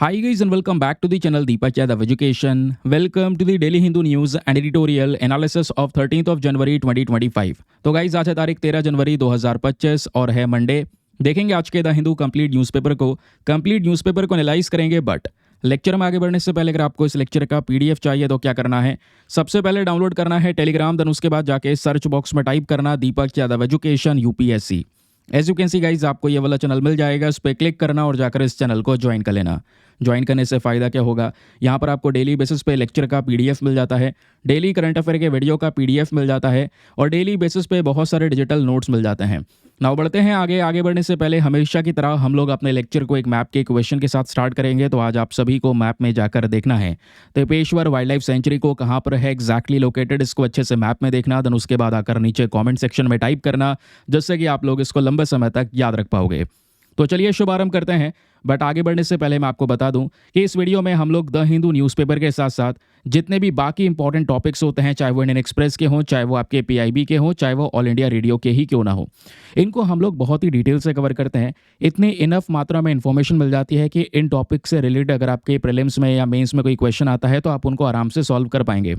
Hi guys and welcome back to the channel Deepak Yadav Education. Welcome to the Daily Hindu News and Editorial Analysis of 13th of January 2025. तो guys आज है तारीख 13 जनवरी 2025 और है Monday. देखेंगे आज के द हिंदू कंप्लीट न्यूज़पेपर को एनालाइज करेंगे। बट लेक्चर में आगे बढ़ने से पहले अगर आपको इस लेक्चर का पीडीएफ चाहिए तो क्या करना है, सबसे पहले डाउनलोड करना है टेलीग्राम, देन उसके बाद जाके सर्च बॉक्स में टाइप करना Deepak Yadav education UPSC. As you can see guys आपको ये वाला चैनल मिल जाएगा, इस पर क्लिक करना और जाकर इस चैनल को ज्वाइन कर लेना। ज्वाइन करने से फ़ायदा क्या होगा, यहाँ पर आपको डेली बेसिस पे लेक्चर का पीडीएफ मिल जाता है, डेली करंट अफेयर के वीडियो का पीडीएफ मिल जाता है और डेली बेसिस पे बहुत सारे डिजिटल नोट्स मिल जाते हैं। नाउ बढ़ते हैं आगे बढ़ने से पहले हमेशा की तरह हम लोग अपने लेक्चर को एक मैप के क्वेश्चन के साथ स्टार्ट करेंगे। तो आज आप सभी को मैप में जाकर देखना है तेपेश्वर वाइल्ड लाइफ सेंचुरी को कहाँ पर है एग्जैक्टली लोकेटेड, इसको अच्छे से मैप में देखना। देन उसके बाद आकर नीचे कमेंट सेक्शन में टाइप करना, जिससे कि आप लोग इसको लंबे समय तक याद रख पाओगे। तो चलिए शुभारंभ करते हैं। बट आगे बढ़ने से पहले मैं आपको बता दूं कि इस वीडियो में हम लोग द हिंदू न्यूज़पेपर के साथ साथ जितने भी बाकी इंपॉर्टेंट टॉपिक्स होते हैं, चाहे वो इंडियन एक्सप्रेस के हों, चाहे वो आपके पीआईबी के हों, चाहे वो ऑल इंडिया रेडियो के ही क्यों ना हो, इनको हम लोग बहुत ही डिटेल से कवर करते हैं। इतनी इनफ मात्रा में इन्फॉर्मेशन मिल जाती है कि इन टॉपिक से रिलेटेड अगर आपके प्रीलिम्स में या मेंस में कोई क्वेश्चन आता है तो आप उनको आराम से सॉल्व कर पाएंगे।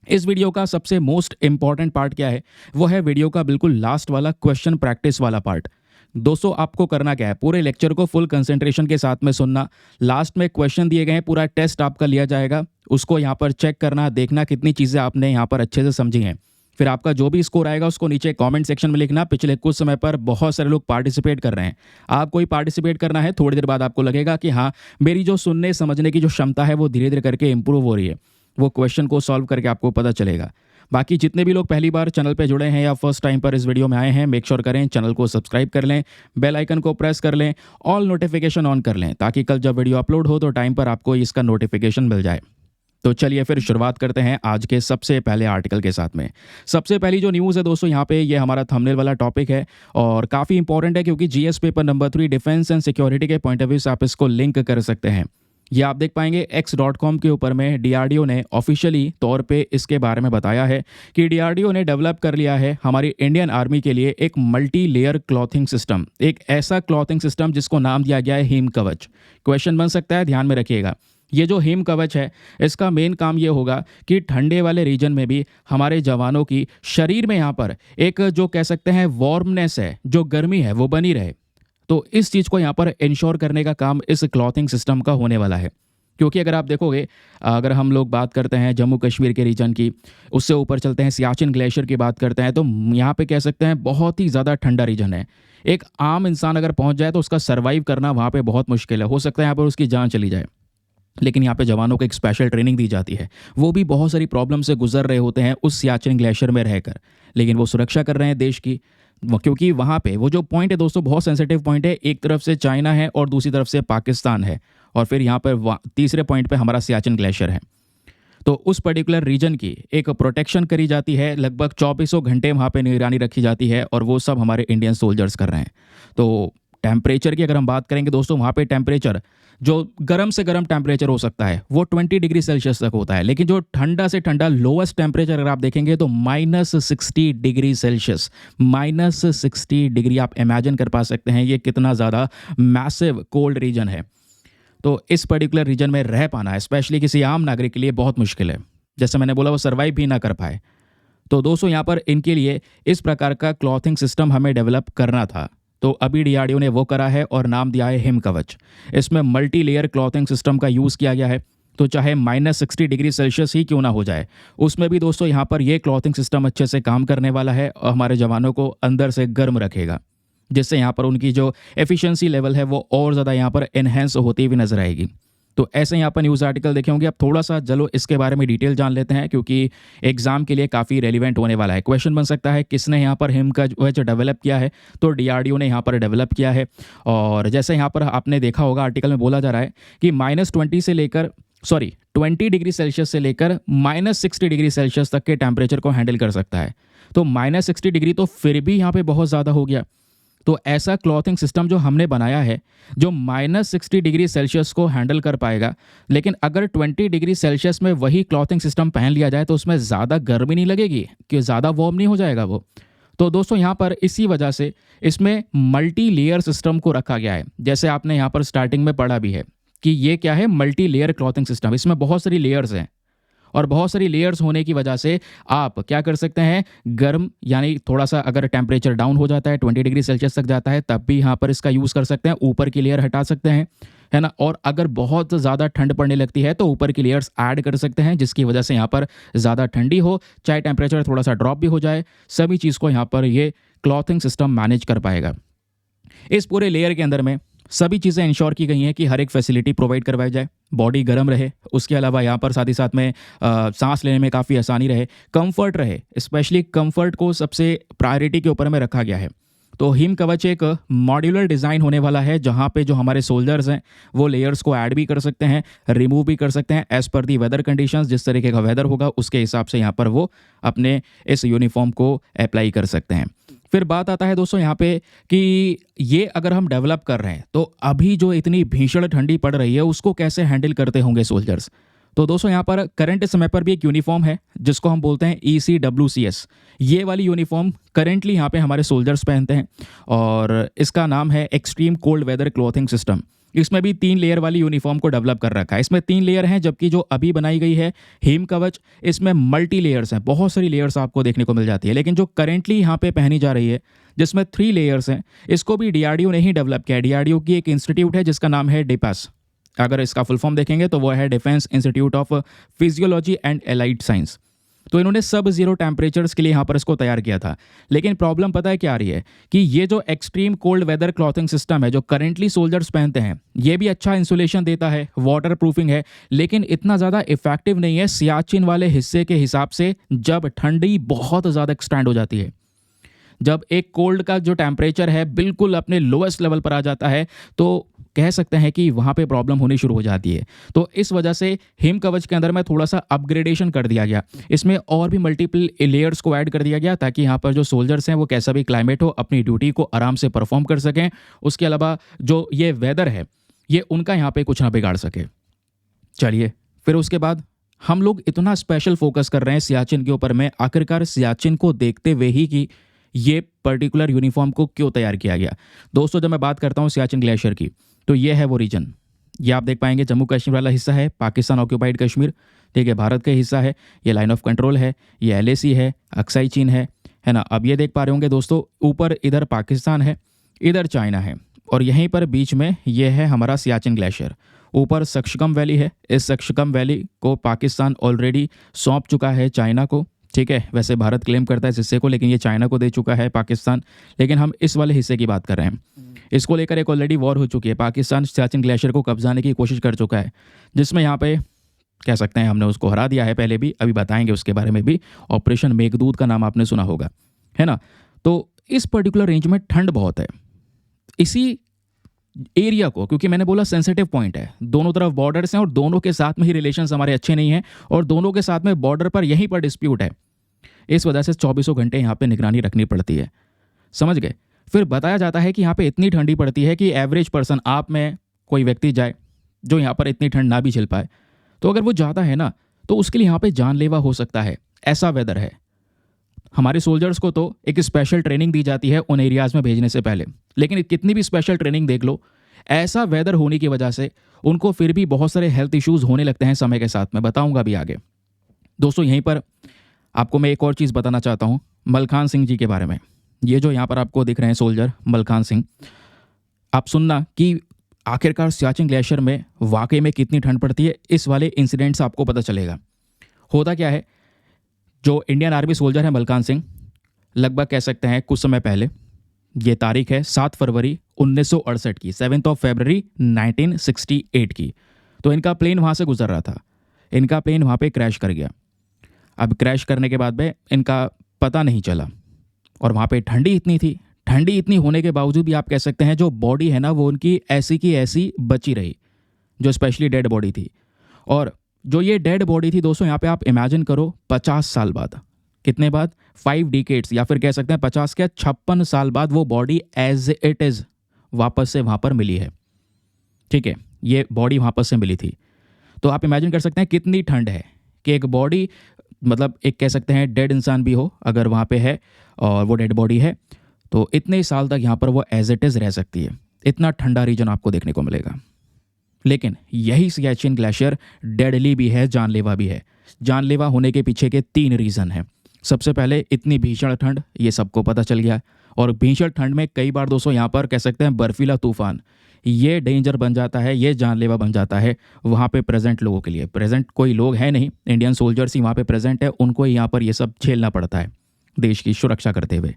इस वीडियो का सबसे मोस्ट इंपॉर्टेंट पार्ट क्या है, वो है वीडियो का बिल्कुल लास्ट वाला क्वेश्चन प्रैक्टिस वाला पार्ट। दोस्तों आपको करना क्या है, पूरे लेक्चर को फुल कंसंट्रेशन के साथ में सुनना। लास्ट में क्वेश्चन दिए गए हैं, पूरा टेस्ट आपका लिया जाएगा, उसको यहाँ पर चेक करना, देखना कितनी चीज़ें आपने यहाँ पर अच्छे से समझी हैं। फिर आपका जो भी स्कोर आएगा उसको नीचे कमेंट सेक्शन में लिखना। पिछले कुछ समय पर बहुत सारे लोग पार्टिसिपेट कर रहे हैं, आपको ही पार्टिसिपेट करना है। थोड़ी देर बाद आपको लगेगा कि हाँ, मेरी जो सुनने समझने की जो क्षमता है वो धीरे धीरे करके इंप्रूव हो रही है। वो क्वेश्चन को सॉल्व करके आपको पता चलेगा। बाकी जितने भी लोग पहली बार चैनल पे जुड़े हैं या फर्स्ट टाइम पर इस वीडियो में आए हैं, मेक श्योर करें चैनल को सब्सक्राइब कर लें, बेल आइकन को प्रेस कर लें, ऑल नोटिफिकेशन ऑन कर लें, ताकि कल जब वीडियो अपलोड हो तो टाइम पर आपको इसका नोटिफिकेशन मिल जाए। तो चलिए फिर शुरुआत करते हैं आज के सबसे पहले आर्टिकल के साथ में। सबसे पहली जो न्यूज़ है दोस्तों, यहाँ पे ये हमारा थंबनेल वाला टॉपिक है और काफ़ी इंपॉर्टेंट है, क्योंकि GS paper number 3 defence and security के पॉइंट ऑफ व्यू से आप इसको लिंक कर सकते हैं। ये आप देख पाएंगे x.com के ऊपर में डीआरडीओ ने ऑफिशियली तौर पे इसके बारे में बताया है कि डीआरडीओ ने डेवलप कर लिया है हमारी इंडियन आर्मी के लिए एक मल्टी लेयर क्लॉथिंग सिस्टम, एक ऐसा क्लॉथिंग सिस्टम जिसको नाम दिया गया है हिम कवच। क्वेश्चन बन सकता है, ध्यान में रखिएगा। ये जो हिम कवच है, इसका मेन काम ये होगा कि ठंडे वाले रीजन में भी हमारे जवानों की शरीर में यहाँ पर एक जो कह सकते हैं वार्मनेस है, जो गर्मी है, वो बनी रहे। तो इस चीज़ को यहाँ पर इंश्योर करने का काम इस क्लॉथिंग सिस्टम का होने वाला है। क्योंकि अगर आप देखोगे, अगर हम लोग बात करते हैं जम्मू कश्मीर के रीजन की, उससे ऊपर चलते हैं सियाचिन ग्लेशियर की बात करते हैं, तो यहाँ पे कह सकते हैं बहुत ही ज़्यादा ठंडा रीजन है। एक आम इंसान अगर पहुँच जाए तो उसका सर्वाइव करना वहाँ पे बहुत मुश्किल है, हो सकता है यहाँ पर उसकी जान चली जाए। लेकिन यहाँ पे जवानों को एक स्पेशल ट्रेनिंग दी जाती है, वो भी बहुत सारी प्रॉब्लम से गुजर रहे होते हैं उस सियाचिन ग्लेशियर में रहकर, लेकिन वो सुरक्षा कर रहे हैं देश की। क्योंकि वहाँ पे वो जो पॉइंट है दोस्तों, बहुत सेंसिटिव पॉइंट है। एक तरफ से चाइना है और दूसरी तरफ से पाकिस्तान है, और फिर यहाँ पर तीसरे पॉइंट पे हमारा सियाचिन ग्लेशियर है। तो उस पर्टिकुलर रीजन की एक प्रोटेक्शन करी जाती है, लगभग 24 घंटे वहाँ पे निगरानी रखी जाती है, और वो सब हमारे इंडियन सोल्जर्स कर रहे हैं। तो टेम्परेचर की अगर हम बात करेंगे दोस्तों, वहाँ पे टेम्परेचर जो गर्म से गर्म टेम्परेचर हो सकता है वो 20 डिग्री सेल्सियस तक होता है, लेकिन जो ठंडा से ठंडा लोएस्ट टेम्परेचर अगर आप देखेंगे तो -60 डिग्री सेल्सियस, -60 डिग्री। आप इमेजिन कर पा सकते हैं ये कितना ज़्यादा मैसिव कोल्ड रीजन है। तो इस पर्टिकुलर रीजन में रह पाना स्पेशली किसी आम नागरिक के लिए बहुत मुश्किल है। जैसे मैंने बोला, वो सर्वाइव भी ना कर पाए। तो दोस्तों यहाँ पर इनके लिए इस प्रकार का क्लॉथिंग सिस्टम हमें डेवलप करना था, तो अभी डीआरडीओ ने वो करा है और नाम दिया है हिम कवच। इसमें मल्टी लेयर क्लॉथिंग सिस्टम का यूज़ किया गया है, तो चाहे -60 डिग्री सेल्सियस ही क्यों ना हो जाए, उसमें भी दोस्तों यहाँ पर ये क्लॉथिंग सिस्टम अच्छे से काम करने वाला है और हमारे जवानों को अंदर से गर्म रखेगा, जिससे यहाँ पर उनकी जो एफिशिएंसी लेवल है वो और ज़्यादा यहाँ पर एनहेंस होती हुई नजर आएगी। तो ऐसे यहाँ पर न्यूज़ आर्टिकल देखे होंगे। अब थोड़ा सा चलो इसके बारे में डिटेल जान लेते हैं, क्योंकि एग्जाम के लिए काफ़ी रेलिवेंट होने वाला है। क्वेश्चन बन सकता है किसने यहाँ पर हिम का जो डेवलप किया है, तो डीआरडीओ ने यहाँ पर डेवलप किया है। और जैसे यहाँ पर आपने देखा होगा, आर्टिकल में बोला जा रहा है कि -20 डिग्री सेल्सियस से लेकर -60 डिग्री सेल्सियस तक के टेम्परेचर को हैंडल कर सकता है। तो -60 डिग्री तो फिर भी यहाँ पे बहुत ज़्यादा हो गया। तो ऐसा क्लॉथिंग सिस्टम जो हमने बनाया है, जो -60 डिग्री सेल्सियस को हैंडल कर पाएगा, लेकिन अगर 20 डिग्री सेल्सियस में वही क्लॉथिंग सिस्टम पहन लिया जाए तो उसमें ज़्यादा गर्मी नहीं लगेगी, कि ज़्यादा वार्म नहीं हो जाएगा वो। तो दोस्तों यहाँ पर इसी वजह से इसमें मल्टी लेयर सिस्टम को रखा गया है, जैसे आपने यहाँ पर स्टार्टिंग में पढ़ा भी है कि ये क्या है, मल्टी लेयर क्लॉथिंग सिस्टम। इसमें बहुत सारी लेयर्स हैं और बहुत सारी लेयर्स होने की वजह से आप क्या कर सकते हैं, गर्म यानी थोड़ा सा अगर टेम्परेचर डाउन हो जाता है 20 डिग्री सेल्सियस तक जाता है तब भी यहाँ पर इसका यूज़ कर सकते हैं, ऊपर की लेयर हटा सकते हैं, है ना। और अगर बहुत ज़्यादा ठंड पड़ने लगती है तो ऊपर की लेयर्स ऐड कर सकते हैं, जिसकी वजह से यहाँ पर ज़्यादा ठंडी हो, चाहे टेम्परेचर थोड़ा सा ड्रॉप भी हो जाए, सभी चीज़ को यहाँ पर ये क्लॉथिंग सिस्टम मैनेज कर पाएगा। इस पूरे लेयर के अंदर में सभी चीज़ें इंश्योर की गई हैं कि हर एक फैसिलिटी प्रोवाइड करवाई जाए, बॉडी गर्म रहे, उसके अलावा यहाँ पर साथ ही साथ में सांस लेने में काफ़ी आसानी रहे, कंफर्ट रहे। स्पेशली कंफर्ट को सबसे प्रायोरिटी के ऊपर में रखा गया है। तो हिम कवच एक मॉड्यूलर डिज़ाइन होने वाला है, जहाँ पे जो हमारे सोल्जर्स हैं वो लेयर्स को ऐड भी कर सकते हैं, रिमूव भी कर सकते हैं as per the weather conditions. जिस तरीके का वेदर होगा उसके हिसाब से यहाँ पर वो अपने इस यूनिफॉर्म को अप्लाई कर सकते हैं। फिर बात आता है दोस्तों यहाँ पे कि ये अगर हम डेवलप कर रहे हैं तो अभी जो इतनी भीषण ठंडी पड़ रही है उसको कैसे हैंडल करते होंगे सोल्जर्स। तो दोस्तों यहाँ पर करंट समय पर भी एक यूनिफॉर्म है जिसको हम बोलते हैं ECWCS। ये वाली यूनिफॉर्म करेंटली यहाँ पे हमारे सोल्जर्स पहनते हैं और इसका नाम है extreme cold weather clothing system. इसमें भी 3 लेयर वाली यूनिफॉर्म को डेवलप कर रखा है। इसमें 3 लेयर हैं, जबकि जो अभी बनाई गई है हिम कवच, इसमें मल्टी लेयर्स हैं, बहुत सारी लेयर्स आपको देखने को मिल जाती है। लेकिन जो करेंटली यहाँ पे पहनी जा रही है जिसमें 3 लेयर्स हैं, इसको भी DRDO ने ही डेवलप किया है। DRDO की एक इंस्टीट्यूट है जिसका नाम है डिपास। अगर इसका फुल फॉर्म देखेंगे तो वो है defence institute of physiology and allied science. तो इन्होंने सब जीरो टेम्परेचर्स के लिए यहाँ पर इसको तैयार किया था। लेकिन प्रॉब्लम पता है क्या आ रही है कि ये जो extreme cold weather clothing system है जो करेंटली सोल्जर्स पहनते हैं, ये भी अच्छा इंसुलेशन देता है, वाटर प्रूफिंग है, लेकिन इतना ज़्यादा इफेक्टिव नहीं है सियाचिन वाले हिस्से के हिसाब से, जब ठंडी बहुत ज़्यादा एक्सटेंड हो जाती है। जब एक कोल्ड का जो टेम्परेचर है बिल्कुल अपने लोएस्ट लेवल पर आ जाता है तो कह सकते हैं कि वहाँ पे प्रॉब्लम होनी शुरू हो जाती है। तो इस वजह से हिम कवच के अंदर में थोड़ा सा अपग्रेडेशन कर दिया गया। इसमें और भी मल्टीपल लेयर्स को ऐड कर दिया गया ताकि यहाँ पर जो सोल्जर्स हैं वो कैसा भी क्लाइमेट हो अपनी ड्यूटी को आराम से परफॉर्म कर सकें। उसके अलावा जो ये वेदर है ये उनका यहाँ पे कुछ ना बिगाड़ सके। चलिए फिर उसके बाद हम लोग इतना स्पेशल फोकस कर रहे हैं सियाचिन के ऊपर में, आखिरकार सियाचिन को देखते हुए ही कि ये पर्टिकुलर यूनिफॉर्म को क्यों तैयार किया गया। दोस्तों जब मैं बात करता हूँ सियाचिन ग्लेशियर की तो ये है वो रीजन। ये आप देख पाएंगे जम्मू कश्मीर वाला हिस्सा है, पाकिस्तान ऑक्यूपाइड कश्मीर, ठीक है, भारत का हिस्सा है। ये लाइन ऑफ कंट्रोल है, ये LAC है, अक्साई चीन है ना। अब ये देख पा रहे होंगे दोस्तों, ऊपर इधर पाकिस्तान है, इधर चाइना है और यहीं पर बीच में ये है हमारा सियाचिन ग्लेशियर। ऊपर सक्शकम वैली है, इस सक्शकम वैली को पाकिस्तान ऑलरेडी सौंप चुका है चाइना को, ठीक है। वैसे भारत क्लेम करता है इस हिस्से को, लेकिन ये चाइना को दे चुका है पाकिस्तान। लेकिन हम इस वाले हिस्से की बात कर रहे हैं। इसको लेकर एक ऑलरेडी वॉर हो चुकी है, पाकिस्तान सियाचिन ग्लेशियर को कब्जाने की कोशिश कर चुका है, जिसमें यहाँ पे कह सकते हैं हमने उसको हरा दिया है पहले भी, अभी बताएंगे उसके बारे में भी। ऑपरेशन मेघदूत का नाम आपने सुना होगा, है ना। तो इस पर्टिकुलर रेंज में ठंड बहुत है। इसी एरिया को, क्योंकि मैंने बोला सेंसिटिव पॉइंट है, दोनों तरफ बॉर्डर्स हैं और दोनों के साथ में ही रिलेशंस हमारे अच्छे नहीं हैं और दोनों के साथ में बॉर्डर पर यहीं पर डिस्प्यूट है। इस वजह से 24 घंटे यहाँ पे निगरानी रखनी पड़ती है, समझ गए। फिर बताया जाता है कि यहाँ पे इतनी ठंडी पड़ती है कि एवरेज पर्सन, आप में कोई व्यक्ति जाए जो यहाँ पर इतनी ठंड ना भी झेल पाए, तो अगर वो जाता है ना तो उसके लिए यहाँ पे जानलेवा हो सकता है, ऐसा वेदर है। हमारे सोल्जर्स को तो एक स्पेशल ट्रेनिंग दी जाती है उन एरियाज़ में भेजने से पहले, लेकिन कितनी भी स्पेशल ट्रेनिंग देख लो, ऐसा वेदर होने की वजह से उनको फिर भी बहुत सारे हेल्थ इश्यूज़ होने लगते हैं समय के साथ। मैं बताऊँगा भी आगे। दोस्तों यहीं पर आपको मैं एक और चीज़ बताना चाहता हूँ मलखान सिंह जी के बारे में। ये जो यहाँ पर आपको दिख रहे हैं सोल्जर मलखान सिंह, आप सुनना कि आखिरकार सियाचिन ग्लेशियर में वाकई में कितनी ठंड पड़ती है। इस वाले इंसिडेंट से आपको पता चलेगा। होता क्या है, जो इंडियन आर्मी सोल्जर है मलखान सिंह, लगभग कह सकते हैं कुछ समय पहले, ये तारीख है 7 फरवरी 1968 की, 7 फरवरी 1968 की। तो इनका प्लेन वहाँ से गुजर रहा था, इनका प्लेन वहाँ पे क्रैश कर गया। अब क्रैश करने के बाद में इनका पता नहीं चला और वहाँ पे ठंडी इतनी थी, ठंडी इतनी होने के बावजूद भी आप कह सकते हैं जो बॉडी है ना वो उनकी ऐसी की ऐसी बची रही, जो स्पेशली डेड बॉडी थी। और जो ये डेड बॉडी थी दोस्तों, यहाँ पे आप इमेजिन करो 50 साल बाद, कितने बाद, 5 डिकेड्स, या फिर कह सकते हैं 50 के 56 साल बाद वो बॉडी एज इट इज़ वापस से वहाँ पर मिली है, ठीक है। ये बॉडी वापस से मिली थी। तो आप इमेजिन कर सकते हैं कितनी ठंड है कि एक बॉडी, मतलब एक कह सकते हैं डेड इंसान भी हो अगर वहाँ पे है और वो डेड बॉडी है, तो इतने साल तक यहाँ पर वो एज इट इज़ रह सकती है। इतना ठंडा रीजन आपको देखने को मिलेगा। लेकिन यही सियाचिन ग्लेशियर डेडली भी है, जानलेवा भी है। जानलेवा होने के पीछे के 3 रीज़न हैं। सबसे पहले इतनी भीषण ठंड, ये सबको पता चल गया, और भीषण ठंड में कई बार दोस्तों यहाँ पर कह सकते हैं बर्फीला तूफान, ये डेंजर बन जाता है, ये जानलेवा बन जाता है वहाँ पे प्रेजेंट लोगों के लिए। प्रेजेंट कोई लोग हैं नहीं, इंडियन सोल्जर्स ही वहाँ पे प्रेजेंट है, उनको ही यहाँ पर ये सब झेलना पड़ता है देश की सुरक्षा करते हुए।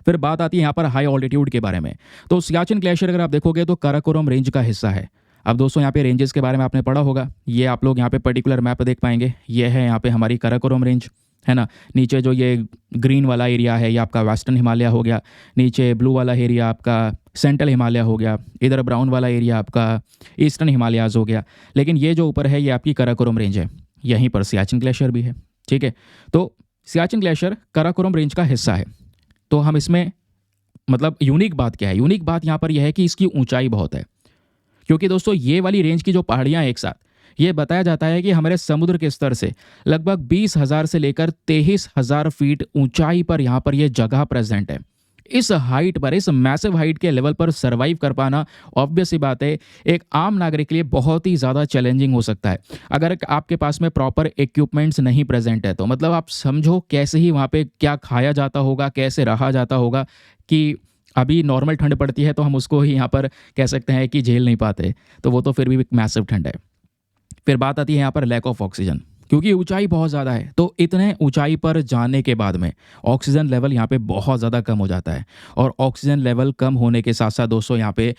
फिर बात आती है यहाँ पर हाई ऑल्टीट्यूड के बारे में। तो सियाचिन ग्लेशियर अगर आप देखोगे तो काराकोरम रेंज का हिस्सा है। अब दोस्तों यहाँ पे रेंजेस के बारे में आपने पढ़ा होगा, ये आप लोग यहाँ पे पर्टिकुलर मैप देख पाएंगे। ये है यहाँ पे हमारी काराकोरम रेंज, है ना। नीचे जो ये ग्रीन वाला एरिया है ये आपका वेस्टर्न हिमालय हो गया, नीचे ब्लू वाला एरिया आपका सेंट्रल हिमालय हो गया, इधर ब्राउन वाला एरिया आपका ईस्टर्न हिमालयाज हो गया। लेकिन ये जो ऊपर है ये आपकी काराकोरम रेंज है, यहीं पर सियाचिन ग्लेशियर भी है, ठीक है। तो सियाचिन ग्लेशियर काराकोरम रेंज का हिस्सा है। तो हम इसमें मतलब यूनिक बात क्या है? यूनिक बात यहाँ पर यह है कि इसकी ऊंचाई बहुत है, क्योंकि दोस्तों ये वाली रेंज की जो पहाड़ियाँ एक साथ, ये बताया जाता है कि हमारे समुद्र के स्तर से लगभग 20,000 से लेकर 23,000 फीट ऊंचाई पर यहाँ पर ये जगह प्रेजेंट है। इस हाइट पर, इस मैसिव हाइट के लेवल पर सरवाइव कर पाना ऑब्वियस सी बात है एक आम नागरिक के लिए बहुत ही ज़्यादा चैलेंजिंग हो सकता है अगर आपके पास में प्रॉपर इक्विपमेंट्स नहीं प्रेजेंट है। तो मतलब आप समझो कैसे ही वहाँ पे क्या खाया जाता होगा, कैसे रहा जाता होगा, कि अभी नॉर्मल ठंड पड़ती है तो हम उसको ही यहाँ पर कह सकते हैं कि झेल नहीं पाते, तो वो तो फिर भी एक मैसिव ठंड है। फिर बात आती है यहाँ पर लैक ऑफ ऑक्सीजन, क्योंकि ऊंचाई बहुत ज़्यादा है तो इतने ऊंचाई पर जाने के बाद में ऑक्सीजन लेवल यहाँ पे बहुत ज़्यादा कम हो जाता है। और ऑक्सीजन लेवल कम होने के साथ साथ दोस्तों यहाँ पे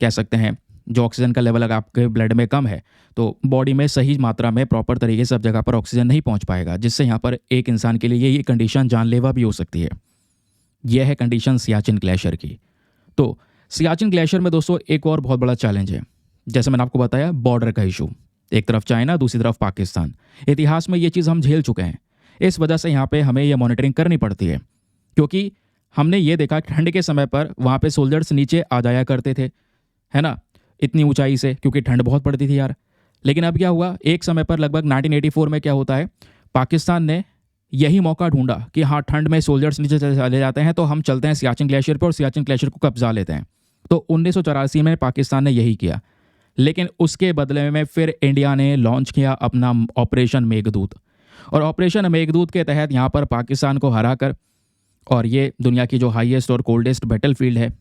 कह सकते हैं जो ऑक्सीजन का लेवल अगर आपके ब्लड में कम है तो बॉडी में सही मात्रा में प्रॉपर तरीके से सब जगह पर ऑक्सीजन नहीं पहुँच पाएगा, जिससे यहाँ पर एक इंसान के लिए ये कंडीशन जानलेवा भी हो सकती है। यह है कंडीशन सियाचिन ग्लेशियर की। तो सियाचिन ग्लेशियर में दोस्तों एक और बहुत बड़ा चैलेंज है, जैसे मैंने आपको बताया बॉर्डर का इशू, एक तरफ चाइना दूसरी तरफ पाकिस्तान। इतिहास में ये चीज़ हम झेल चुके हैं, इस वजह से यहाँ पे हमें ये मॉनिटरिंग करनी पड़ती है, क्योंकि हमने ये देखा ठंड के समय पर वहाँ पे सोल्जर्स नीचे आ जाया करते थे, है ना, इतनी ऊंचाई से, क्योंकि ठंड बहुत पड़ती थी यार। लेकिन अब क्या हुआ, एक समय पर लगभग 1984 में क्या होता है, पाकिस्तान ने यही मौका ढूंढा कि हाँ ठंड में सोल्जर्स नीचे चले जाते हैं तो हम चलते हैं सियाचिन ग्लेशियर पर और सियाचिन ग्लेशियर को कब्जा लेते हैं। तो 1984 में पाकिस्तान ने यही किया, लेकिन उसके बदले में फिर इंडिया ने लॉन्च किया अपना ऑपरेशन मेघदूत। और ऑपरेशन मेघदूत के तहत यहाँ पर पाकिस्तान को हराकर, और ये दुनिया की जो हाईएस्ट और कोल्डेस्ट बैटलफील्ड है,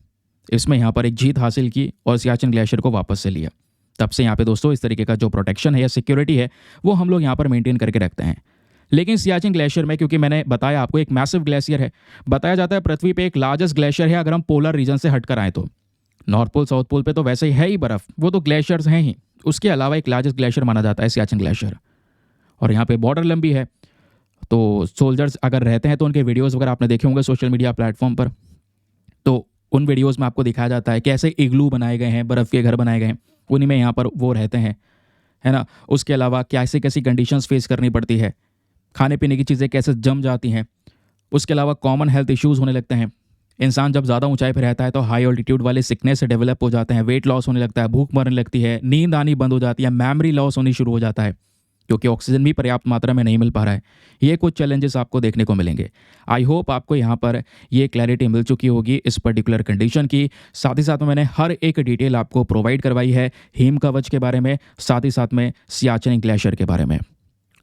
इसमें यहाँ पर एक जीत हासिल की और सियाचिन ग्लेशियर को वापस से लिया। तब से यहाँ पे दोस्तों इस तरीके का जो प्रोटेक्शन है या सिक्योरिटी है वो हम लोग यहाँ पर मेंटेन करके रखते हैं। लेकिन सियाचिन ग्लेशियर में, क्योंकि मैंने बताया आपको एक मैसिव ग्लेशियर है, बताया जाता है पृथ्वी पे एक लार्जेस्ट ग्लेशियर है अगर हम पोलर रीजन से हटकर आए तो। नॉर्थ पोल साउथ पोल पे तो वैसे ही है ही बर्फ़, वो तो ग्लेशियर्स हैं ही, उसके अलावा एक लार्जेस्ट ग्लेशियर माना जाता है सियाचिन ग्लेशियर। और यहाँ पे बॉर्डर लंबी है, तो सोल्जर्स अगर रहते हैं तो उनके वीडियोस वगैरह आपने देखे होंगे सोशल मीडिया प्लेटफॉर्म पर, तो उन वीडियोस में आपको दिखाया जाता है कैसे इग्लू बनाए गए हैं, बर्फ़ के घर बनाए गए हैं, उन्हीं में यहाँ पर वो रहते हैं, है ना। उसके अलावा कैसे कैसी कंडीशंस फेस करनी पड़ती है, खाने पीने की चीज़ें कैसे जम जाती हैं, उसके अलावा कॉमन हेल्थ इश्यूज़ होने लगते हैं। इंसान जब ज़्यादा ऊंचाई पर रहता है तो हाई ऑल्टीट्यूड वाले सिकनेस से डेवलप हो जाते हैं, वेट लॉस होने लगता है, भूख मरने लगती है, नींद आनी बंद हो जाती है, मेमोरी लॉस होनी शुरू हो जाता है, क्योंकि ऑक्सीजन भी पर्याप्त मात्रा में नहीं मिल पा रहा है। ये कुछ चैलेंजेस आपको देखने को मिलेंगे। आई होप आपको यहाँ पर ये क्लैरिटी मिल चुकी होगी इस पर्टिकुलर कंडीशन की। साथ ही साथ में मैंने हर एक डिटेल आपको प्रोवाइड करवाई है हिम कवच के बारे में, साथ ही साथ में सियाचिन ग्लेशियर के बारे में।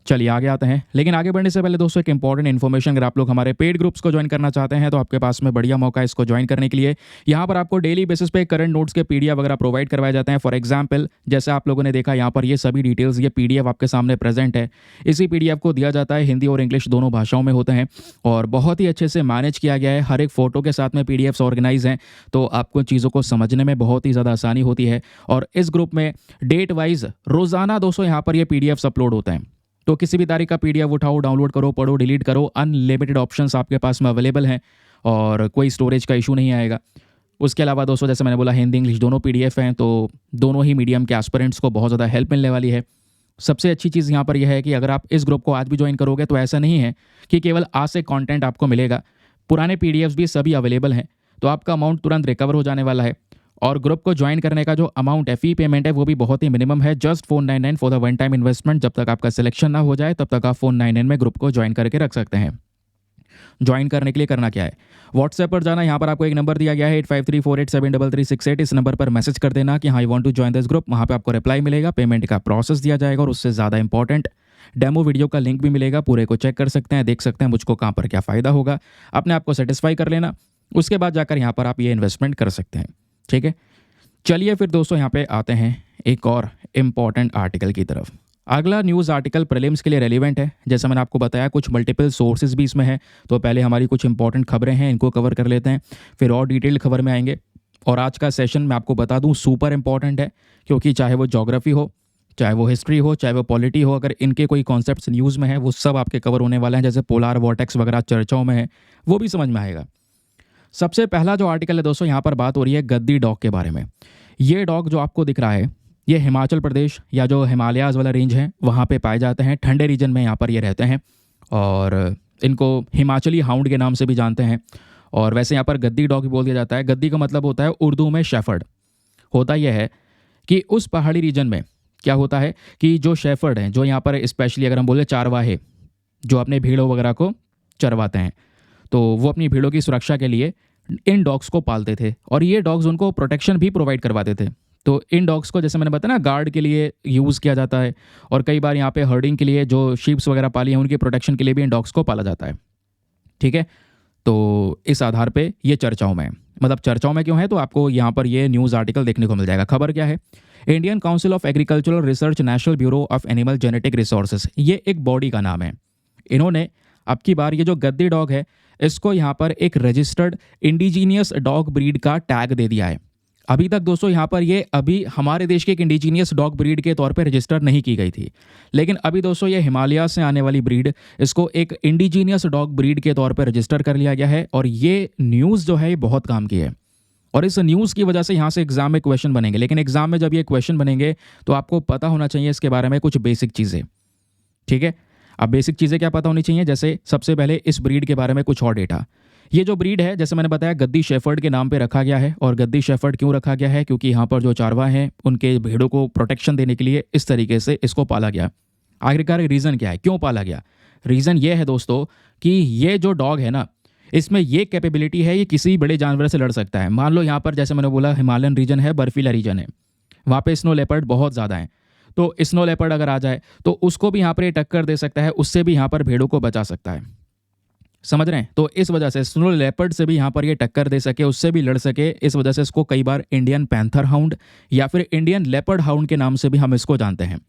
चलिए आगे आते हैं, लेकिन आगे बढ़ने से पहले दोस्तों एक इंपॉर्टेंट इन्फॉर्मेशन, अगर आप लोग हमारे पेड ग्रुप्स को ज्वाइन करना चाहते हैं तो आपके पास में बढ़िया मौका है इसको ज्वाइन करने के लिए। यहाँ पर आपको डेली बेसिस पे करंट नोट्स के पीडीएफ वगैरह प्रोवाइड करवाए जाते हैं। फॉर एग्जांपल जैसे आप लोगों ने देखा यहाँ पर ये सभी डिटेल्स, ये पीडीएफ आपके सामने प्रेजेंट है। इसी पीडीएफ को दिया जाता है, हिंदी और इंग्लिश दोनों भाषाओं में होते हैं और बहुत ही अच्छे से मैनेज किया गया है। हर एक फोटो के साथ में पीडीएफ्स ऑर्गेनाइज हैं, तो आपको चीज़ों को समझने में बहुत ही ज़्यादा आसानी होती है। और इस ग्रुप में डेट वाइज रोज़ाना दोस्तों यहाँ पर ये पीडीएफ्स अपलोड होते हैं, तो किसी भी तारीख का पीडीएफ उठाओ, डाउनलोड करो, पढ़ो, डिलीट करो, अनलिमिटेड ऑप्शंस आपके पास में अवेलेबल हैं और कोई स्टोरेज का इशू नहीं आएगा। उसके अलावा दोस्तों जैसे मैंने बोला हिंदी इंग्लिश दोनों पीडीएफ हैं, तो दोनों ही मीडियम के एस्पिरेंट्स को बहुत ज़्यादा हेल्प मिलने वाली है। सबसे अच्छी चीज़ यहाँ पर यह है कि अगर आप इस ग्रुप को आज भी ज्वाइन करोगे तो ऐसा नहीं है कि केवल आज से कंटेंट आपको मिलेगा, पुराने पीडीएफ्स भी सभी अवेलेबल हैं, तो आपका अमाउंट तुरंत रिकवर हो जाने वाला है। और ग्रुप को ज्वाइन करने का जो अमाउंट है, फी पेमेंट है, वो भी बहुत ही मिनिमम है, just 499 for the one time investment. जब तक आपका सिलेक्शन ना हो जाए तब तक आप 499 में ग्रुप को ज्वाइन करके रख सकते हैं। ज्वाइन करने के लिए करना क्या है, व्हाट्सएप पर जाना, यहाँ पर आपको एक नंबर दिया गया है 8534873368, इस नंबर पर मैसेज कर देना कि हाँ I want to join this group. वहाँ पे आपको रिप्लाई मिलेगा, पेमेंट का प्रोसेस दिया जाएगा और उससे ज़्यादा इंपॉर्टेंट डेमो वीडियो का लिंक भी मिलेगा, पूरे को चेक कर सकते हैं, देख सकते हैं मुझको कहाँ पर क्या फ़ायदा होगा, अपने आप को सेटिस्फाई कर लेना, उसके बाद जाकर यहाँ पर आप ये इन्वेस्टमेंट कर सकते हैं। ठीक है, चलिए फिर दोस्तों यहाँ पे आते हैं एक और इम्पॉर्टेंट आर्टिकल की तरफ। अगला न्यूज़ आर्टिकल प्रीलिम्स के लिए रेलिवेंट है, जैसा मैंने आपको बताया कुछ मल्टीपल सोर्सेज भी इसमें है। तो पहले हमारी कुछ इंपॉर्टेंट खबरें हैं, इनको कवर कर लेते हैं, फिर और डिटेल्ड खबर में आएंगे। और आज का सेशन मैं आपको बता दूं सुपर इंपॉर्टेंट है, क्योंकि चाहे वो ज्योग्राफी हो, चाहे वो हिस्ट्री हो, चाहे वो पॉलिटी हो, अगर इनके कोई कॉन्सेप्ट्स न्यूज़ में है वो सब आपके कवर होने वाले हैं। जैसे पोलार वॉर्टेक्स वगैरह चर्चाओं में है, वो भी समझ में आएगा। सबसे पहला जो आर्टिकल है दोस्तों, यहाँ पर बात हो रही है गद्दी डॉग के बारे में। ये डॉग जो आपको दिख रहा है, ये हिमाचल प्रदेश या जो हिमालयाज़ वाला रेंज है वहाँ पे पाए जाते हैं, ठंडे रीजन में यहाँ पर ये रहते हैं और इनको हिमाचली हाउंड के नाम से भी जानते हैं। और वैसे यहाँ पर गद्दी डॉग भी बोल दिया जाता है। गद्दी का मतलब होता है उर्दू में शेफर्ड। होता यह है कि उस पहाड़ी रीजन में क्या होता है कि जो शेफर्ड हैं, जो यहाँ पर स्पेशली अगर हम बोले चारवाहे, जो अपने भीड़ों वगैरह को चरवाते हैं, तो वो अपनी भीड़ों की सुरक्षा के लिए इन डॉग्स को पालते थे और ये डॉग्स उनको प्रोटेक्शन भी प्रोवाइड करवाते थे। तो इन डॉग्स को जैसे मैंने बताया ना, गार्ड के लिए यूज़ किया जाता है और कई बार यहाँ पे हर्डिंग के लिए जो शीप्स वगैरह पाली हैं उनकी प्रोटेक्शन के लिए भी इन डॉग्स को पाला जाता है। ठीक है, तो इस आधार पे ये चर्चाओं में है। मतलब चर्चाओं में क्यों है, तो आपको यहाँ पर ये न्यूज़ आर्टिकल देखने को मिल जाएगा। खबर क्या है, Indian council of agricultural research national bureau of animal genetic resources, ये एक बॉडी का नाम है। इन्होंने अब की बार ये जो गद्दी डॉग है इसको यहाँ पर एक रजिस्टर्ड इंडिजीनियस डॉग ब्रीड का टैग दे दिया है। अभी तक दोस्तों यहाँ पर ये अभी हमारे देश के एक इंडिजीनियस डॉग ब्रीड के तौर पे रजिस्टर नहीं की गई थी, लेकिन अभी दोस्तों ये हिमालय से आने वाली ब्रीड, इसको एक इंडिजीनियस डॉग ब्रीड के तौर पे रजिस्टर कर लिया गया है। और ये न्यूज़ जो है ये बहुत काम की है और इस न्यूज़ की वजह से यहाँ से एग्जाम में क्वेश्चन बनेंगे। लेकिन एग्जाम में जब ये क्वेश्चन बनेंगे तो आपको पता होना चाहिए इसके बारे में कुछ बेसिक चीज़ें। ठीक है, अब बेसिक चीज़ें क्या पता होनी चाहिए, जैसे सबसे पहले इस ब्रीड के बारे में कुछ और डेटा। ये जो ब्रीड है जैसे मैंने बताया गद्दी शेफर्ड के नाम पे रखा गया है। और गद्दी शेफर्ड क्यों रखा गया है, क्योंकि यहाँ पर जो चारवा हैं उनके भेड़ों को प्रोटेक्शन देने के लिए इस तरीके से इसको पाला गया। आखिरकार रीज़न क्या है, क्यों पाला गया? रीज़न ये है दोस्तों कि ये जो डॉग है ना, इसमें ये कैपेबिलिटी है, ये किसी बड़े जानवर से लड़ सकता है। मान लो यहाँ पर जैसे मैंने बोला हिमालयन रीजन है, बर्फीला रीजन है, वहाँ पे स्नो लेपर्ड बहुत ज़्यादा है। तो स्नो लेपर्ड अगर आ जाए तो उसको भी यहाँ पर ये टक्कर दे सकता है, उससे भी यहाँ पर भेड़ों को बचा सकता है। समझ रहे हैं? तो इस वजह से स्नो लेपर्ड से भी यहाँ पर ये टक्कर दे सके, उससे भी लड़ सके, इस वजह से इसको कई बार इंडियन पैंथर हाउंड या फिर इंडियन लेपर्ड हाउंड के नाम से भी हम इसको जानते हैं।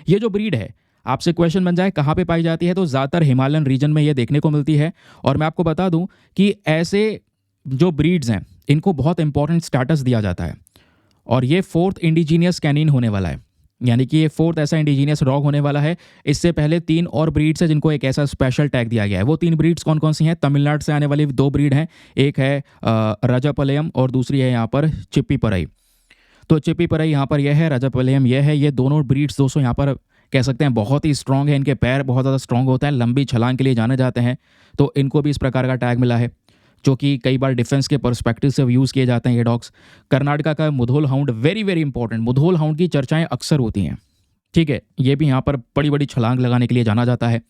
ये जो ब्रीड है, आपसे क्वेश्चन बन जाए कहाँ पे पाई जाती है, तो ज़्यादातर हिमालयन रीजन में ये देखने को मिलती है। और मैं आपको बता दूं कि ऐसे जो ब्रीड्स हैं इनको बहुत इंपॉर्टेंट स्टेटस दिया जाता है और ये 4th इंडिजीनियस कैनिन होने वाला है, यानी कि ये 4th ऐसा इंडिजीनियस डॉग होने वाला है। इससे पहले 3 और ब्रीड्स हैं जिनको एक ऐसा स्पेशल टैग दिया गया है। वो 3 ब्रीड्स कौन कौन सी हैं? तमिलनाडु से आने वाली 2 ब्रीड हैं, एक है राजापलयम और दूसरी है यहाँ पर चिप्पीपराई। तो चिप्पीपराई यहाँ पर यह है, राजापलयम यह है। ये दोनों ब्रीड्स दोस्तों यहाँ पर कह सकते हैं बहुत ही स्ट्रॉन्ग है, इनके पैर बहुत ज़्यादा स्ट्रॉन्ग होते हैं, लंबी छलांग के लिए जाने जाते हैं। तो इनको भी इस प्रकार का टैग मिला है, जो कि कई बार डिफेंस के पर्सपेक्टिव से यूज़ किए जाते हैं ये डॉग्स। कर्नाटका का Mudhol hound, very very important, Mudhol hound की चर्चाएं अक्सर होती हैं। ठीक है, ये भी यहाँ पर बड़ी बड़ी छलांग लगाने के लिए जाना जाता है।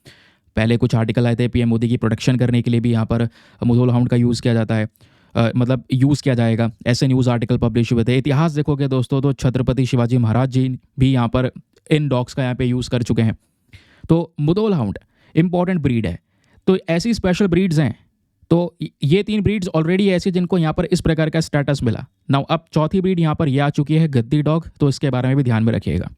पहले कुछ आर्टिकल आए थे पीएम मोदी की प्रोटेक्शन करने के लिए भी यहाँ पर मुधोल हाउंड का यूज़ किया जाता है, मतलब यूज़ किया जाएगा, ऐसे न्यूज़ आर्टिकल पब्लिश हुए थे। इतिहास देखोगे दोस्तों तो छत्रपति शिवाजी महाराज जी भी यहाँ पर इन डॉग्स का यहाँ पे यूज़ कर चुके हैं। तो मुधोल हाउंड इंपॉर्टेंट ब्रीड है। तो ऐसी स्पेशल ब्रीड्स हैं, तो ये 3 ब्रीड्स ऑलरेडी ऐसी जिनको यहाँ पर इस प्रकार का स्टेटस मिला। नाउ अब चौथी ब्रीड यहाँ पर ये आ चुकी है गद्दी डॉग, तो इसके बारे में भी ध्यान में रखिएगा।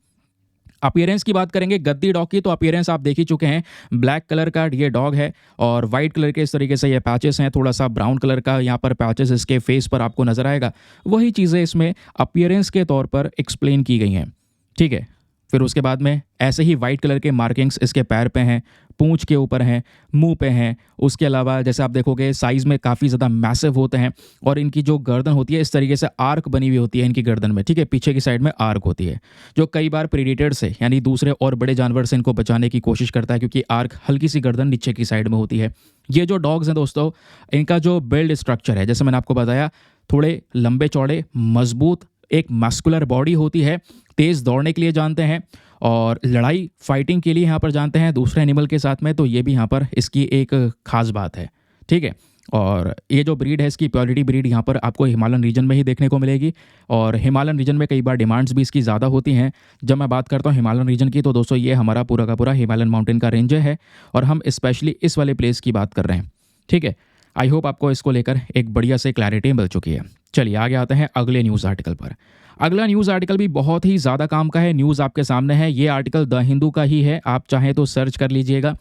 अपीयरेंस की बात करेंगे गद्दी डॉग की, तो अपीयरेंस आप देख ही चुके हैं, ब्लैक कलर का ये डॉग है और वाइट कलर के इस तरीके से ये पैचेस हैं, थोड़ा सा ब्राउन कलर का यहाँ पर पैचेस इसके फेस पर आपको नजर आएगा। वही चीज़ें इसमें अपीयरेंस के तौर पर एक्सप्लेन की गई हैं। ठीक है, फिर उसके बाद में ऐसे ही वाइट कलर के मार्किंग्स इसके पैर पे हैं, पूंछ के ऊपर हैं, मुंह पे हैं। उसके अलावा जैसे आप देखोगे साइज़ में काफ़ी ज़्यादा मैसिव होते हैं और इनकी जो गर्दन होती है इस तरीके से आर्क बनी हुई होती है इनकी गर्दन में। ठीक है, पीछे की साइड में आर्क होती है, जो कई बार प्रेडेटर से यानी दूसरे और बड़े जानवर से इनको बचाने की कोशिश करता है, क्योंकि आर्क हल्की सी गर्दन नीचे की साइड में होती है। ये जो डॉग्स हैं दोस्तों, इनका जो बिल्ड स्ट्रक्चर है जैसे मैंने आपको बताया, थोड़े लंबे चौड़े मजबूत, एक मस्कुलर बॉडी होती है, तेज़ दौड़ने के लिए जानते हैं और लड़ाई फाइटिंग के लिए यहाँ पर जानते हैं दूसरे एनिमल के साथ में। तो ये भी यहाँ पर इसकी एक खास बात है। ठीक है। और ये जो ब्रीड है इसकी प्योरिटी ब्रीड यहाँ पर आपको हिमालयन रीजन में ही देखने को मिलेगी, और हिमालयन रीजन में कई बार डिमांड्स भी इसकी ज़्यादा होती हैं। जब मैं बात करता हूँ हिमालयन रीजन की, तो दोस्तों ये हमारा पूरा का पूरा हिमालयन माउंटेन का रेंज है, और हम स्पेशली इस वाले प्लेस की बात कर रहे हैं। ठीक है, आई होप आपको इसको लेकर एक बढ़िया से क्लैरिटी मिल चुकी है। चलिए आगे आते हैं अगले न्यूज़ आर्टिकल पर। अगला न्यूज़ आर्टिकल भी बहुत ही ज़्यादा काम का है। न्यूज़ आपके सामने है, ये आर्टिकल द हिंदू का ही है, आप चाहें तो सर्च कर लीजिएगा।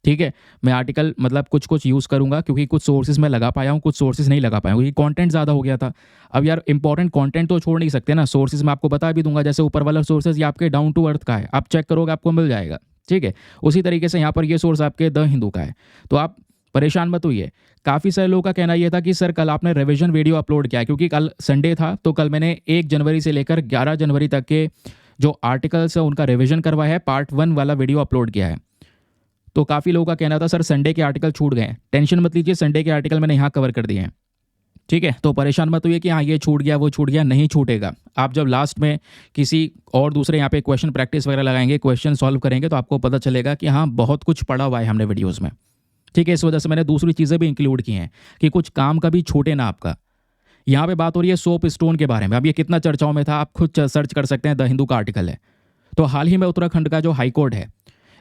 ठीक है, मैं आर्टिकल मतलब कुछ कुछ यूज़ करूंगा क्योंकि कुछ सोर्सेज मैं लगा पाया हूँ, कुछ सोर्सेज नहीं लगा पाया हूँ क्योंकि कंटेंट ज़्यादा हो गया था। अब यार इंपॉर्टेंट कंटेंट तो छोड़ नहीं सकते ना, सोर्सेज मैं आपको बता भी दूंगा। जैसे ऊपर वाला सोर्सेज ये आपके डाउन टू अर्थ का है, आप चेक करोगे आपको मिल जाएगा। ठीक है, उसी तरीके से यहाँ पर ये सोर्स आपके द हिंदू का है, तो आप परेशान मत होइए। काफ़ी सारे लोगों का कहना यह था कि सर कल आपने रिवीजन वीडियो अपलोड किया, क्योंकि कल संडे था, तो कल मैंने 1 जनवरी से लेकर 11 जनवरी तक के जो आर्टिकल्स है उनका रिवीजन करवाया है, पार्ट 1 वाला वीडियो अपलोड किया है। तो काफ़ी लोगों का कहना था सर संडे के आर्टिकल छूट गए हैं। टेंशन मत लीजिए, संडे के आर्टिकल मैंने यहाँ कवर कर दिए हैं। ठीक है, तो परेशान मत होइए कि हाँ ये छूट गया वो छूट गया, नहीं छूटेगा। आप जब लास्ट में किसी और दूसरे यहाँ पे क्वेश्चन प्रैक्टिस वगैरह लगाएंगे, क्वेश्चन सॉल्व करेंगे, तो आपको पता चलेगा कि हाँ बहुत कुछ पढ़ा हुआ है हमने वीडियोज़ में। ठीक है, इस वजह से मैंने दूसरी चीज़ें भी इंक्लूड की हैं कि कुछ काम का भी छूटे ना आपका। यहाँ पे बात हो रही है सोप स्टोन के बारे में। अब ये कितना चर्चाओं में था, आप खुद सर्च कर सकते हैं, द हिंदू का आर्टिकल है। तो हाल ही में उत्तराखंड का जो हाई कोर्ट है,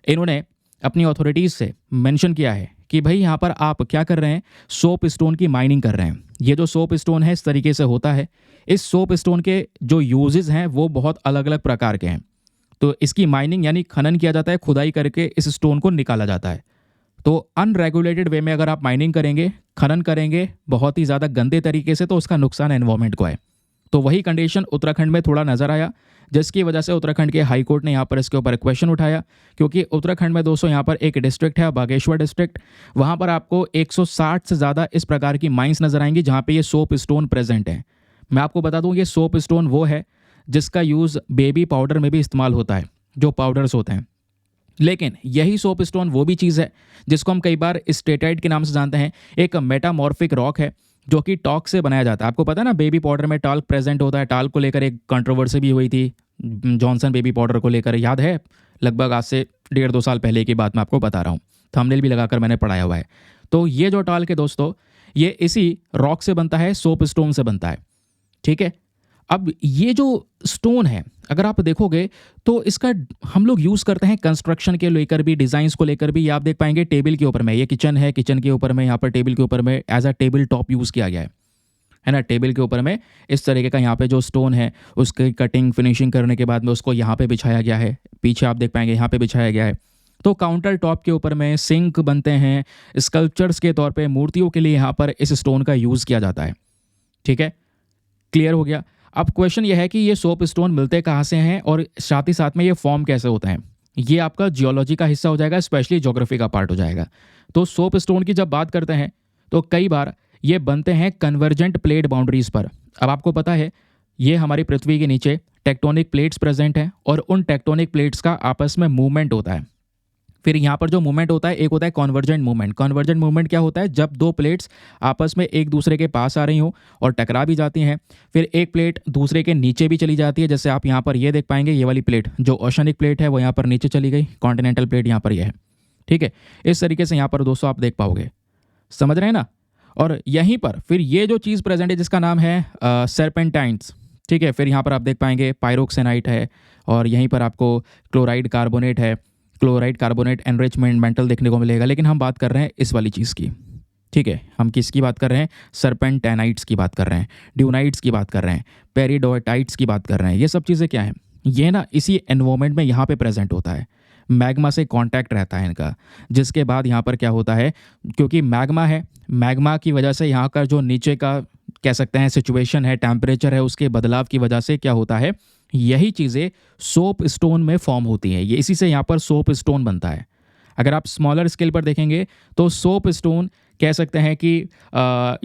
इन्होंने अपनी अथॉरिटीज़ से मेंशन किया है कि भाई यहाँ पर आप क्या कर रहे हैं, सोप स्टोन की माइनिंग कर रहे हैं। ये जो सोप स्टोन है इस तरीके से होता है, इस सोप स्टोन के जो यूजेस हैं वो बहुत अलग अलग प्रकार के हैं। तो इसकी माइनिंग यानी खनन किया जाता है, खुदाई करके इस स्टोन को निकाला जाता है। तो अनरेगुलेटेड वे में अगर आप माइनिंग करेंगे, खनन करेंगे बहुत ही ज़्यादा गंदे तरीके से, तो उसका नुकसान एनवायरमेंट को है। तो वही कंडीशन उत्तराखंड में थोड़ा नज़र आया, जिसकी वजह से उत्तराखंड के हाई कोर्ट ने यहाँ पर इसके ऊपर क्वेश्चन उठाया। क्योंकि उत्तराखंड में दोस्तों यहाँ पर एक डिस्ट्रिक्ट है बागेश्वर डिस्ट्रिक्ट, वहाँ पर आपको 160 से ज़्यादा इस प्रकार की माइंस नज़र आएंगी जहाँ पे ये सोप स्टोन प्रेजेंट है। मैं आपको बता दूँ, ये सोप स्टोन वो है जिसका यूज़ बेबी पाउडर में भी इस्तेमाल होता है, जो पाउडर्स होते हैं। लेकिन यही सोप स्टोन वो भी चीज़ है जिसको हम कई बार स्टेटाइट के नाम से जानते हैं। एक मेटामॉर्फिक रॉक है जो कि टॉक से बनाया जाता है। आपको पता है ना, बेबी पाउडर में टाल्क प्रेजेंट होता है। टाल्क को लेकर एक कंट्रोवर्सी भी हुई थी, जॉनसन बेबी पाउडर को लेकर, याद है? लगभग आज से 1.5-2 साल पहले की बात मैं आपको बता रहा हूँ, थंबनेल भी लगाकर मैंने पढ़ाया हुआ है। तो ये जो टाल्क है दोस्तों, ये इसी रॉक से बनता है, सोप स्टोन से बनता है। ठीक है, अब ये जो स्टोन है अगर आप देखोगे तो इसका हम लोग यूज़ करते हैं कंस्ट्रक्शन के लेकर भी, डिज़ाइंस को लेकर भी। ये आप देख पाएंगे टेबल के ऊपर में, ये किचन है, किचन के ऊपर में यहाँ पर टेबल के ऊपर में as a table top use किया गया है ना। टेबल के ऊपर में इस तरीके का यहाँ पे जो स्टोन है उसकी कटिंग फिनिशिंग करने के बाद में उसको यहाँ पे बिछाया गया है। पीछे आप देख पाएंगे यहाँ पे बिछाया गया है। तो काउंटर टॉप के ऊपर में सिंक बनते हैं, स्कल्पचर्स के तौर पे मूर्तियों के लिए यहाँ पर इस स्टोन का यूज़ किया जाता है। ठीक है, क्लियर हो गया। अब क्वेश्चन यह है कि ये सोप स्टोन मिलते कहाँ से हैं और साथ ही साथ में ये फॉर्म कैसे होते हैं। ये आपका जियोलॉजी का हिस्सा हो जाएगा, स्पेशली ज्योग्राफी का पार्ट हो जाएगा। तो सोप स्टोन की जब बात करते हैं तो कई बार ये बनते हैं कन्वर्जेंट प्लेट बाउंड्रीज पर। अब आपको पता है ये हमारी पृथ्वी के नीचे टेक्टोनिक प्लेट्स प्रेजेंट हैं और उन टेक्टोनिक प्लेट्स का आपस में मूवमेंट होता है। फिर यहाँ पर जो मूवमेंट होता है, एक होता है कॉन्वर्जेंट मूवमेंट। कॉन्वर्जेंट मूवमेंट क्या होता है, जब दो प्लेट्स आपस में एक दूसरे के पास आ रही हों और टकरा भी जाती हैं, फिर एक प्लेट दूसरे के नीचे भी चली जाती है। जैसे आप यहाँ पर ये देख पाएंगे, ये वाली प्लेट जो ओशनिक प्लेट है वो यहाँ पर नीचे चली गई, कॉन्टिनेंटल प्लेट यहाँ पर यह है। ठीक है, इस तरीके से यहाँ पर दोस्तों आप देख पाओगे, समझ रहे हैं ना। और यहीं पर फिर ये जो चीज़ प्रेजेंट है जिसका नाम है सर्पेंटाइन्स। ठीक है, फिर यहाँ पर आप देख पाएंगे पायरोक्सेनाइट है और यहीं पर आपको क्लोराइड कार्बोनेट है, क्लोराइड कार्बोनेट एनरिचमेंट मेटल देखने को मिलेगा। लेकिन हम बात कर रहे हैं इस वाली चीज़ की। ठीक है, हम किसकी बात कर रहे हैं, सर्पेंटाइनाइट्स की बात कर रहे हैं, ड्यूनाइट्स की बात कर रहे हैं, पेरिडोटाइट्स की बात कर रहे हैं। ये सब चीज़ें क्या हैं, ये ना इसी एनवायरमेंट में यहाँ पे प्रेजेंट होता है। मैग्मा से कांटेक्ट रहता है इनका, जिसके बाद यहाँ पर क्या होता है, क्योंकि मैग्मा है, मैग्मा की वजह से यहाँ का जो नीचे का कह सकते हैं सिचुएशन है, टेम्परेचर है, उसके बदलाव की वजह से क्या होता है, यही चीज़ें सोप स्टोन में फॉर्म होती हैं। ये इसी से यहाँ पर सोप स्टोन बनता है। अगर आप स्मॉलर स्केल पर देखेंगे तो सोप स्टोन कह सकते हैं कि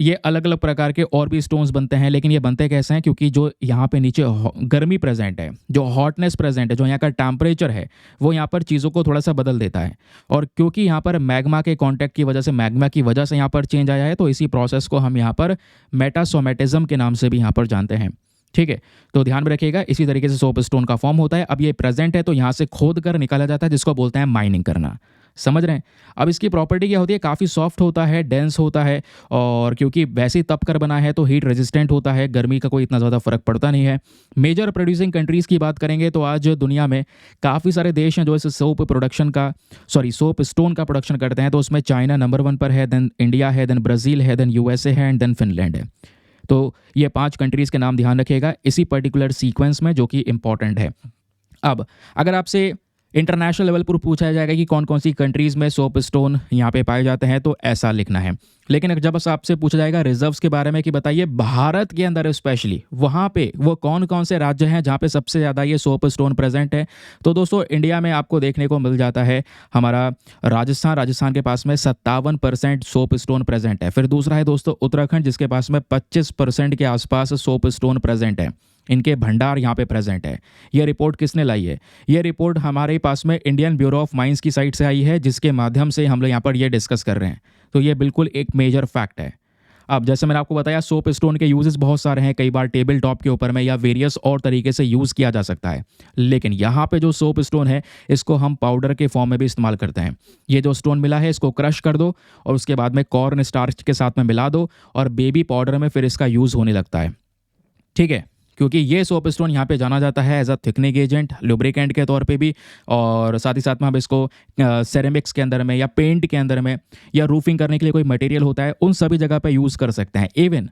ये अलग अलग प्रकार के और भी स्टोन्स बनते हैं। लेकिन ये बनते कैसे हैं, क्योंकि जो यहाँ पे नीचे गर्मी प्रेजेंट है, जो हॉटनेस प्रेजेंट है, जो यहाँ का टेम्परेचर है, वो यहाँ पर चीज़ों को थोड़ा सा बदल देता है। और क्योंकि यहाँ पर मैग्मा के कॉन्टैक्ट की वजह से, मैग्मा की वजह से यहाँ पर चेंज आया है, तो इसी प्रोसेस को हम यहाँ पर मेटासोमेटिज्म के नाम से भी यहाँ पर जानते हैं। ठीक है, तो ध्यान में रखिएगा, इसी तरीके से सोप स्टोन का फॉर्म होता है। अब ये प्रेजेंट है तो यहाँ से खोद कर निकाला जाता है, जिसको बोलते हैं माइनिंग करना। समझ रहे हैं। अब इसकी प्रॉपर्टी क्या होती है, काफ़ी सॉफ्ट होता है, डेंस होता है, और क्योंकि वैसे ही तप कर बना है तो हीट रेजिस्टेंट होता है, गर्मी का कोई इतना ज़्यादा फर्क पड़ता नहीं है। मेजर प्रोड्यूसिंग कंट्रीज़ की बात करेंगे तो आज दुनिया में काफ़ी सारे देश हैं जो इस सोप स्टोन का प्रोडक्शन करते हैं। तो उसमें चाइना नंबर 1 पर है, देन इंडिया है, देन ब्राज़ील है, देन यूएसए है, एंड देन फिनलैंड है। तो ये 5 कंट्रीज़ के नाम ध्यान रखिएगा इसी पर्टिकुलर सीक्वेंस में, जो कि इंपॉर्टेंट है। अब अगर आपसे इंटरनेशनल लेवल पर पूछा जाएगा कि कौन कौन सी कंट्रीज़ में सोप स्टोन यहाँ पे पाए जाते हैं, तो ऐसा लिखना है। लेकिन अगर जब बस आपसे पूछा जाएगा रिजर्व्स के बारे में कि बताइए भारत के अंदर स्पेशली वहाँ पे वो कौन कौन से राज्य हैं जहाँ पे सबसे ज़्यादा ये सोप स्टोन प्रेजेंट है, तो दोस्तों इंडिया में आपको देखने को मिल जाता है हमारा राजस्थान के पास में 57% सोप स्टोन प्रेजेंट है। फिर दूसरा है दोस्तों उत्तराखंड, जिसके पास में 25% के आसपास सोप स्टोन प्रेजेंट है। इनके भंडार यहाँ पे प्रेजेंट है। ये रिपोर्ट किसने लाई है? ये रिपोर्ट हमारे पास में इंडियन ब्यूरो ऑफ माइंस की साइट से आई है, जिसके माध्यम से हम लोग यहाँ पर ये डिस्कस कर रहे हैं। तो ये बिल्कुल एक मेजर फैक्ट है। अब जैसे मैंने आपको बताया सोप स्टोन के यूजेस बहुत सारे हैं, कई बार टेबल टॉप के ऊपर में या वेरियस और तरीके से यूज़ किया जा सकता है। लेकिन यहाँ पे जो सोप स्टोन है इसको हम पाउडर के फॉर्म में भी इस्तेमाल करते हैं। ये जो स्टोन मिला है इसको क्रश कर दो और उसके बाद में कॉर्न स्टार्च के साथ में मिला दो और बेबी पाउडर में फिर इसका यूज़ होने लगता है। ठीक है, क्योंकि ये सोप स्टोन यहाँ पे जाना जाता है as a thickening agent, lubricant के तौर पे भी, और साथ ही साथ में हम इसको सेरेमिक्स के अंदर में या पेंट के अंदर में या रूफिंग करने के लिए कोई मटेरियल होता है उन सभी जगह पे यूज़ कर सकते हैं। इवन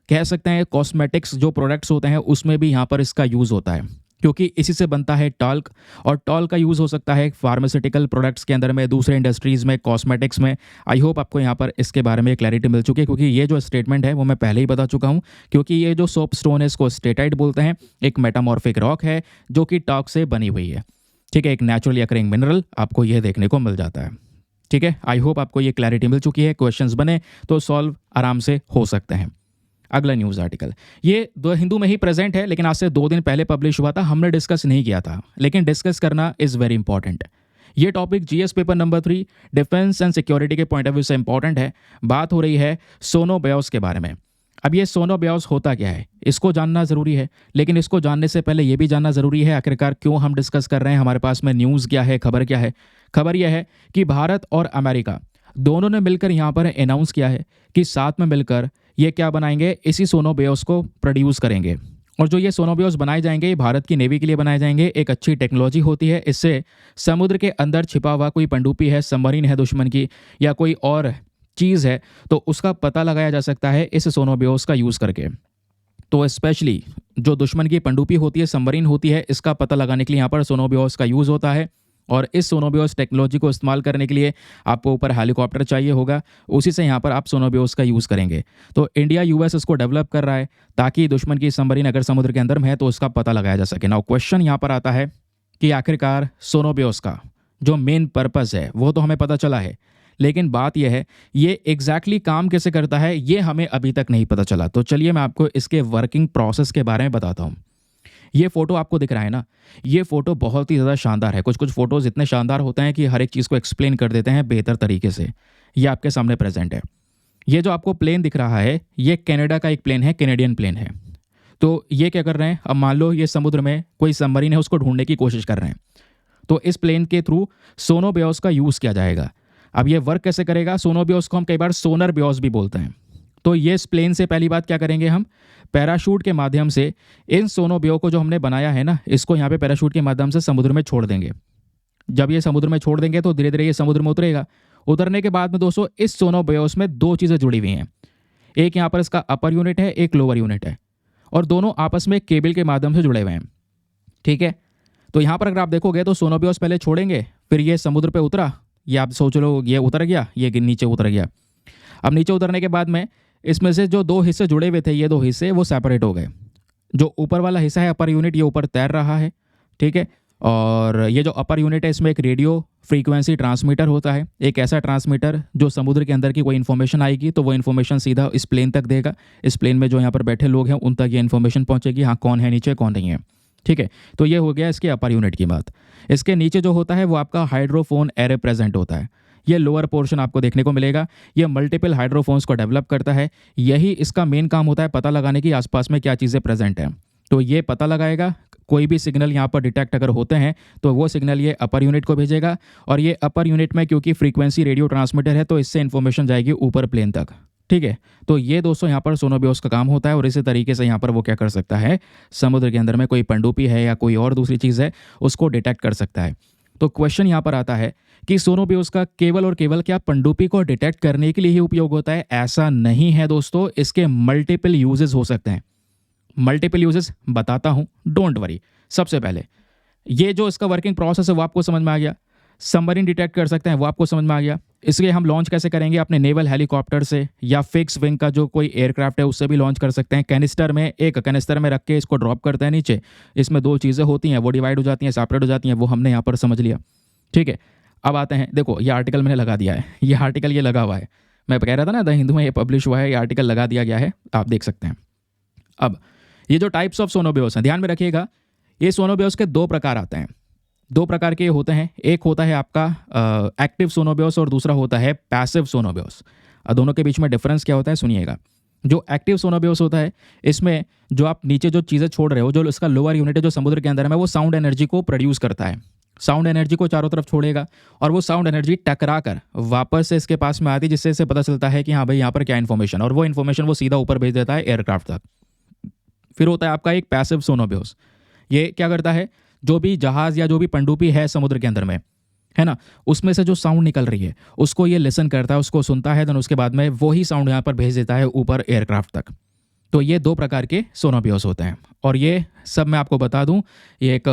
कह सकते हैं कॉस्मेटिक्स जो प्रोडक्ट्स होते हैं उसमें भी यहाँ पर इसका यूज़ होता है, क्योंकि इसी से बनता है टॉल्क, और टॉल्क का यूज़ हो सकता है फार्मास्यूटिकल प्रोडक्ट्स के अंदर में, दूसरे इंडस्ट्रीज़ में, कॉस्मेटिक्स में। आई होप आपको यहाँ पर इसके बारे में क्लैरिटी मिल चुकी है, क्योंकि ये जो स्टेटमेंट है वो मैं पहले ही बता चुका हूँ। क्योंकि ये जो सोप स्टोन है इसको स्टेटाइट बोलते हैं, एक मेटामॉर्फिक रॉक है जो कि टॉल्क से बनी हुई है। ठीक है, एक नेचुरली अकरिंग मिनरल आपको यह देखने को मिल जाता है। ठीक है, आई होप आपको ये क्लैरिटी मिल चुकी है। क्वेश्चंस बने तो सॉल्व आराम से हो सकते हैं। अगला न्यूज़ आर्टिकल ये द हिंदू में ही प्रेजेंट है, लेकिन आज से 2 दिन पहले पब्लिश हुआ था। हमने डिस्कस नहीं किया था, लेकिन डिस्कस करना इज़ वेरी इंपॉर्टेंट। ये topic GS paper number 3 defence and security के पॉइंट ऑफ व्यू से इंपॉर्टेंट है। बात हो रही है सोनो बेओस के बारे में। अब ये सोनो बेओस होता क्या है इसको जानना ज़रूरी है, लेकिन इसको जानने से पहले ये भी जानना ज़रूरी है आखिरकार क्यों हम डिस्कस कर रहे हैं, हमारे पास में न्यूज़ क्या है, खबर क्या है। खबर यह है कि भारत और अमेरिका दोनों ने मिलकर यहाँ पर अनाउंस किया है कि साथ में मिलकर ये क्या बनाएंगे, इसी सोनो बेओस को प्रोड्यूस करेंगे। और जो ये सोनो बेओस बनाए जाएंगे ये भारत की नेवी के लिए बनाए जाएंगे। एक अच्छी टेक्नोलॉजी होती है, इससे समुद्र के अंदर छिपा हुआ कोई पनडुब्बी है, सबमरीन है दुश्मन की, या कोई और चीज़ है, तो उसका पता लगाया जा सकता है इस सोनो बेओस का यूज़ करके। तो स्पेशली जो दुश्मन की पनडुब्बी होती है, सबमरीन होती है, इसका पता लगाने के लिए यहाँ पर सोनो बेओस का यूज़ होता है। और इस सोनो बेओस टेक्नोलॉजी को इस्तेमाल करने के लिए आपको ऊपर हेलीकॉप्टर चाहिए होगा, उसी से यहाँ पर आप सोनो बेओस का यूज़ करेंगे। तो इंडिया यूएस इसको डेवलप कर रहा है ताकि दुश्मन की सबमरीन अगर समुद्र के अंदर में है तो उसका पता लगाया जा सके। नाउ क्वेश्चन यहाँ पर आता है कि आखिरकार सोनो बेओस का जो मेन पर्पज़ है वो तो हमें पता चला है, लेकिन बात यह है ये एग्जैक्टली काम कैसे करता है ये हमें अभी तक नहीं पता चला। तो चलिए मैं आपको इसके वर्किंग प्रोसेस के बारे में बताता हूँ। ये फोटो आपको दिख रहा है ना, ये फोटो बहुत ही ज़्यादा शानदार है। कुछ कुछ फोटोज़ इतने शानदार होते हैं कि हर एक चीज़ को एक्सप्लेन कर देते हैं बेहतर तरीके से। ये आपके सामने प्रेजेंट है। ये जो आपको प्लेन दिख रहा है ये कनाडा का एक प्लेन है, कैनेडियन प्लेन है। तो ये क्या कर रहे हैं, अब मान लो ये समुद्र में कोई सबमरीन है, उसको ढूंढने की कोशिश कर रहे हैं। तो इस प्लेन के थ्रू सोनो बेओस का यूज़ किया जाएगा। अब ये वर्क कैसे करेगा, सोनो बेओस को हम कई बार सोनर बेओस भी बोलते हैं। तो ये इस प्लेन से पहली बात क्या करेंगे, हम पैराशूट के माध्यम से इन सोनो बेओ को जो हमने बनाया है ना, इसको यहाँ पे पैराशूट के माध्यम से समुद्र में छोड़ देंगे। जब ये समुद्र में छोड़ देंगे तो धीरे धीरे ये समुद्र में उतरेगा। उतरने के बाद में दोस्तों इस सोनो बेओस में 2 चीज़ें जुड़ी हुई हैं। एक यहाँ पर इसका अपर यूनिट है, एक लोअर यूनिट है, और दोनों आपस में केबल के माध्यम से जुड़े हुए हैं। ठीक है, तो यहाँ पर अगर आप देखोगे तो सोनो बेओस पहले छोड़ेंगे, फिर ये समुद्र पर उतरा, ये आप सोच लो ये उतर गया, ये नीचे उतर गया। अब नीचे उतरने के बाद में इसमें से जो 2 हिस्से जुड़े हुए थे, ये 2 हिस्से वो सेपरेट हो गए। जो ऊपर वाला हिस्सा है अपर यूनिट, ये ऊपर तैर रहा है। ठीक है, और ये जो अपर यूनिट है इसमें एक रेडियो फ्रीक्वेंसी ट्रांसमीटर होता है, एक ऐसा ट्रांसमीटर जो समुद्र के अंदर की कोई इन्फॉर्मेशन आएगी तो वो इन्फॉर्मेशन सीधा इस प्लेन तक देगा। इस प्लेन में जो यहाँ पर बैठे लोग हैं उन तक ये इन्फॉर्मेशन पहुँचेगी, हाँ कौन है नीचे कौन नहीं है। ठीक है, तो ये हो गया इसके अपर यूनिट की बात। इसके नीचे जो होता है वो आपका हाइड्रोफोन एरे प्रेजेंट होता है। ये लोअर पोर्शन आपको देखने को मिलेगा। ये मल्टीपल हाइड्रोफोन्स को डेवलप करता है। यही इसका मेन काम होता है, पता लगाने की आसपास में क्या चीज़ें प्रेजेंट हैं। तो ये पता लगाएगा कोई भी सिग्नल यहाँ पर डिटेक्ट अगर होते हैं तो वो सिग्नल ये अपर यूनिट को भेजेगा, और ये अपर यूनिट में क्योंकि फ्रीक्वेंसी रेडियो ट्रांसमीटर है तो इससे इन्फॉर्मेशन जाएगी ऊपर प्लेन तक। ठीक है, तो ये दोस्तों यहाँ पर सोनोबियोस का काम होता है। और इसी तरीके से यहाँ पर वो क्या कर सकता है, समुद्र के अंदर में कोई पनडुब्बी है या कोई और दूसरी चीज़ है उसको डिटेक्ट कर सकता है। तो क्वेश्चन यहाँ पर आता है कि सोनोबियोस का केवल और केवल क्या पनडुब्बी को डिटेक्ट करने के लिए ही उपयोग होता है? ऐसा नहीं है दोस्तों, इसके मल्टीपल यूजेस हो सकते हैं। मल्टीपल यूजेस बताता हूँ, डोंट वरी। सबसे पहले ये जो इसका वर्किंग प्रोसेस है वो आपको समझ में आ गया। सबमरीन डिटेक्ट कर सकते हैं वो आपको समझ में आ गया। इसलिए हम लॉन्च कैसे करेंगे, अपने नेवल हेलीकॉप्टर से या फिक्स विंग का जो कोई एयरक्राफ्ट है उससे भी लॉन्च कर सकते हैं। कैनिस्टर में रख के इसको ड्रॉप करते हैं नीचे। इसमें दो चीज़ें होती हैं, वो डिवाइड हो जाती हैं, सेपरेट हो जाती हैं, वो हमने यहाँ पर समझ लिया। ठीक है, अब आते हैं, देखो ये आर्टिकल मैंने लगा दिया है, ये आर्टिकल ये लगा हुआ है, मैं कह रहा था ना द हिंदू में ये पब्लिश हुआ है, ये आर्टिकल लगा दिया गया है, आप देख सकते हैं। अब ये जो टाइप्स ऑफ सोनोबियोस हैं, ध्यान में रखिएगा, ये सोनोबियोस के दो प्रकार आते हैं। दो प्रकार के होते हैं, एक होता है आपका एक्टिव सोनोबियोस और दूसरा होता है पैसिव सोनोबियोस। दोनों के बीच में डिफरेंस क्या होता है सुनिएगा। जो एक्टिव सोनोबियोस होता है, इसमें जो आप नीचे जो चीज़ें छोड़ रहे हो, जो इसका लोअर यूनिट है जो समुद्र के अंदर में, वो साउंड एनर्जी को प्रोड्यूस करता है। साउंड एनर्जी को चारों तरफ छोड़ेगा और वो साउंड एनर्जी टकरा कर वापस से इसके पास में आती है, जिससे इसे पता चलता है कि हाँ भाई यहाँ पर क्या इन्फॉर्मेशन, और वो इन्फॉर्मेशन वो सीधा ऊपर भेज देता है एयरक्राफ्ट तक। फिर होता है आपका एक पैसिव सोनोबियोस। ये क्या करता है, जो भी जहाज़ या जो भी पनडुब्बी है समुद्र के अंदर में, है ना, उसमें से जो साउंड निकल रही है उसको ये लिसन करता है, उसको सुनता है, देन उसके बाद में वही साउंड यहाँ पर भेज देता है ऊपर एयरक्राफ्ट तक। तो ये दो प्रकार के सोनोबियोस होते हैं, और ये सब मैं आपको बता दूं, ये एक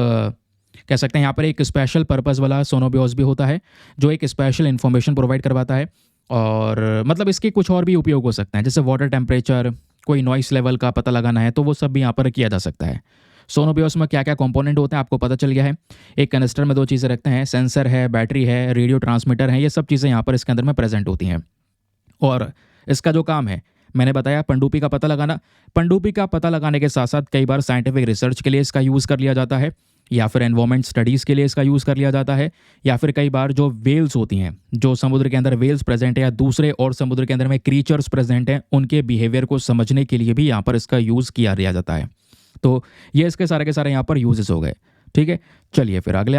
कह सकते हैं यहाँ पर एक स्पेशल पर्पस वाला सोनोबियोस भी होता है जो एक स्पेशल इन्फॉर्मेशन प्रोवाइड करवाता है। और मतलब इसके कुछ और भी उपयोग हो सकते हैं, जैसे वाटर टेम्परेचर, कोई नॉइस लेवल का पता लगाना है तो वो सब भी यहाँ पर किया जा सकता है। सोनोबियोस में क्या क्या कंपोनेंट होते हैं आपको पता चल गया है। एक कैनिस्टर में दो चीज़ें रखते हैं, सेंसर है, बैटरी है, रेडियो ट्रांसमीटर है, ये सब चीज़ें यहाँ पर इसके अंदर में प्रेजेंट होती हैं। और इसका जो काम है मैंने बताया, पनडुब्बी का पता लगाना। पनडुब्बी का पता लगाने के साथ साथ कई बार साइंटिफिक रिसर्च के लिए इसका यूज़ कर लिया जाता है, या फिर एनवायरमेंट स्टडीज़ के लिए इसका यूज़ कर लिया जाता है, या फिर कई बार जो वेल्स होती हैं, जो समुद्र के अंदर वेल्स प्रेजेंट है या दूसरे और समुद्र के अंदर में क्रीचर्स प्रेजेंट हैं, उनके बिहेवियर को समझने के लिए भी यहाँ पर इसका यूज़ किया लिया जाता है। तो ये इसके सारे के सारे यहाँ पर यूजेस हो गए। ठीक है, चलिए फिर अगले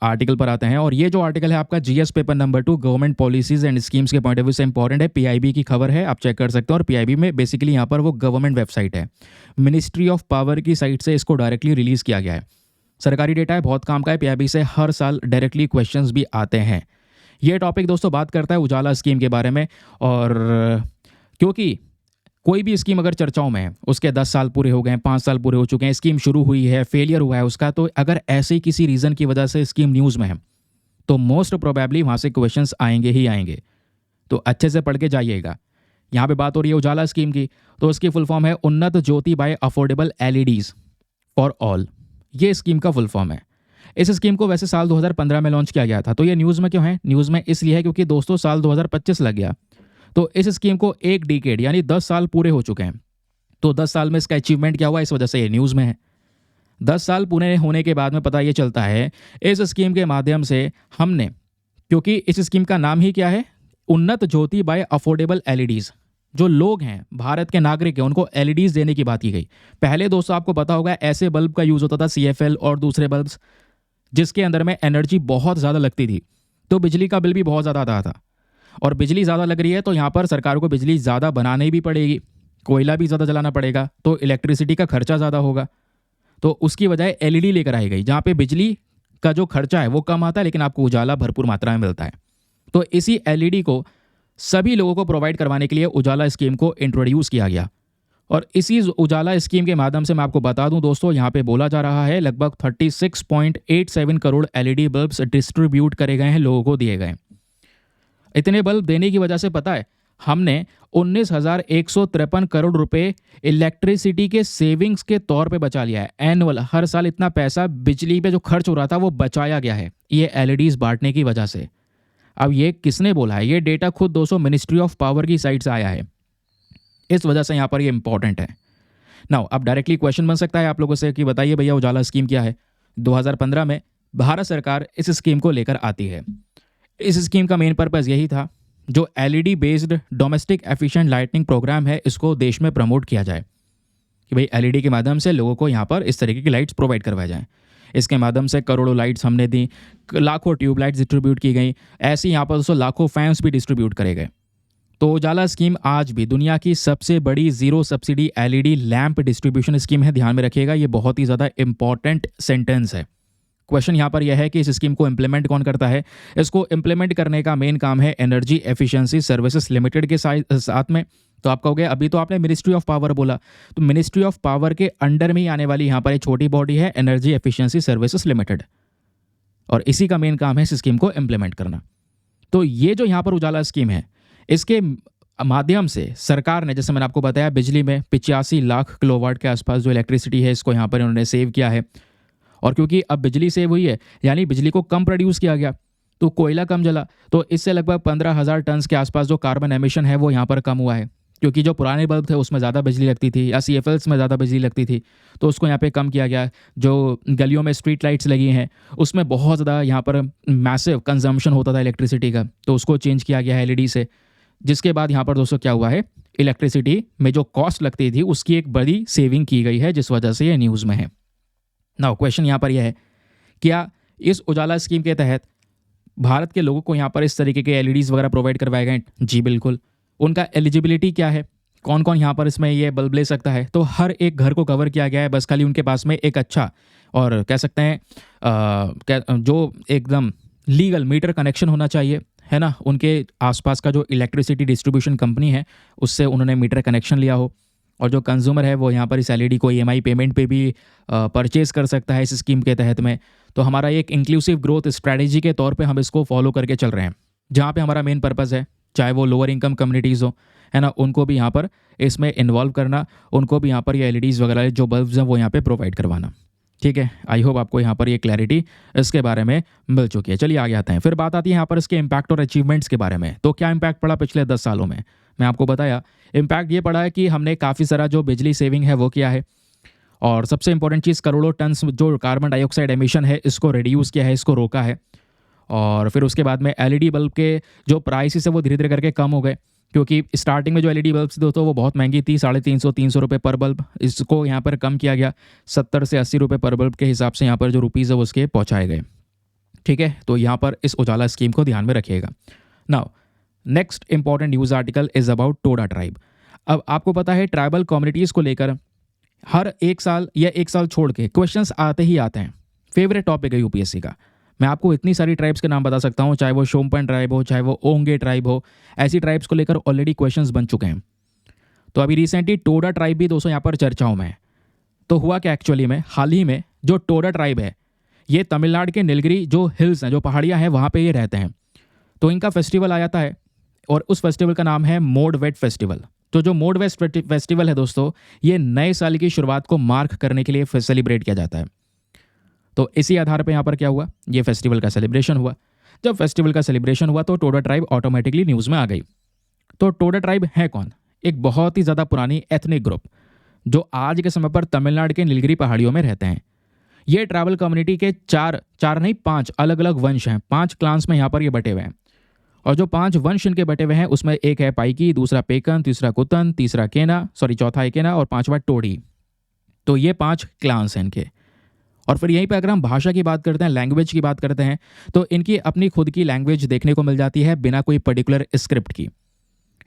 आर्टिकल पर आते हैं। और ये जो आर्टिकल है आपका GS paper number 2 government policies and schemes के पॉइंट ऑफ व्यू से इंपॉर्टेंट है। पीआईबी की खबर है, आप चेक कर सकते हो। और पीआईबी में बेसिकली यहाँ पर वो गवर्नमेंट वेबसाइट है, मिनिस्ट्री ऑफ पावर की साइट से इसको डायरेक्टली रिलीज़ किया गया है। सरकारी डेटा है, बहुत काम का है। पीआईबी से हर साल डायरेक्टली क्वेश्चंस भी आते हैं। ये टॉपिक दोस्तों बात करता है उजाला स्कीम के बारे में। और क्योंकि कोई भी स्कीम अगर चर्चाओं में है, उसके 10 साल पूरे हो गए, 5 साल पूरे हो चुके हैं, स्कीम शुरू हुई है, फेलियर हुआ है उसका, तो अगर ऐसे ही किसी रीज़न की वजह से स्कीम न्यूज़ में है तो मोस्ट प्रोबेबली वहाँ से क्वेश्चंस आएंगे ही आएंगे। तो अच्छे से पढ़ के जाइएगा। यहाँ पे बात हो रही है उजाला स्कीम की, तो इसकी फुल फॉर्म है Unnat Jyoti by affordable LEDs for all. ये स्कीम का फुल फॉर्म है। इस स्कीम को वैसे साल 2015 में लॉन्च किया गया था। तो ये न्यूज़ में क्यों है? न्यूज़ में इसलिए है क्योंकि दोस्तों साल 2025 लग गया, तो इस स्कीम को एक डिकेड यानी 10 साल पूरे हो चुके हैं। तो 10 साल में इसका अचीवमेंट क्या हुआ, इस वजह से ये न्यूज़ में है। 10 साल पूरे होने के बाद में पता ये चलता है इस स्कीम के माध्यम से हमने, क्योंकि इस स्कीम का नाम ही क्या है, Unnat Jyoti by affordable LEDs. जो लोग हैं, भारत के नागरिक हैं, उनको एलईडीज देने की बात की गई। पहले दोस्तों आपको पता होगा ऐसे बल्ब का यूज़ होता था, सीएफएल और दूसरे बल्ब्स, जिसके अंदर में एनर्जी बहुत ज़्यादा लगती थी, तो बिजली का बिल भी बहुत ज़्यादा आता था। और बिजली ज़्यादा लग रही है तो यहाँ पर सरकार को बिजली ज़्यादा बनानी भी पड़ेगी, कोयला भी ज़्यादा जलाना पड़ेगा, तो इलेक्ट्रिसिटी का खर्चा ज़्यादा होगा। तो उसकी बजाय एलईडी लेकर आई गई, जहाँ पे बिजली का जो खर्चा है वो कम आता है लेकिन आपको उजाला भरपूर मात्रा में मिलता है। तो इसी एलईडी को सभी लोगों को प्रोवाइड करवाने के लिए उजाला स्कीम को इंट्रोड्यूस किया गया। और इसी उजाला स्कीम के माध्यम से मैं आपको बता दूं दोस्तों, यहाँ पे बोला जा रहा है लगभग 36.87 करोड़ एलईडी बल्ब्स डिस्ट्रीब्यूट करे गए हैं, लोगों को दिए गए। इतने बल्ब देने की वजह से पता है हमने 19,153 करोड़ रुपए इलेक्ट्रिसिटी के सेविंग्स के तौर पे बचा लिया है। एनुअल, हर साल इतना पैसा बिजली पे जो खर्च हो रहा था वो बचाया गया है ये एलईडीज बांटने की वजह से। अब ये किसने बोला है? ये डेटा खुद दोस्तों मिनिस्ट्री ऑफ पावर की साइट से आया है, इस वजह से यहाँ पर ये इंपॉर्टेंट है। नाउ अब डायरेक्टली क्वेश्चन बन सकता है आप लोगों से कि बताइए भैया उजाला स्कीम क्या है। 2015 में भारत सरकार इस स्कीम को लेकर आती है। इस स्कीम का मेन पर्पज़ यही था, जो LED based domestic efficient lightning program है इसको देश में प्रमोट किया जाए। कि भाई एलईडी के माध्यम से लोगों को यहाँ पर इस तरीके की लाइट्स प्रोवाइड करवाए जाएँ। इसके माध्यम से करोड़ों लाइट्स हमने दी, लाखों ट्यूबलाइट्स डिस्ट्रीब्यूट की गई, ऐसे ही यहाँ पर दोस्तों लाखों फैंस भी डिस्ट्रीब्यूट करे गए। तो उजाला स्कीम आज भी दुनिया की सबसे बड़ी zero subsidy LED lamp distribution scheme है, ध्यान में रखिएगा, ये बहुत ही ज़्यादा इंपॉर्टेंट सेंटेंस है। क्वेश्चन यहाँ पर यह है कि इस स्कीम को इम्प्लीमेंट कौन करता है। इसको इम्प्लीमेंट करने का मेन काम है एनर्जी एफिशिएंसी सर्विसेज लिमिटेड के साथ में। तो आप कहोगे अभी तो आपने मिनिस्ट्री ऑफ पावर बोला, तो मिनिस्ट्री ऑफ पावर के अंडर में ही आने वाली यहाँ पर एक छोटी बॉडी है एनर्जी एफिशिएंसी सर्विसेज लिमिटेड, और इसी का मेन काम है इस स्कीम को इम्प्लीमेंट करना। तो ये जो यहाँ पर उजाला स्कीम है, इसके माध्यम से सरकार ने, जैसे मैंने आपको बताया, बिजली में 85 लाख किलोवाट के आसपास जो इलेक्ट्रिसिटी है इसको यहाँ पर इन्होंने सेव किया है। और क्योंकि अब बिजली सेव हुई है, यानी बिजली को कम प्रोड्यूस किया गया, तो कोयला कम जला, तो इससे लगभग 15,000 टन के आसपास जो कार्बन एमिशन है वो यहाँ पर कम हुआ है। क्योंकि जो पुराने बल्ब थे उसमें ज़्यादा बिजली लगती थी, या CFLs में ज़्यादा बिजली लगती थी, तो उसको यहाँ पे कम किया गया। जो गलियों में स्ट्रीट लाइट्स लगी हैं उसमें बहुत ज़्यादा यहाँ पर मैसिव कंजम्पशन होता था इलेक्ट्रिसिटी का, तो उसको चेंज किया गया है LED से। जिसके बाद यहाँ पर दोस्तों क्या हुआ है, इलेक्ट्रिसिटी में जो कॉस्ट लगती थी उसकी एक बड़ी सेविंग की गई है, जिस वजह से ये न्यूज़ में है। नाउ क्वेश्चन यहाँ पर यह है, क्या इस उजाला स्कीम के तहत भारत के लोगों को यहाँ पर इस तरीके के LEDs वगैरह प्रोवाइड करवाए गए? जी बिल्कुल। उनका एलिजिबिलिटी क्या है, कौन कौन यहाँ पर इसमें ये बल्ब ले सकता है? तो हर एक घर को कवर किया गया है, बस खाली उनके पास में एक अच्छा और कह सकते हैं जो एकदम लीगल मीटर कनेक्शन होना चाहिए, है ना। उनके आसपास का जो इलेक्ट्रिसिटी डिस्ट्रीब्यूशन कंपनी है उससे उन्होंने मीटर कनेक्शन लिया हो, और जो कंज्यूमर है वो यहाँ पर इस LED को EMI पेमेंट पे भी परचेज़ कर सकता है इस स्कीम के तहत में। तो हमारा एक इंक्लूसिव ग्रोथ स्ट्रैटेजी के तौर पे हम इसको फॉलो करके चल रहे हैं, जहाँ पे हमारा मेन पर्पज़ है, चाहे वो लोअर इनकम कम्युनिटीज़ हो, है ना, उनको भी यहाँ पर इसमें इन्वॉल्व करना, उनको भी यहाँ पर ये LEDs वगैरह जो बल्ब्स हैं वो यहाँ पे प्रोवाइड करवाना। ठीक है, आई होप आपको यहाँ पर ये क्लैरिटी इसके बारे में मिल चुकी है। चलिए आगे आते हैं। फिर बात आती है यहाँ पर इसके इम्पैक्ट और अचीवमेंट्स के बारे में। तो क्या इम्पैक्ट पड़ा पिछले 10 सालों में? मैं आपको बताया, इम्पैक्ट ये पड़ा है कि हमने काफ़ी सारा जो बिजली सेविंग है वो किया है, और सबसे इंपॉर्टेंट चीज़ करोड़ों टन जो कार्बन डाइऑक्साइड एमिशन है इसको रिड्यूस किया है, इसको रोका है। और फिर उसके बाद में LED बल्ब के जो प्राइसेस है वो धीरे धीरे करके कम हो गए, क्योंकि स्टार्टिंग में जो LED बल्ब्स थे तो वो बहुत महंगी थी, 350 रुपये पर बल्ब। इसको यहाँ पर कम किया गया, 70 से 80 रुपये पर बल्ब के हिसाब से यहाँ पर जो रुपीज़ है वो उसके पहुँचाए गए। ठीक है, तो यहाँ पर इस उजाला स्कीम को ध्यान में रखिएगा। Now next important news article is about Toda tribe. अब आपको पता है ट्राइबल कम्युनिटीज़ को लेकर हर एक साल या एक साल छोड़ के क्वेश्चंस आते ही आते हैं। फेवरेट टॉपिक है UPSC का। मैं आपको इतनी सारी ट्राइब्स के नाम बता सकता हूँ, चाहे वो शोम्पन ट्राइब हो, चाहे वो ओंगे ट्राइब हो, ऐसी ट्राइब्स को लेकर ऑलरेडी क्वेश्चंस बन चुके हैं। तो अभी रिसेंटली टोडा ट्राइब भी दोस्तों यहाँ पर चर्चाओं में है। तो हुआ क्या एक्चुअली में, हाल ही में जो टोडा ट्राइब है ये तमिलनाडु के नीलगिरी जो हिल्स हैं, जो पहाड़ियाँ हैं, वहाँ पर ये रहते हैं। तो इनका फेस्टिवल आ जाता है, और उस फेस्टिवल का नाम है मोड वेट फेस्टिवल। तो जो मोड वेट फेस्टिवल है दोस्तों, ये नए साल की शुरुआत को मार्क करने के लिए सेलिब्रेट किया जाता है। तो इसी आधार पे यहाँ पर क्या हुआ, ये फेस्टिवल का सेलिब्रेशन हुआ। जब फेस्टिवल का सेलिब्रेशन हुआ तो टोडा ट्राइब ऑटोमेटिकली न्यूज़ में आ गई। तो टोडा ट्राइब है कौन? एक बहुत ही ज़्यादा पुरानी एथनिक ग्रुप जो आज के समय पर तमिलनाडु के नीलगिरी पहाड़ियों में रहते हैं। ये ट्राइबल कम्युनिटी के चार नहीं 5 अलग अलग वंश हैं, 5 क्लान्स में यहाँ पर ये बटे हुए हैं। और जो 5 वंश इनके बटे हुए हैं उसमें एक है पाइकी, दूसरा पेकन, तीसरा कुतन, चौथा एकेना और 5वां टोडी। तो ये 5 क्लान्स हैं इनके। और फिर यहीं पे अगर हम भाषा की बात करते हैं, लैंग्वेज की बात करते हैं, तो इनकी अपनी खुद की लैंग्वेज देखने को मिल जाती है बिना कोई पर्टिकुलर स्क्रिप्ट की,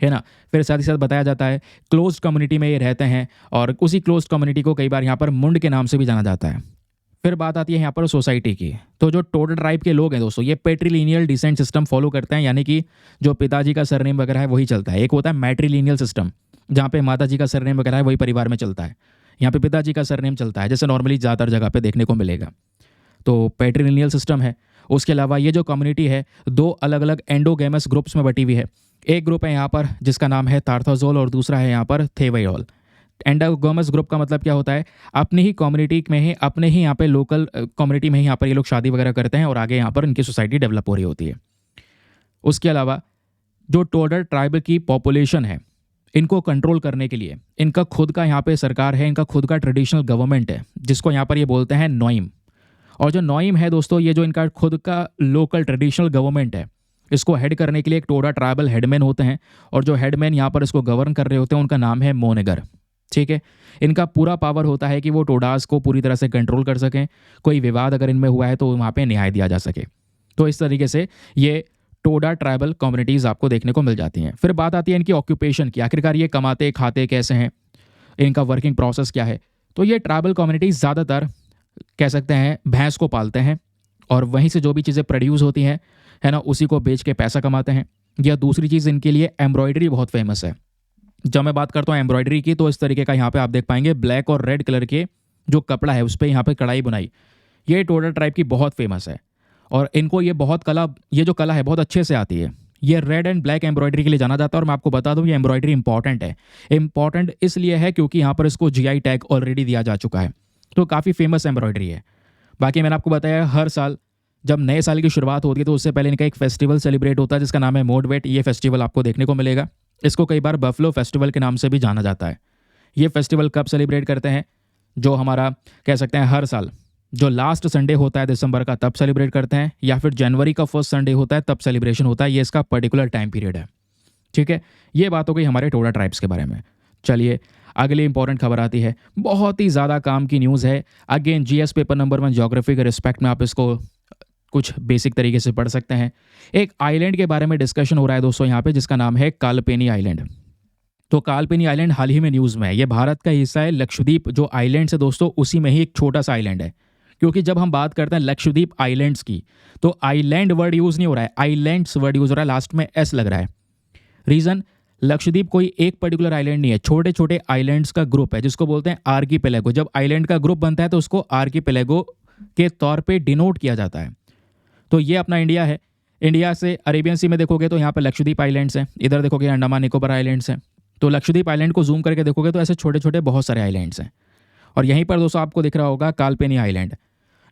है ना। फिर साथ ही साथ बताया जाता है क्लोज्ड कम्युनिटी में ये रहते हैं, और उसी क्लोज्ड कम्युनिटी को कई बार यहाँ पर मुंड के नाम से भी जाना जाता है। फिर बात आती है यहाँ पर सोसाइटी की। तो जो टोडा ट्राइब के लोग हैं दोस्तों, ये पेट्रीलिनियल डिसेंट सिस्टम फॉलो करते हैं, यानी कि जो पिताजी का सरनेम वगैरह है वही चलता है। एक होता है मैट्रीलिनियल सिस्टम, जहाँ पे माताजी का सरनेम वगैरह है वही परिवार में चलता है। यहाँ पे पिताजी का सरनेम चलता है, जैसे नॉर्मली ज़्यादातर जगह पे देखने को मिलेगा। तो पेट्रीलिनियल सिस्टम है। उसके अलावा ये जो कम्युनिटी है 2 अलग अलग एंडोगेमस ग्रुप्स में बटी हुई है। एक ग्रुप है यहाँ पर जिसका नाम है तार्थोजोल, और दूसरा है यहाँ पर थेवायोल। एंडोगेमस ग्रुप का मतलब क्या होता है, अपनी ही कम्युनिटी में ही, अपने ही यहाँ पे लोकल कम्युनिटी में ही यहाँ पर ये लोग शादी वगैरह करते हैं, और आगे यहाँ पर इनकी सोसाइटी डेवलप हो रही होती है। उसके अलावा जो टोडा ट्राइब की पॉपुलेशन है, इनको कंट्रोल करने के लिए इनका खुद का यहाँ पे सरकार है, इनका खुद का ट्रेडिशनल गवर्नमेंट है, जिसको यहाँ पर ये बोलते हैं नोइम। और जो नोइम है दोस्तों, ये जो इनका खुद का लोकल ट्रेडिशनल गवर्नमेंट है, इसको हेड करने के लिए एक टोडा ट्राइबल हेडमैन होते हैं, और जो हेडमैन यहाँ पर इसको गवर्न कर रहे होते हैं उनका नाम है मोनेगर। ठीक है। इनका पूरा पावर होता है कि वो टोडास को पूरी तरह से कंट्रोल कर सकें, कोई विवाद अगर इनमें हुआ है तो वहाँ पे न्याय दिया जा सके। तो इस तरीके से ये टोडा ट्राइबल कम्युनिटीज़ आपको देखने को मिल जाती हैं। फिर बात आती है इनकी ऑक्यूपेशन की, आखिरकार ये कमाते खाते कैसे हैं, इनका वर्किंग प्रोसेस क्या है। तो ये ट्राइबल कम्युनिटीज़ ज़्यादातर कह सकते हैं भैंस को पालते हैं और वहीं से जो भी चीज़ें प्रोड्यूस होती हैं, है ना, उसी को बेच के पैसा कमाते हैं। या दूसरी चीज़ इनके लिए एम्ब्रॉयडरी बहुत फेमस है। जब मैं बात करता हूँ एम्ब्रॉयडरी की, तो इस तरीके का यहाँ पे आप देख पाएंगे ब्लैक और रेड कलर के जो कपड़ा है उस पर यहाँ पे कढ़ाई बुनाई, ये टोडा ट्राइब की बहुत फेमस है। और इनको ये जो कला है बहुत अच्छे से आती है। ये रेड एंड ब्लैक एम्ब्रॉयडरी के लिए जाना जाता है। और मैं आपको बता दूं ये एम्ब्रॉयडरी इंपॉर्टेंट है। इंपॉर्टेंट इसलिए है क्योंकि यहाँ पर इसको जीआई टैग ऑलरेडी दिया जा चुका है। तो काफ़ी फेमस एम्ब्रॉयडरी है। बाकी मैंने आपको बताया हर साल जब नए साल की शुरुआत होती है तो उससे पहले इनका एक फेस्टिवल सेलिब्रेट होता है जिसका नाम है मोडवेट। ये फेस्टिवल आपको देखने को मिलेगा। इसको कई बार बफलो फेस्टिवल के नाम से भी जाना जाता है। ये फेस्टिवल कब सेलिब्रेट करते हैं, जो हमारा कह सकते हैं हर साल जो लास्ट संडे होता है दिसंबर का तब सेलिब्रेट करते हैं, या फिर जनवरी का फर्स्ट संडे होता है तब सेलिब्रेशन होता है। ये इसका पर्टिकुलर टाइम पीरियड है। ठीक है, ये बात हो गई हमारे टोडा ट्राइब्स के बारे में। चलिए अगली इंपॉर्टेंट खबर आती है, बहुत ही ज़्यादा काम की न्यूज़ है। Again GS paper number 1 geography के रिस्पेक्ट में आप इसको कुछ बेसिक तरीके से पढ़ सकते हैं। एक आइलैंड के बारे में डिस्कशन हो रहा है दोस्तों यहाँ पे, जिसका नाम है कालपेनी आइलैंड। तो कालपेनी आइलैंड हाल ही में न्यूज़ में है। ये भारत का हिस्सा है। लक्षद्वीप जो आइलैंड है दोस्तों, उसी में ही एक छोटा सा आइलैंड है। क्योंकि जब हम बात करते हैं लक्षद्वीप आइलैंड्स की, तो आइलैंड वर्ड यूज़ नहीं हो रहा है, आइलैंड्स वर्ड यूज़ हो रहा है, लास्ट में एस लग रहा है। रीज़न, लक्षद्वीप कोई एक पर्टिकुलर आइलैंड नहीं है, छोटे छोटे आइलैंड्स का ग्रुप है जिसको बोलते हैं आर्कीपेलागो। जब आइलैंड का ग्रुप बनता है तो उसको आर्कीपेलागो के तौर पे डिनोट किया जाता है। तो ये अपना इंडिया है। इंडिया से अरेबियन सी में देखोगे तो यहाँ पर लक्षद्वीप आइलैंड्स हैं, इधर देखोगे अंडमान निकोबार आइलैंड्स हैं। तो लक्षद्वीप आइलैंड को जूम करके देखोगे तो ऐसे छोटे छोटे बहुत सारे आइलैंड्स हैं। और यहीं पर दोस्तों आपको दिख रहा होगा कालपेनी आइलैंड।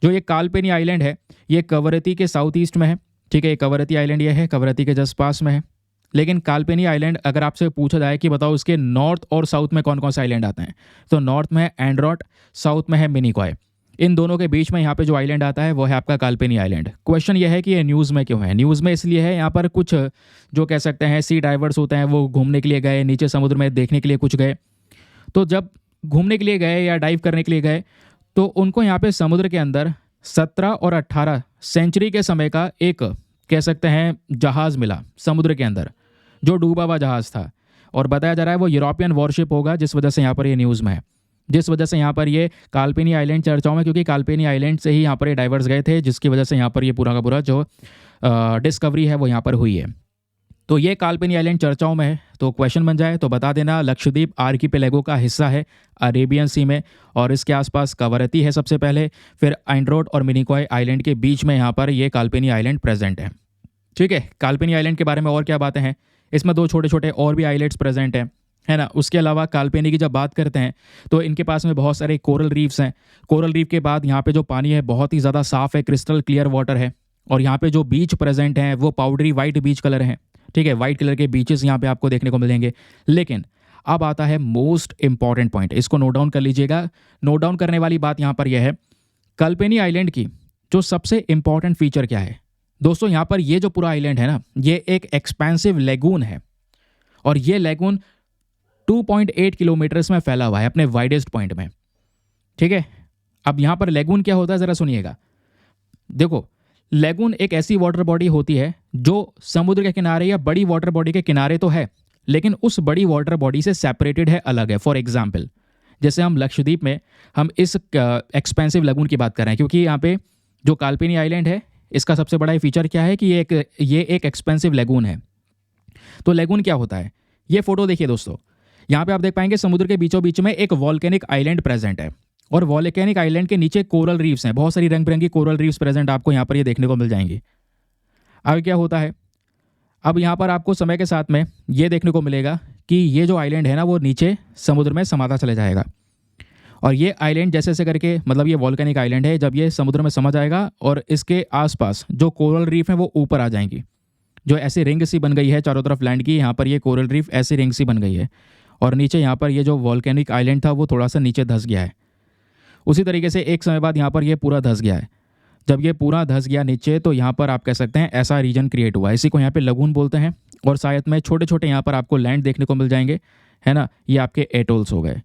जो ये कालपेनी आइलैंड है ये कवरत्ती के साउथ ईस्ट में है। ठीक है, ये कवरत्ती आइलैंड ये है, कवरत्ती के जस्ट पास में है। लेकिन कालपेनी आइलैंड अगर आपसे पूछा जाए कि बताओ इसके नॉर्थ और साउथ में कौन कौन से आइलैंड आते हैं, तो नॉर्थ में है एंड्रोट, साउथ में है मिनिकॉय। इन दोनों के बीच में यहाँ पे जो आइलैंड आता है वो है आपका कालपेनी आइलैंड। क्वेश्चन ये है कि ये न्यूज़ में क्यों है। न्यूज़ में इसलिए है, यहाँ पर कुछ जो कह सकते हैं सी डाइवर्स होते हैं वो घूमने के लिए गए, नीचे समुद्र में देखने के लिए कुछ गए। तो जब घूमने के लिए गए या डाइव करने के लिए गए तो उनको यहाँ पे समुद्र के अंदर 17 और 18 सेंचुरी के समय का एक कह सकते हैं जहाज़ मिला समुद्र के अंदर, जो डूबा हुआ जहाज़ था। और बताया जा रहा है वो यूरोपियन वॉरशिप होगा, जिस वजह से यहाँ पर ये न्यूज़ में है, जिस वजह से यहाँ पर ये कालपेनी आइलैंड चर्चाओं में, क्योंकि कालपेनी आइलैंड से ही यहाँ पर ये डाइवर्स गए थे, जिसकी वजह से यहाँ पर ये पूरा का पूरा जो डिस्कवरी है वो यहाँ पर हुई है। तो ये कालपेनी आइलैंड चर्चाओं में है। तो क्वेश्चन बन जाए तो बता देना, लक्षद्वीप आर्कीपेलागो का हिस्सा है अरेबियन सी में, और इसके आसपास कवरत्ती है सबसे पहले, फिर एंड्रोट और मिनिकॉय आइलैंड के बीच में यहाँ पर ये कालपेनी आइलैंड प्रेजेंट है। ठीक है, कालपेनी आइलैंड के बारे में और क्या बातें हैं, इसमें 2 छोटे छोटे और भी आइलैंड्स प्रेजेंट हैं, है ना। उसके अलावा कालपेनी की जब बात करते हैं तो इनके पास में बहुत सारे कोरल रीफ्स हैं। कोरल रीफ के बाद यहाँ पे जो पानी है बहुत ही ज़्यादा साफ़ है, क्रिस्टल क्लियर वाटर है। और यहाँ पे जो बीच प्रेजेंट हैं वो पाउडरी वाइट बीच कलर हैं। ठीक है, वाइट कलर के बीचेस यहाँ पे आपको देखने को मिलेंगे। लेकिन अब आता है मोस्ट इंपॉर्टेंट पॉइंट, इसको नोट डाउन कर लीजिएगा। नोट डाउन करने वाली बात यहाँ पर यह है, कालपेनी आइलैंड की जो सबसे इंपॉर्टेंट फीचर क्या है दोस्तों। यहाँ पर ये जो पूरा आइलैंड है ना, ये एक एक्सपेंसिव लेगून है। और ये लेगून 2.8 किलोमीटर्स में फैला हुआ है अपने वाइडेस्ट पॉइंट में। ठीक है, अब यहाँ पर लेगून क्या होता है ज़रा सुनिएगा। देखो, लेगून एक ऐसी वाटर बॉडी होती है जो समुद्र के किनारे या बड़ी वाटर बॉडी के किनारे तो है, लेकिन उस बड़ी वाटर बॉडी से सेपरेटेड है, अलग है। फॉर एग्जाम्पल, जैसे हम लक्षद्वीप में हम इस एक्सपेंसिव लेगून की बात कर रहे हैं, क्योंकि यहाँ पे जो कालपेनी आइलैंड है इसका सबसे बड़ा फीचर क्या है कि ये एक एक्सपेंसिव लेगून है। तो लेगून क्या होता है, ये फोटो देखिए दोस्तों। यहाँ पे आप देख पाएंगे समुद्र के बीचों बीच में एक वॉल्केनिक आइलैंड प्रेजेंट है, और वॉल्केनिक आइलैंड के नीचे कोरल रीफ्स हैं, बहुत सारी रंग बिरंगी कोरल रीफ्स प्रेजेंट आपको यहाँ पर ये देखने को मिल जाएंगी। अब क्या होता है, अब यहाँ पर आपको समय के साथ में ये देखने को मिलेगा कि ये जो आइलैंड है ना वो नीचे समुद्र में समाता चले जाएगा। और ये आइलैंड जैसे जैसे करके, मतलब ये वॉल्केनिक आइलैंड है, जब ये समुद्र में समा जाएगा और इसके आसपास जो कोरल रीफ हैं वो ऊपर आ जाएंगी। जो ऐसी रिंग सी बन गई है चारों तरफ लैंड की, यहाँ पर ये कोरल रीफ ऐसी रिंग सी बन गई है, और नीचे यहाँ पर ये जो वॉल्केनिक आइलैंड था वो थोड़ा सा नीचे धंस गया है। उसी तरीके से एक समय बाद यहाँ पर ये पूरा धंस गया है। जब ये पूरा धंस गया नीचे तो यहाँ पर आप कह सकते हैं ऐसा रीजन क्रिएट हुआ, इसी को यहाँ पे लगून बोलते हैं। और शायद में छोटे छोटे यहाँ पर आपको लैंड देखने को मिल जाएंगे, है ना। ये आपके एटोल्स हो गए।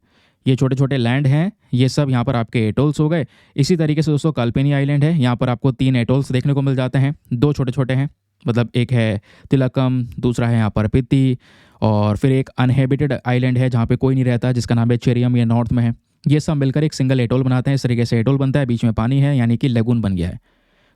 ये छोटे छोटे लैंड हैं, ये सब यहाँ पर आपके एटोल्स हो गए। इसी तरीके से दोस्तों कल्पेनी आइलैंड है, यहाँ पर आपको 3 एटोल्स देखने को मिल जाते हैं। 2 छोटे छोटे हैं, मतलब एक है तिलकम, दूसरा है यहाँ पर पित्ती, और फिर एक अनहेबिटेड आइलैंड है जहाँ पे कोई नहीं रहता, जिसका नाम है चेरियम, ये नॉर्थ में है। ये सब मिलकर एक सिंगल एटोल बनाते हैं। इस तरीके से एटोल बनता है, बीच में पानी है, यानी कि लेगून बन गया है।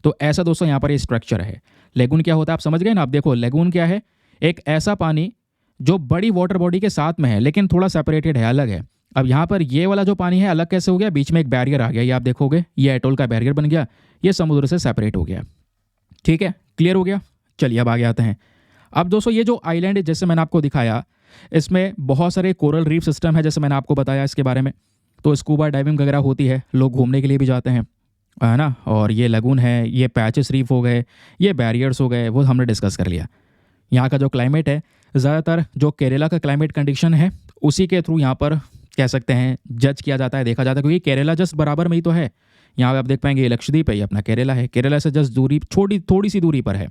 तो ऐसा दोस्तों यहाँ पर ये स्ट्रक्चर है। लेगून क्या होता है आप समझ गए ना। आप देखो लेगून क्या है, एक ऐसा पानी जो बड़ी वाटर बॉडी के साथ में है लेकिन थोड़ा सेपरेटेड है, अलग है। अब यहाँ पर ये वाला जो पानी है अलग कैसे हो गया, बीच में एक बैरियर आ गया, ये आप देखोगे, ये एटोल का बैरियर बन गया, ये समुद्र से सेपरेट हो गया। ठीक है, क्लियर हो गया। चलिए अब आगे आते हैं। अब दोस्तों ये जो आइलैंड जैसे मैंने आपको दिखाया, इसमें बहुत सारे कोरल रीफ सिस्टम है, जैसे मैंने आपको बताया इसके बारे में। तो स्कूबा डाइविंग वगैरह होती है, लोग घूमने के लिए भी जाते हैं, है ना। और ये लगून है, ये पैचेस रीफ हो गए, ये बैरियर्स हो गए, वो हमने डिस्कस कर लिया। यहाँ का जो क्लाइमेट है, ज़्यादातर जो केरला का क्लाइमेट कंडीशन है उसी के थ्रू यहाँ पर कह सकते हैं जज किया जाता है, देखा जाता है, क्योंकि केरला जस्ट बराबर में ही तो है। यहाँ पे आप देख पाएंगे ये लक्षद्वीप है, ये अपना केरला है, केरला से जस्ट दूरी थोड़ी सी दूरी पर है।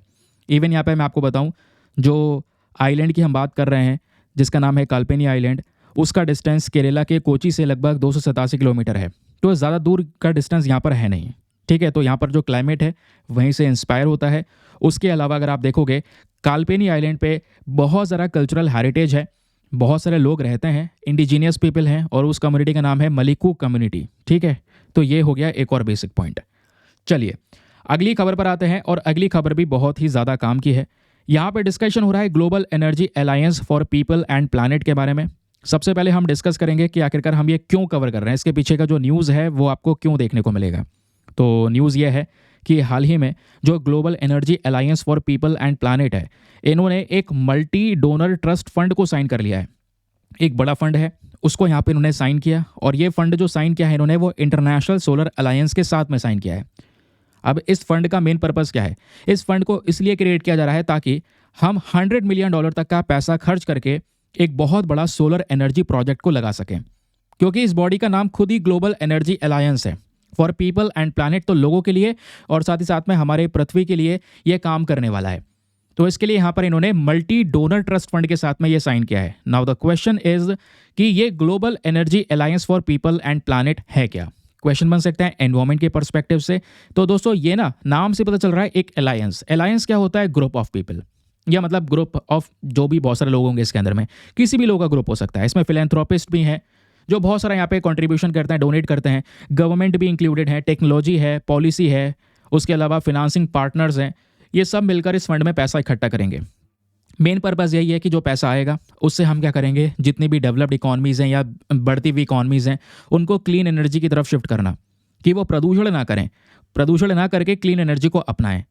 इवन यहाँ पे मैं आपको बताऊँ, जो आइलैंड की हम बात कर रहे हैं जिसका नाम है कल्पेनी आइलैंड, उसका डिस्टेंस केरला के कोची से लगभग 287 किलोमीटर है। तो ज़्यादा दूर का डिस्टेंस यहाँ पर है नहीं। ठीक है, तो यहाँ पर जो क्लाइमेट है वहीं से इंस्पायर होता है। उसके अलावा अगर आप देखोगे काल्पेनी आइलैंड पे बहुत ज़्यादा कल्चरल हेरिटेज है, बहुत सारे लोग रहते हैं, इंडिजीनियस पीपल हैं, और उस कम्युनिटी का नाम है मलिकू कम्युनिटी। ठीक है, तो ये हो गया एक और बेसिक पॉइंट। चलिए अगली खबर पर आते हैं, और अगली खबर भी बहुत ही ज़्यादा काम की है। यहाँ पे डिस्कशन हो रहा है global energy alliance for people and planet के बारे में। सबसे पहले हम डिस्कस करेंगे कि आखिरकार हम ये क्यों कवर कर रहे हैं, इसके पीछे का जो न्यूज़ है वो आपको क्यों देखने को मिलेगा। तो न्यूज़ ये है कि हाल ही में जो global energy alliance for people and planet है, इन्होंने एक मल्टी डोनर ट्रस्ट फंड को साइन कर लिया है। एक बड़ा फंड है, उसको यहाँ पे इन्होंने साइन किया, और ये फंड जो साइन किया है इन्होंने, वो इंटरनेशनल सोलर अलायंस के साथ में साइन किया है। अब इस फंड का मेन पर्पस क्या है, इस फंड को इसलिए क्रिएट किया जा रहा है ताकि हम $100 मिलियन तक का पैसा खर्च करके एक बहुत बड़ा सोलर एनर्जी प्रोजेक्ट को लगा सकें। क्योंकि इस बॉडी का नाम खुद ही ग्लोबल एनर्जी अलायंस है, फॉर पीपल एंड प्लानट, तो लोगों के लिए और साथ ही साथ में हमारे पृथ्वी के लिए ये काम करने वाला है। तो इसके लिए यहाँ पर इन्होंने मल्टी डोनर ट्रस्ट फंड के साथ में ये साइन किया है। नाउ द क्वेश्चन इज कि ये global energy alliance for people and planet है क्या। क्वेश्चन बन सकता है एनवायरमेंट के पर्सपेक्टिव से। तो दोस्तों ये ना नाम से पता चल रहा है एक अलायंस। अलायंस क्या होता है, ग्रुप ऑफ पीपल, या मतलब ग्रुप ऑफ जो भी बहुत सारे लोग होंगे इसके अंदर में, किसी भी लोग का ग्रुप हो सकता है। इसमें फिलैंथ्रोपिस्ट भी हैं जो बहुत सारा यहाँ पे कंट्रीब्यूशन करते हैं, डोनेट करते हैं, गवर्नमेंट भी इंक्लूडेड है, टेक्नोलॉजी है, पॉलिसी है, उसके अलावा फिनांसिंग पार्टनर्स हैं। ये सब मिलकर इस फंड में पैसा इकट्ठा करेंगे। मेन पर्पज़ यही है कि जो पैसा आएगा उससे हम क्या करेंगे, जितनी भी डेवलप्ड इकॉनमीज़ हैं या बढ़ती हुई इकॉनमीज़ हैं उनको क्लीन एनर्जी की तरफ शिफ्ट करना, कि वो प्रदूषण ना करें, प्रदूषण ना करके क्लीन एनर्जी को अपनाएं।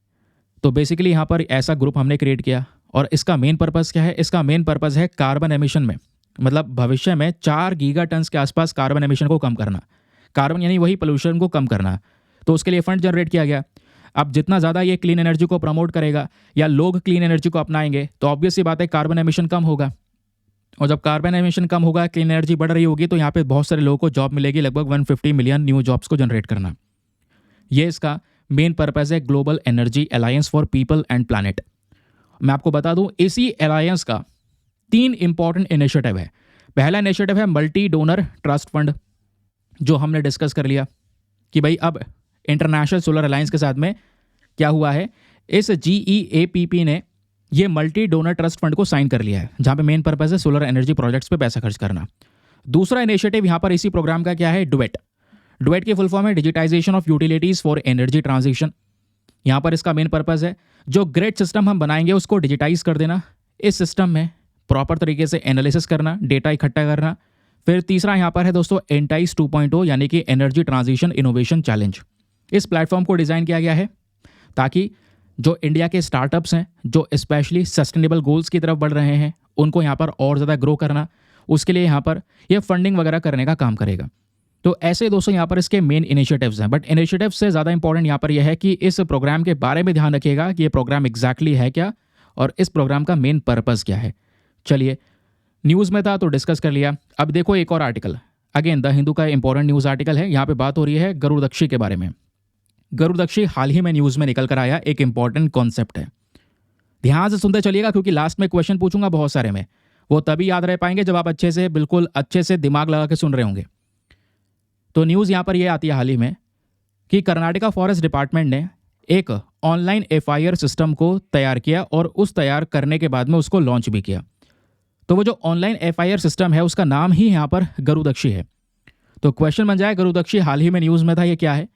तो बेसिकली यहाँ पर ऐसा ग्रुप हमने क्रिएट किया, और इसका मेन पर्पज़ क्या है, इसका मेन पर्पज़ है कार्बन एमिशन में, मतलब भविष्य में 4 गीगा टन्स के आसपास कार्बन एमिशन को कम करना, कार्बन यानी वही पोल्यूशन को कम करना। तो उसके लिए फंड जनरेट किया गया। अब जितना ज़्यादा ये क्लीन एनर्जी को प्रमोट करेगा या लोग क्लीन एनर्जी को अपनाएंगे तो ऑब्वियस सी बात है कार्बन एमिशन कम होगा, और जब कार्बन एमिशन कम होगा, क्लीन एनर्जी बढ़ रही होगी, तो यहाँ पे बहुत सारे लोगों को जॉब मिलेगी, लगभग 150 मिलियन न्यू जॉब्स को जनरेट करना। ये इसका मेन पर्पज़ है global energy alliance for people and planet. मैं आपको बता दूं इसी अलायंस का 3 इंपॉर्टेंट इनिशिएटिव है। पहला इनिशिएटिव है मल्टी डोनर ट्रस्ट फंड, जो हमने डिस्कस कर लिया कि भाई अब इंटरनेशनल सोलर अलायंस के साथ में क्या हुआ है, इस GEAPP ने ये मल्टी डोनर ट्रस्ट फंड को साइन कर लिया है, जहाँ पे मेन पर्पस है सोलर एनर्जी प्रोजेक्ट्स पे पैसा खर्च करना। दूसरा इनिशिएटिव यहाँ पर इसी प्रोग्राम का क्या है, डुएट। डुएट की फुल फॉर्म है digitization of utilities for energy transition. यहाँ पर इसका मेन पर्पस है जो ग्रिड सिस्टम हम बनाएंगे उसको डिजिटाइज कर देना, इस सिस्टम में प्रॉपर तरीके से एनालिसिस करना, डेटा इकट्ठा करना। फिर तीसरा यहाँ पर है दोस्तों एंटाइज 2.0 यानी कि एनर्जी ट्रांजिशन इनोवेशन चैलेंज। इस प्लेटफॉर्म को डिज़ाइन किया गया है ताकि जो इंडिया के स्टार्टअप्स हैं जो स्पेशली सस्टेनेबल गोल्स की तरफ बढ़ रहे हैं उनको यहाँ पर और ज़्यादा ग्रो करना, उसके लिए यहाँ पर ये फंडिंग वगैरह करने का काम करेगा। तो ऐसे दोस्तों यहाँ पर इसके मेन इनिशिएटिव्स हैं, बट इनिशिएटिव से ज़्यादा इंपॉर्टेंट यहाँ पर यह है कि इस प्रोग्राम के बारे में ध्यान रखिएगा कि ये प्रोग्राम एग्जैक्टली है क्या और इस प्रोग्राम का मेन पर्पज़ क्या है। चलिए, न्यूज़ में था तो डिस्कस कर लिया। अब देखो एक और आर्टिकल, अगेन द हिंदू का इंपॉर्टेंट न्यूज़ आर्टिकल है। यहाँ पे बात हो रही है गरुड़दक्षी के बारे में। गरुड़दक्षी हाल ही में न्यूज़ में निकल कर आया, एक इंपॉर्टेंट कॉन्सेप्ट है, ध्यान से सुनते चलिएगा क्योंकि लास्ट में क्वेश्चन पूछूंगा बहुत सारे में, वो तभी याद रह पाएंगे जब आप बिल्कुल अच्छे से दिमाग लगा के सुन रहे होंगे। तो न्यूज़ यहाँ पर ये आती है हाल ही में कि कर्नाटका फॉरेस्ट डिपार्टमेंट ने एक ऑनलाइन एफआईआर सिस्टम को तैयार किया और उस तैयार करने के बाद में उसको लॉन्च भी किया। तो वो जो ऑनलाइन एफआईआर सिस्टम है उसका नाम ही यहाँ पर गरुदक्षी है। तो क्वेश्चन बन जाए, गरुदक्षी हाल ही में न्यूज़ में था, ये क्या है?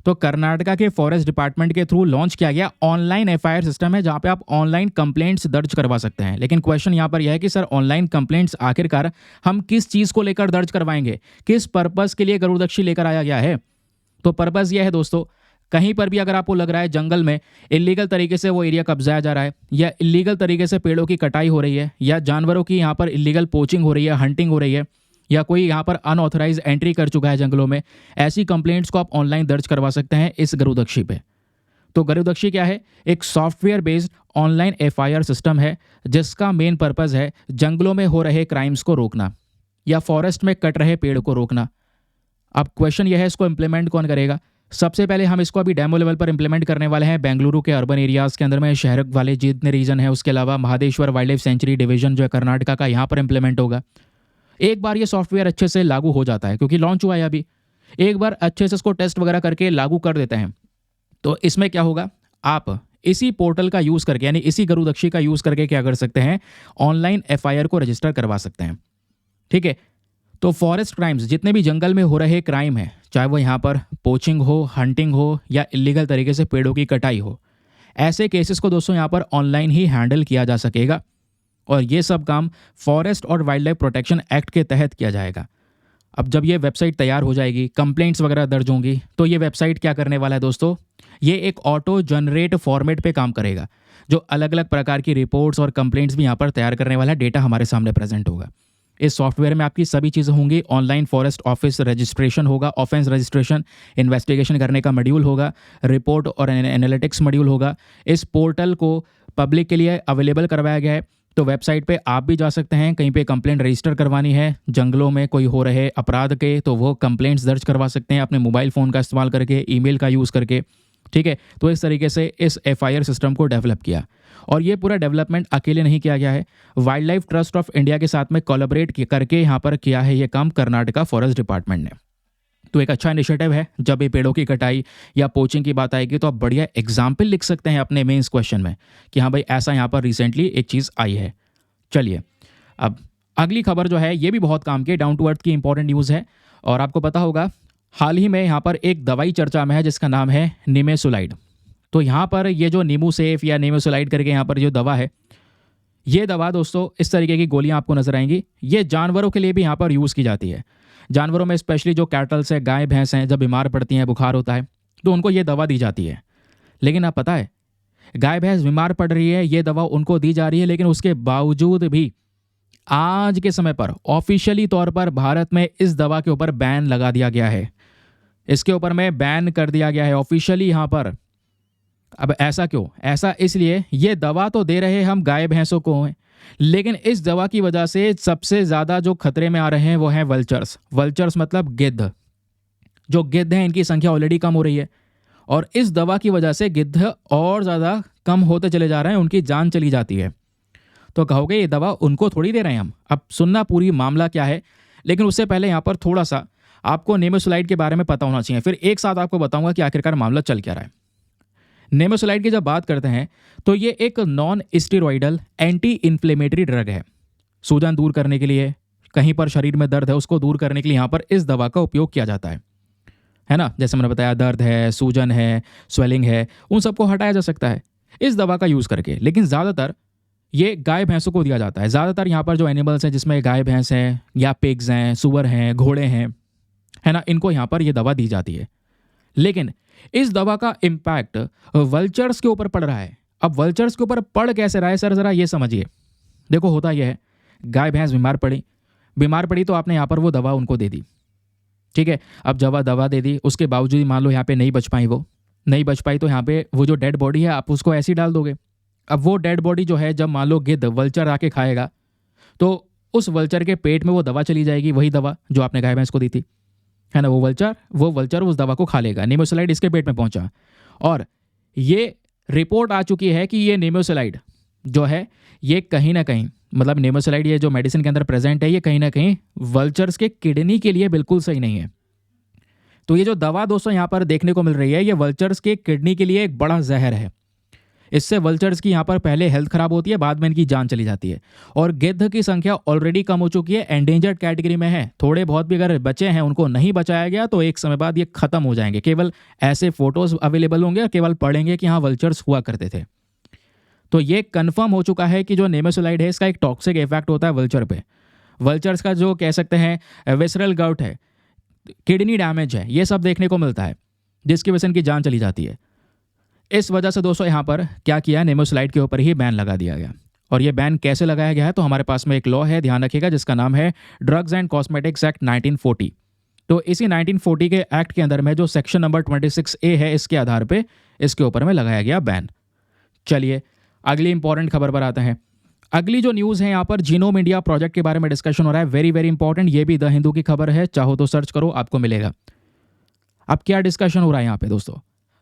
तो कर्नाटका के फॉरेस्ट डिपार्टमेंट के थ्रू लॉन्च किया गया ऑनलाइन एफआईआर सिस्टम है जहाँ पे आप ऑनलाइन कंप्लेंट्स दर्ज करवा सकते हैं। लेकिन क्वेश्चन यहाँ पर यह है कि सर ऑनलाइन कंप्लेंट्स आखिरकार हम किस चीज़ को लेकर दर्ज करवाएंगे, किस पर्पज़ के लिए गरुदक्षी लेकर आया गया है? तो पर्पज़ यह है दोस्तों, कहीं पर भी अगर आपको लग रहा है जंगल में इलीगल तरीके से वो एरिया कब्जाया जा रहा है, या इलीगल तरीके से पेड़ों की कटाई हो रही है, या जानवरों की यहाँ पर इलीगल पोचिंग हो रही है, हंटिंग हो रही है, या कोई यहाँ पर अनऑथराइज एंट्री कर चुका है जंगलों में, ऐसी कंप्लेंट्स को आप ऑनलाइन दर्ज करवा सकते हैं इस गरुदक्षी पे। तो गरुदक्षी क्या है? एक software based online FIR system है जिसका मेन पर्पज़ है जंगलों में हो रहे क्राइम्स को रोकना या फॉरेस्ट में कट रहे पेड़ को रोकना। अब क्वेश्चन यह है, इसको इम्प्लीमेंट कौन करेगा? सबसे पहले हम इसको अभी डेमो लेवल पर इंप्लीमेंट करने वाले हैं बेंगलुरु के अर्बन एरियाज़ के अंदर में, शहर वाले जितने रीजन है। उसके अलावा Mahadeshwar wild life sanctuary division जो है कर्नाटका का, यहाँ पर इंप्लीमेंट होगा। एक बार ये सॉफ्टवेयर अच्छे से लागू हो जाता है, क्योंकि लॉन्च हुआ है अभी, एक बार अच्छे से इसको टेस्ट वगैरह करके लागू कर देते हैं, तो इसमें क्या होगा, आप इसी पोर्टल का यूज़ करके यानी इसी गरुदक्षी का यूज़ करके क्या कर सकते हैं, ऑनलाइन एफआईआर को रजिस्टर करवा सकते हैं। ठीक है, तो फॉरेस्ट क्राइम्स जितने भी जंगल में हो रहे क्राइम हैं, चाहे वो यहाँ पर पोचिंग हो, हंटिंग हो, या इलीगल तरीके से पेड़ों की कटाई हो, ऐसे केसेस को दोस्तों यहाँ पर ऑनलाइन ही हैंडल किया जा सकेगा। और ये सब काम फॉरेस्ट और वाइल्ड लाइफ प्रोटेक्शन एक्ट के तहत किया जाएगा। अब जब ये वेबसाइट तैयार हो जाएगी, कंप्लेंट्स वगैरह दर्ज होंगी, तो ये वेबसाइट क्या करने वाला है दोस्तों, ये एक ऑटो जनरेट फॉर्मेट पे काम करेगा, जो अलग अलग प्रकार की रिपोर्ट्स और कंप्लेंट्स भी यहाँ पर तैयार करने वाला है, डेटा हमारे सामने प्रेजेंट होगा। इस सॉफ्टवेयर में आपकी सभी चीज़ें होंगी। ऑनलाइन फॉरेस्ट ऑफिस रजिस्ट्रेशन होगा, ऑफेंस रजिस्ट्रेशन, इन्वेस्टिगेशन करने का मॉड्यूल होगा, रिपोर्ट और एनालिटिक्स मॉड्यूल होगा। इस पोर्टल को पब्लिक के लिए अवेलेबल करवाया गया है, तो वेबसाइट पे आप भी जा सकते हैं। कहीं पे कंप्लेंट रजिस्टर करवानी है जंगलों में कोई हो रहे अपराध के, तो वो कंप्लेंट्स दर्ज करवा सकते हैं अपने मोबाइल फ़ोन का इस्तेमाल करके, ईमेल का यूज़ करके। ठीक है, तो इस तरीके से इस एफआईआर सिस्टम को डेवलप किया, और ये पूरा डेवलपमेंट अकेले नहीं किया गया है, wild life trust of India के साथ में कोलैबोरेट करके यहाँ पर किया है ये काम कर्नाटका फॉरेस्ट डिपार्टमेंट ने। तो एक अच्छा इनिशिएटिव है। जब ये पेड़ों की कटाई या पोचिंग की बात आएगी तो आप बढ़िया एग्जाम्पल लिख सकते हैं अपने मेंस क्वेश्चन में कि हाँ भाई ऐसा यहाँ पर रिसेंटली एक चीज़ आई है। चलिए, अब अगली खबर जो है ये भी बहुत काम की, डाउन टू अर्थ की इंपॉर्टेंट न्यूज़ है। और आपको पता होगा हाल ही में यहाँ पर एक दवाई चर्चा में है जिसका नाम है निमेसुलाइड। तो यहाँ पर ये जो नीमूसेफ या निमेसुलाइड करके यहाँ पर जो दवा है, ये दवा दोस्तों इस तरीके की गोलियाँ आपको नजर आएंगी। ये जानवरों के लिए भी यहाँ पर यूज़ की जाती है। जानवरों में स्पेशली जो कैटल्स है, गाय भैंस हैं, जब बीमार पड़ती हैं, बुखार होता है, तो उनको ये दवा दी जाती है। लेकिन आप पता है, गाय भैंस बीमार पड़ रही है, ये दवा उनको दी जा रही है, लेकिन उसके बावजूद भी आज के समय पर ऑफिशियली तौर पर भारत में इस दवा के ऊपर बैन लगा दिया गया है। इसके ऊपर में बैन कर दिया गया है ऑफिशियली यहाँ पर। अब ऐसा क्यों? ऐसा इसलिए, ये दवा तो दे रहे हम गाय भैंसों को हैं, लेकिन इस दवा की वजह से सबसे ज़्यादा जो खतरे में आ रहे हैं वो हैं वल्चर्स। वल्चर्स मतलब गिद्ध। जो गिद्ध हैं इनकी संख्या ऑलरेडी कम हो रही है, और इस दवा की वजह से गिद्ध और ज़्यादा कम होते चले जा रहे हैं, उनकी जान चली जाती है। तो कहोगे ये दवा उनको थोड़ी दे रहे हैं हम। अब सुनना पूरी मामला क्या है, लेकिन उससे पहले यहाँ पर थोड़ा सा आपको नेमेसुलाइड के बारे में पता होना चाहिए। फिर एक साथ आपको बताऊंगा कि आखिरकार मामला चल क्या रहा है। नेमेसुलाइड की जब बात करते हैं तो ये एक non steroidal anti inflammatory drug है। सूजन दूर करने के लिए, कहीं पर शरीर में दर्द है उसको दूर करने के लिए यहाँ पर इस दवा का उपयोग किया जाता है ना। जैसे मैंने बताया, दर्द है, सूजन है, स्वेलिंग है, उन सबको हटाया जा सकता है इस दवा का यूज़ करके। लेकिन ज़्यादातर ये गाय भैंसों को दिया जाता है। ज़्यादातर यहाँ पर जो एनिमल्स हैं जिसमें गाय भैंस हैं या पिग्स हैं, सुअर हैं, घोड़े हैं, है ना, इनको यहाँ पर ये दवा दी जाती है। लेकिन इस दवा का इम्पैक्ट वल्चर्स के ऊपर पड़ रहा है। अब वल्चर्स के ऊपर पड़ कैसे रहा है सर, ज़रा ये समझिए। देखो होता यह है, गाय भैंस बीमार पड़ी तो आपने यहाँ पर वो दवा उनको दे दी। ठीक है, अब जब दवा दे दी उसके बावजूद मान लो यहाँ पे नहीं बच पाई, तो यहाँ पे वो जो डेड बॉडी है आप उसको ऐसे ही डाल दोगे। अब वो डेड बॉडी जो है, जब मान लो गिद्ध वल्चर आके खाएगा तो उस वल्चर के पेट में वो दवा चली जाएगी, वही दवा जो आपने गाय भैंस को दी थी, है ना। वो वल्चर उस दवा को खा लेगा। नेमेसुलाइड इसके पेट में पहुंचा, और ये रिपोर्ट आ चुकी है कि ये नेमेसुलाइड जो है ये कहीं ना कहीं मतलब नेमेसुलाइड ये जो मेडिसिन के अंदर प्रेजेंट है ये कहीं ना कहीं वल्चर्स के किडनी के लिए बिल्कुल सही नहीं है। तो ये जो दवा दोस्तों यहाँ पर देखने को मिल रही है ये वल्चर्स के किडनी के लिए एक बड़ा जहर है। इससे वल्चर्स की यहाँ पर पहले हेल्थ खराब होती है, बाद में इनकी जान चली जाती है। और गिद्ध की संख्या ऑलरेडी कम हो चुकी है, एंडेंजर्ड कैटेगरी में है। थोड़े बहुत भी अगर बचे हैं उनको नहीं बचाया गया तो एक समय बाद ये खत्म हो जाएंगे। केवल ऐसे फोटोज अवेलेबल होंगे और केवल पढ़ेंगे कि हाँ वल्चर्स हुआ करते थे। तो ये कंफर्म हो चुका है कि जो नेमेसुलाइड है इसका एक टॉक्सिक इफेक्ट होता है वल्चर पे। वल्चर्स का जो कह सकते हैं विसरल गट है, किडनी डैमेज है, ये सब देखने को मिलता है, जिसकी वजह से इनकी जान चली जाती है। इस वजह से दोस्तों यहाँ पर क्या किया, नेमेसुलाइड के ऊपर ही बैन लगा दिया गया। और ये बैन कैसे लगाया गया है, तो हमारे पास में एक लॉ है, ध्यान रखिएगा, जिसका नाम है ड्रग्स एंड कॉस्मेटिक्स एक्ट 1940। तो इसी 1940 के एक्ट के अंदर में जो सेक्शन नंबर 26A है, इसके आधार पे इसके ऊपर में लगाया गया बैन। चलिए अगली इंपॉर्टेंट खबर पर आते हैं। अगली जो न्यूज़ है यहाँ पर जीनोम इंडिया प्रोजेक्ट के बारे में डिस्कशन हो रहा है। वेरी वेरी इंपॉर्टेंट, ये भी द हिंदू की खबर है, चाहो तो सर्च करो आपको मिलेगा। अब क्या डिस्कशन हो रहा है यहाँ पे दोस्तों,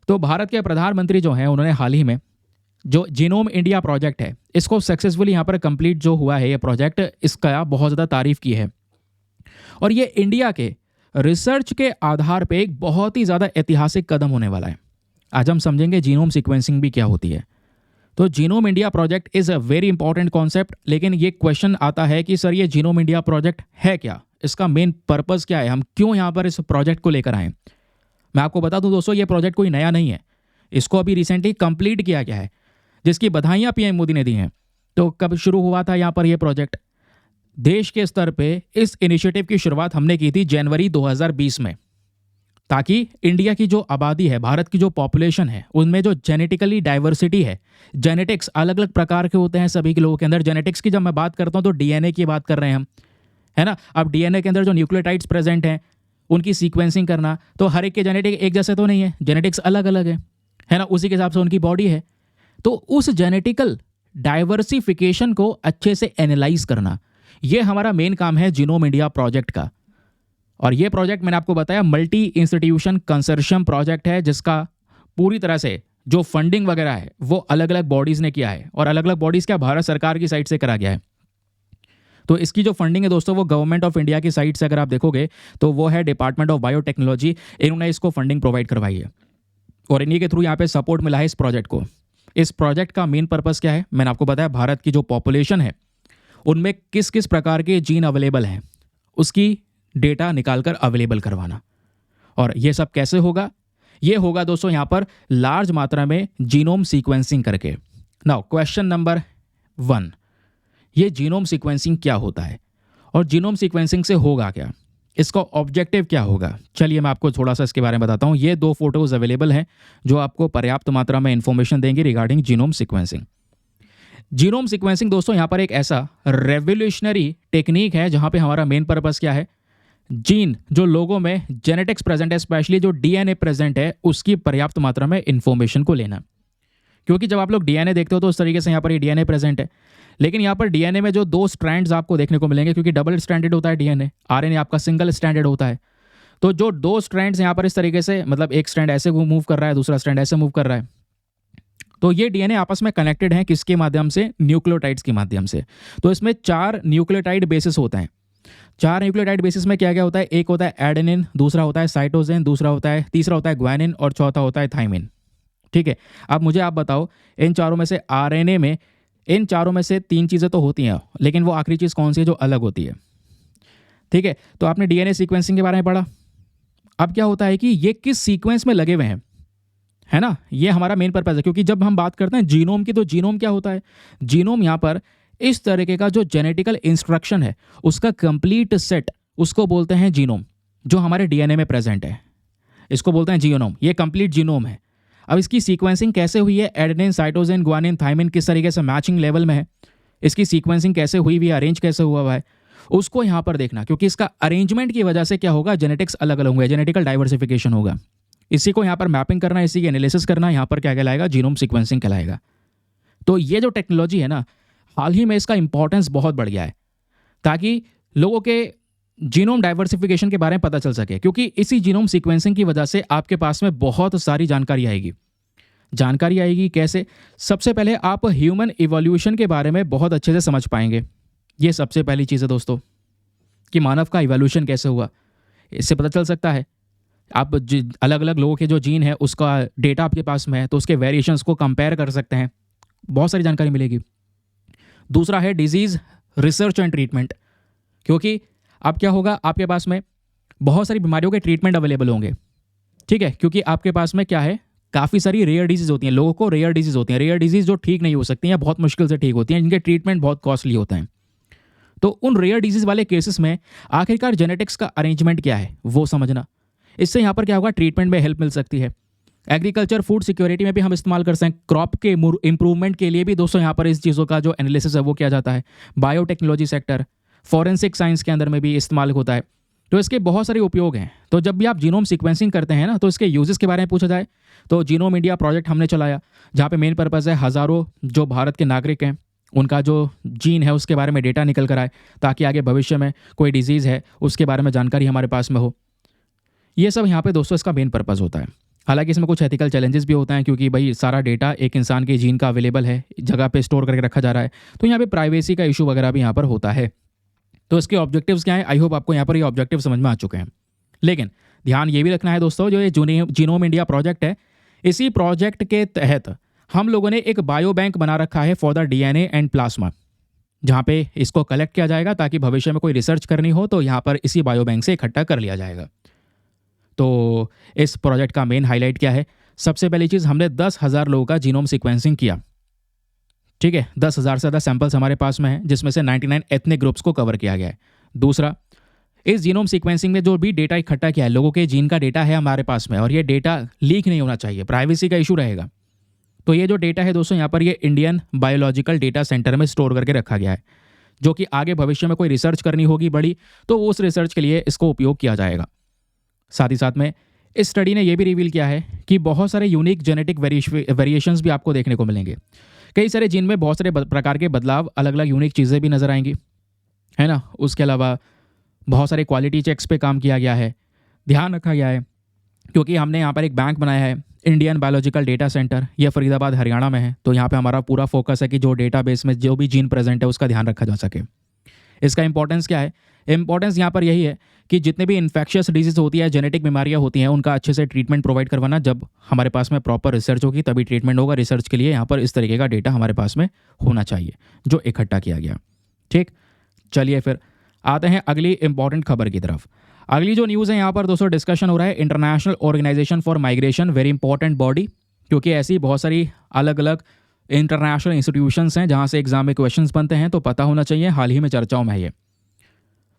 तो भारत के प्रधानमंत्री जो हैं उन्होंने हाल ही में जो जीनोम इंडिया प्रोजेक्ट है इसको सक्सेसफुली यहाँ पर कंप्लीट जो हुआ है ये प्रोजेक्ट, इसका बहुत ज़्यादा तारीफ की है। और ये इंडिया के रिसर्च के आधार पे एक बहुत ही ज़्यादा ऐतिहासिक कदम होने वाला है। आज हम समझेंगे जीनोम सीक्वेंसिंग भी क्या होती है। तो genome India project is a very important concept, लेकिन ये क्वेश्चन आता है कि सर ये जीनोम इंडिया प्रोजेक्ट है क्या, इसका मेन पर्पज़ क्या है, हम क्यों यहाँ पर इस प्रोजेक्ट को लेकर आए। मैं आपको बता दूं दोस्तों, ये प्रोजेक्ट कोई नया नहीं है, इसको अभी रिसेंटली कंप्लीट किया गया है, जिसकी बधाइयाँ पीएम मोदी ने दी हैं। तो कब शुरू हुआ था यहाँ पर ये प्रोजेक्ट, देश के स्तर पे इस इनिशिएटिव की शुरुआत हमने की थी जनवरी 2020 में, ताकि इंडिया की जो आबादी है, भारत की जो पॉपुलेशन है, उनमें जो जेनेटिकली डाइवर्सिटी है, जेनेटिक्स अलग अलग प्रकार के होते हैं सभी के लोगों के अंदर। जेनेटिक्स की जब मैं बात करता हूँ तो डीएनए की बात कर रहे हैं हम, है ना। अब डीएनए के अंदर जो न्यूक्लियोटाइड्स प्रेजेंट हैं उनकी सीक्वेंसिंग करना, तो हर एक के जेनेटिक एक जैसे तो नहीं है, जेनेटिक्स अलग अलग है ना, उसी के हिसाब से उनकी बॉडी है। तो उस जेनेटिकल डाइवर्सिफिकेशन को अच्छे से एनालाइज करना, ये हमारा मेन काम है जीनोम इंडिया प्रोजेक्ट का। और ये प्रोजेक्ट मैंने आपको बताया मल्टी इंस्टीट्यूशन कंसोर्शियम प्रोजेक्ट है, जिसका पूरी तरह से जो फंडिंग वगैरह है वो अलग अलग बॉडीज़ ने किया है, और अलग अलग बॉडीज़ क्या भारत सरकार की साइड से करा गया है। तो इसकी जो फंडिंग है दोस्तों वो गवर्नमेंट ऑफ इंडिया की साइड से अगर आप देखोगे तो वो है डिपार्टमेंट ऑफ बायोटेक्नोलॉजी, इन्होंने इसको फंडिंग प्रोवाइड करवाई है और इन्हीं के थ्रू यहाँ पे सपोर्ट मिला है इस प्रोजेक्ट को। इस प्रोजेक्ट का मेन पर्पस क्या है, मैंने आपको बताया भारत की जो पॉपुलेशन है उनमें किस किस प्रकार के जीन अवेलेबल हैं उसकी डेटा निकालकर अवेलेबल करवाना। और ये सब कैसे होगा, ये होगा दोस्तों यहाँ पर लार्ज मात्रा में जीनोम सीक्वेंसिंग करके। नाउ क्वेश्चन नंबर 1, ये जीनोम सीक्वेंसिंग क्या होता है और जीनोम सीक्वेंसिंग से होगा क्या, इसका ऑब्जेक्टिव क्या होगा। चलिए मैं आपको थोड़ा सा इसके बारे में बताता हूँ। ये 2 फोटोज़ अवेलेबल हैं जो आपको पर्याप्त मात्रा में इंफॉर्मेशन देंगे regarding genome sequencing. Genome sequencing दोस्तों यहाँ पर एक ऐसा रेवोल्यूशनरी टेक्निक है जहाँ पे हमारा मेन पर्पस क्या है, जीन जो लोगों में जेनेटिक्स प्रेजेंट है, स्पेशली जो डीएनए प्रेजेंट है, उसकी पर्याप्त मात्रा में इंफॉर्मेशन को लेना। क्योंकि जब आप लोग डीएनए देखते हो तो उस तरीके से यहाँ पर ये डीएनए प्रेजेंट है, लेकिन यहाँ पर डीएनए में जो 2 स्ट्रैंड्स आपको देखने को मिलेंगे, क्योंकि डबल स्ट्रैंडेड होता है डीएनए, आरएनए आपका सिंगल स्ट्रैंडेड होता है। तो जो 2 स्ट्रैंड्स यहाँ पर इस तरीके से, मतलब एक स्ट्रैंड ऐसे मूव कर रहा है, दूसरा स्ट्रैंड ऐसे मूव कर रहा है, तो ये डीएनए आपस में कनेक्टेड हैं किसके माध्यम से, न्यूक्लियोटाइड्स के माध्यम से। तो इसमें 4 न्यूक्लियोटाइड बेसिस होते हैं। 4 न्यूक्लियोटाइड बेसिस में क्या क्या होता है, एक होता है एडेनिन, दूसरा होता है साइटोसिन, तीसरा होता है ग्वानिन और चौथा होता है थाइमिन। ठीक है, अब मुझे आप बताओ इन चारों में से आरएनए में इन चारों में से 3 चीज़ें तो होती हैं, लेकिन वो आखिरी चीज़ कौन सी है जो अलग होती है। ठीक है, तो आपने डीएनए सीक्वेंसिंग के बारे में पढ़ा। अब क्या होता है कि ये किस सीक्वेंस में लगे हुए हैं, है ना, ये हमारा मेन पर्पस है। क्योंकि जब हम बात करते हैं जीनोम की, तो जीनोम क्या होता है, जीनोम यहाँ पर इस तरीके का जो जेनेटिकल इंस्ट्रक्शन है उसका कंप्लीट सेट, उसको बोलते हैं जीनोम, जो हमारे डीएनए में प्रेजेंट है, इसको बोलते हैं जीनोम। ये कंप्लीट जीनोम है। अब इसकी सीक्वेंसिंग कैसे हुई है, एडेनिन, साइटोसिन, ग्वानिन, थाइमिन किस तरीके से मैचिंग लेवल में है, इसकी सीक्वेंसिंग कैसे हुई हुई है, अरेंज कैसे हुआ हुआ है, उसको यहाँ पर देखना। क्योंकि इसका अरेंजमेंट की वजह से क्या होगा, जेनेटिक्स अलग अलग होंगे, जेनेटिकल डाइवर्सिफिकेशन होगा। इसी को यहाँ पर मैपिंग करना, इसी की एनालिसिस करना, यहाँ पर क्या कहलाएगा, जीनोम सीक्वेंसिंग कहलाएगा। तो ये जो टेक्नोलॉजी है ना, हाल ही में इसका इंपॉर्टेंस बहुत बढ़ गया है, ताकि लोगों के जीनोम डाइवर्सिफिकेशन के बारे में पता चल सके। क्योंकि इसी जीनोम सीक्वेंसिंग की वजह से आपके पास में बहुत सारी जानकारी आएगी। कैसे, सबसे पहले आप ह्यूमन इवोल्यूशन के बारे में बहुत अच्छे से समझ पाएंगे। ये सबसे पहली चीज़ है दोस्तों कि मानव का इवोल्यूशन कैसे हुआ, इससे पता चल सकता है। आप अलग अलग लोगों के जो जीन है उसका डेटा आपके पास में है तो उसके वेरिएशंस को कंपेयर कर सकते हैं, बहुत सारी जानकारी मिलेगी। दूसरा है डिजीज़ रिसर्च एंड ट्रीटमेंट, क्योंकि अब क्या होगा, आपके पास में बहुत सारी बीमारियों के ट्रीटमेंट अवेलेबल होंगे, ठीक है, क्योंकि आपके पास में क्या है, काफ़ी सारी रेयर डिजीज़ होती हैं, लोगों को रेयर डिजीज़ होती हैं, रेयर डिजीज़ जो ठीक नहीं हो सकती हैं या बहुत मुश्किल से ठीक होती हैं, जिनके ट्रीटमेंट बहुत कॉस्टली होते हैं। तो उन रेयर डिजीज़ वाले केसेस में आखिरकार जेनेटिक्स का अरेंजमेंट क्या है वो समझना, इससे यहाँ पर क्या होगा, ट्रीटमेंट में हेल्प मिल सकती है। एग्रीकल्चर फूड सिक्योरिटी में भी हम इस्तेमाल कर सकते हैं, क्रॉप के इंप्रूवमेंट के लिए भी दोस्तों यहाँ पर इस चीज़ों का जो एनालिसिस है वो किया जाता है। बायोटेक्नोलॉजी सेक्टर, फॉरेंसिक साइंस के अंदर में भी इस्तेमाल होता है। तो इसके बहुत सारे उपयोग हैं। तो जब भी आप जीनोम सीक्वेंसिंग करते हैं ना, तो इसके यूजेस के बारे में पूछा जाए तो जीनोम इंडिया प्रोजेक्ट हमने चलाया, जहाँ पे मेन पर्पज़ है हज़ारों जो भारत के नागरिक हैं उनका जो जीन है उसके बारे में डेटा निकल कर आए, ताकि आगे भविष्य में कोई डिजीज़ है उसके बारे में जानकारी हमारे पास में हो। ये सब यहाँ पे दोस्तों इसका मेन पर्पज़ होता है। हालांकि इसमें कुछ एथिकल चैलेंजेस भी होते हैं, क्योंकि भाई सारा डेटा एक इंसान के जीन का अवेलेबल है, जगह पे स्टोर करके रखा जा रहा है, तो यहाँ पे प्राइवेसी का इशू वगैरह भी यहाँ पर होता है। तो इसके ऑब्जेक्टिव्स क्या हैं, आई होप आपको यहाँ पर ये ऑब्जेक्टिव समझ में आ चुके हैं। लेकिन ध्यान ये भी रखना है दोस्तों, जो ये जीनोम इंडिया प्रोजेक्ट है, इसी प्रोजेक्ट के तहत हम लोगों ने एक बायो बैंक बना रखा है for the DNA and plasma, जहाँ पे इसको कलेक्ट किया जाएगा ताकि भविष्य में कोई रिसर्च करनी हो तो यहाँ पर इसी बायो बैंक से इकट्ठा कर लिया जाएगा। तो इस प्रोजेक्ट का मेन हाईलाइट क्या है, सबसे पहली चीज़, हमने 10,000 लोगों का जीनोम सीक्वेंसिंग किया, ठीक है, 10,000 से ज़्यादा सैंपल्स हमारे पास में हैं, जिसमें से 99 एथनिक ग्रुप्स को कवर किया गया है। दूसरा, इस जीनोम सीक्वेंसिंग में जो भी डेटा इकट्ठा किया है, लोगों के जीन का डेटा है हमारे पास में, और ये डेटा लीक नहीं होना चाहिए, प्राइवेसी का इशू रहेगा। तो ये जो डेटा है दोस्तों यहाँ पर ये इंडियन बायोलॉजिकल डेटा सेंटर में स्टोर करके रखा गया है, जो कि आगे भविष्य में कोई रिसर्च करनी होगी बड़ी, तो उस रिसर्च के लिए इसको उपयोग किया जाएगा। साथ ही साथ में इस स्टडी ने यह भी रिवील किया है कि बहुत सारे यूनिक जेनेटिक वेरिएशंस भी आपको देखने को मिलेंगे। कई सारे जीन में बहुत सारे प्रकार के बदलाव, अलग अलग यूनिक चीज़ें भी नज़र आएंगी, है ना। उसके अलावा बहुत सारे क्वालिटी चेक्स पे काम किया गया है, ध्यान रखा गया है, क्योंकि हमने यहाँ पर एक बैंक बनाया है, इंडियन बायोलॉजिकल डेटा सेंटर, यह फरीदाबाद हरियाणा में है। तो यहाँ पे हमारा पूरा फोकस है कि जो डेटाबेस में जो भी जीन प्रेजेंट है उसका ध्यान रखा जा सके। इसका इंपॉर्टेंस क्या है, इंपॉर्टेंस यहाँ पर यही है कि जितने भी इन्फेक्शियस डिजीज़ होती है, जेनेटिक बीमारियाँ होती हैं, उनका अच्छे से ट्रीटमेंट प्रोवाइड करवाना। जब हमारे पास में प्रॉपर रिसर्च होगी तभी ट्रीटमेंट होगा। रिसर्च के लिए यहाँ पर इस तरीके का डेटा हमारे पास में होना चाहिए जो इकट्ठा किया गया। ठीक, चलिए फिर आते हैं अगली इंपॉर्टेंट खबर की तरफ। अगली जो न्यूज़ है यहाँ पर दोस्तों डिस्कशन हो रहा है international organisation for migration, very important body, क्योंकि ऐसी बहुत सारी अलग अलग इंटरनेशनल इंस्टीट्यूशंस हैं जहाँ से एग्जाम में क्वेश्चंस बनते हैं, तो पता होना चाहिए। हाल ही में चर्चाओं में है ये।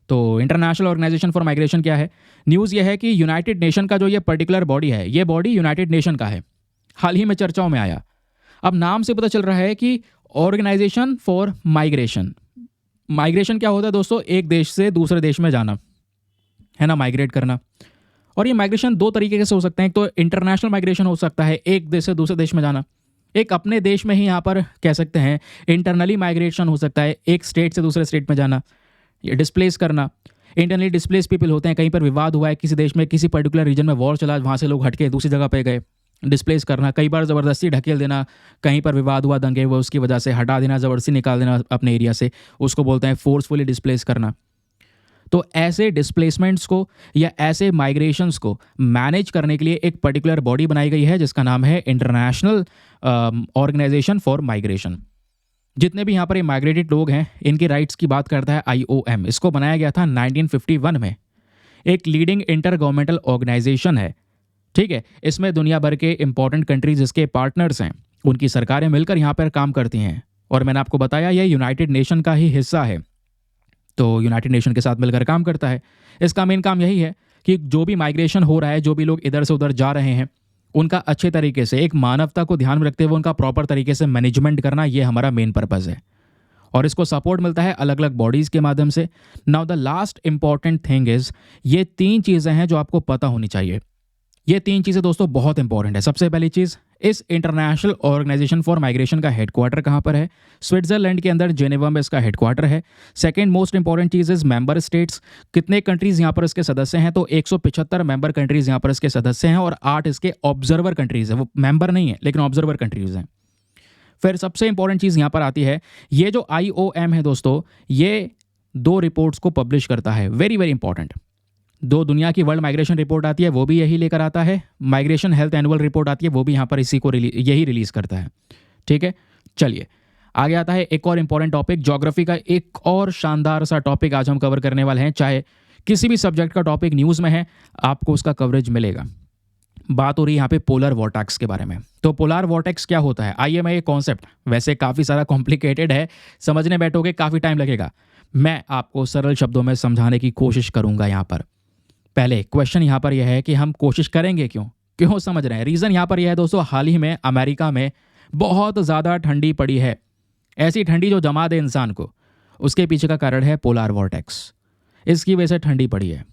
तो इंटरनेशनल ऑर्गेनाइजेशन फॉर माइग्रेशन क्या है, न्यूज़ ये है कि यूनाइटेड नेशन का जो ये पर्टिकुलर बॉडी है, ये बॉडी यूनाइटेड नेशन का है, हाल ही में चर्चाओं में आया। अब नाम से पता चल रहा है कि ऑर्गेनाइजेशन फॉर माइग्रेशन, माइग्रेशन क्या होता है दोस्तों, एक देश से दूसरे देश में जाना, है ना, माइग्रेट करना। और ये माइग्रेशन दो तरीके से हो सकते हैं, एक तो इंटरनेशनल माइग्रेशन हो सकता है, एक देश से दूसरे देश में जाना, एक अपने देश में ही यहाँ पर कह सकते हैं इंटरनली माइग्रेशन हो सकता है, एक स्टेट से दूसरे स्टेट में जाना, ये डिस्प्लेस करना। इंटरनली डिस्प्लेस पीपल होते हैं, कहीं पर विवाद हुआ है किसी देश में, किसी पर्टिकुलर रीजन में वॉर चला, वहाँ से लोग हटके दूसरी जगह पे गए, डिस्प्लेस करना। कई बार ज़बरदस्ती ढकेल देना, कहीं पर विवाद हुआ, दंगे हुए, उसकी वजह से हटा देना, ज़बरदस्ती निकाल देना अपने एरिया से, उसको बोलते हैं फोर्सफुली डिस्प्लेस करना। तो ऐसे डिस्प्लेसमेंट्स को या ऐसे माइग्रेशंस को मैनेज करने के लिए एक पर्टिकुलर बॉडी बनाई गई है जिसका नाम है इंटरनेशनल ऑर्गेनाइजेशन फॉर माइग्रेशन। जितने भी यहाँ पर ये माइग्रेटेड लोग हैं इनके राइट्स की बात करता है IOM। इसको बनाया गया था 1951 में। एक लीडिंग इंटर गवर्नमेंटल ऑर्गेनाइजेशन है, ठीक है। इसमें दुनिया भर के इंपॉर्टेंट कंट्रीज जिसके पार्टनर्स हैं, उनकी सरकारें मिलकर यहाँ पर काम करती हैं। और मैंने आपको बताया ये यूनाइटेड नेशन का ही हिस्सा है, तो यूनाइटेड नेशन के साथ मिलकर काम करता है। इसका मेन काम यही है कि जो भी माइग्रेशन हो रहा है, जो भी लोग इधर से उधर जा रहे हैं, उनका अच्छे तरीके से, एक मानवता को ध्यान में रखते हुए उनका प्रॉपर तरीके से मैनेजमेंट करना, ये हमारा मेन पर्पज़ है। और इसको सपोर्ट मिलता है अलग अलग बॉडीज़ के माध्यम से। Now the last important thing is, ये 3 चीज़ें हैं जो आपको पता होनी चाहिए। ये 3 चीज़ें दोस्तों बहुत इंपॉर्टेंट है। सबसे पहली चीज़, इस इंटरनेशनल ऑर्गेनाइजेशन फॉर माइग्रेशन का हेडक्वार्टर कहाँ पर है, स्विट्जरलैंड के अंदर जेनेवा में इसका हेडक्वार्टर है। Second most important cheese is member states, कितने कंट्रीज़ यहाँ पर इसके सदस्य हैं, तो 175 मेंबर कंट्रीज़ यहाँ पर इसके सदस्य हैं और 8 इसके ऑब्जर्वर कंट्रीज़ हैं। वो मेंबर नहीं है लेकिन ऑब्जर्वर कंट्रीज़ हैं। फिर सबसे इंपॉर्टेंट चीज़ यहाँ पर आती है, ये जो IOM है दोस्तों, ये 2 रिपोर्ट्स को पब्लिश करता है, वेरी वेरी इंपॉर्टेंट। 2 दुनिया की वर्ल्ड माइग्रेशन रिपोर्ट आती है, वो भी यही लेकर आता है। माइग्रेशन हेल्थ एनुअल रिपोर्ट आती है, वो भी यहाँ पर इसी को यही रिलीज़ करता है। ठीक है, चलिए आगे आता है एक और इंपॉर्टेंट टॉपिक, ज्योग्राफी का एक और शानदार सा टॉपिक आज हम कवर करने वाले हैं। चाहे किसी भी सब्जेक्ट का टॉपिक न्यूज़ में है, आपको उसका कवरेज मिलेगा। बात हो रही है यहाँ पे पोलर वॉर्टेक्स के बारे में। तो पोलर वॉर्टेक्स क्या होता है, आइए मैं ये कॉन्सेप्ट, वैसे काफ़ी सारा कॉम्प्लिकेटेड है, समझने बैठोगे काफ़ी टाइम लगेगा, मैं आपको सरल शब्दों में समझाने की कोशिश करूँगा। यहाँ पर पहले क्वेश्चन यहाँ पर यह है कि हम कोशिश करेंगे क्यों समझ रहे हैं। रीज़न यहाँ पर यह है दोस्तों, हाल ही में अमेरिका में बहुत ज़्यादा ठंडी पड़ी है, ऐसी ठंडी जो जमा दे इंसान को। उसके पीछे का कारण है पोलर वॉर्टेक्स, इसकी वजह से ठंडी पड़ी है।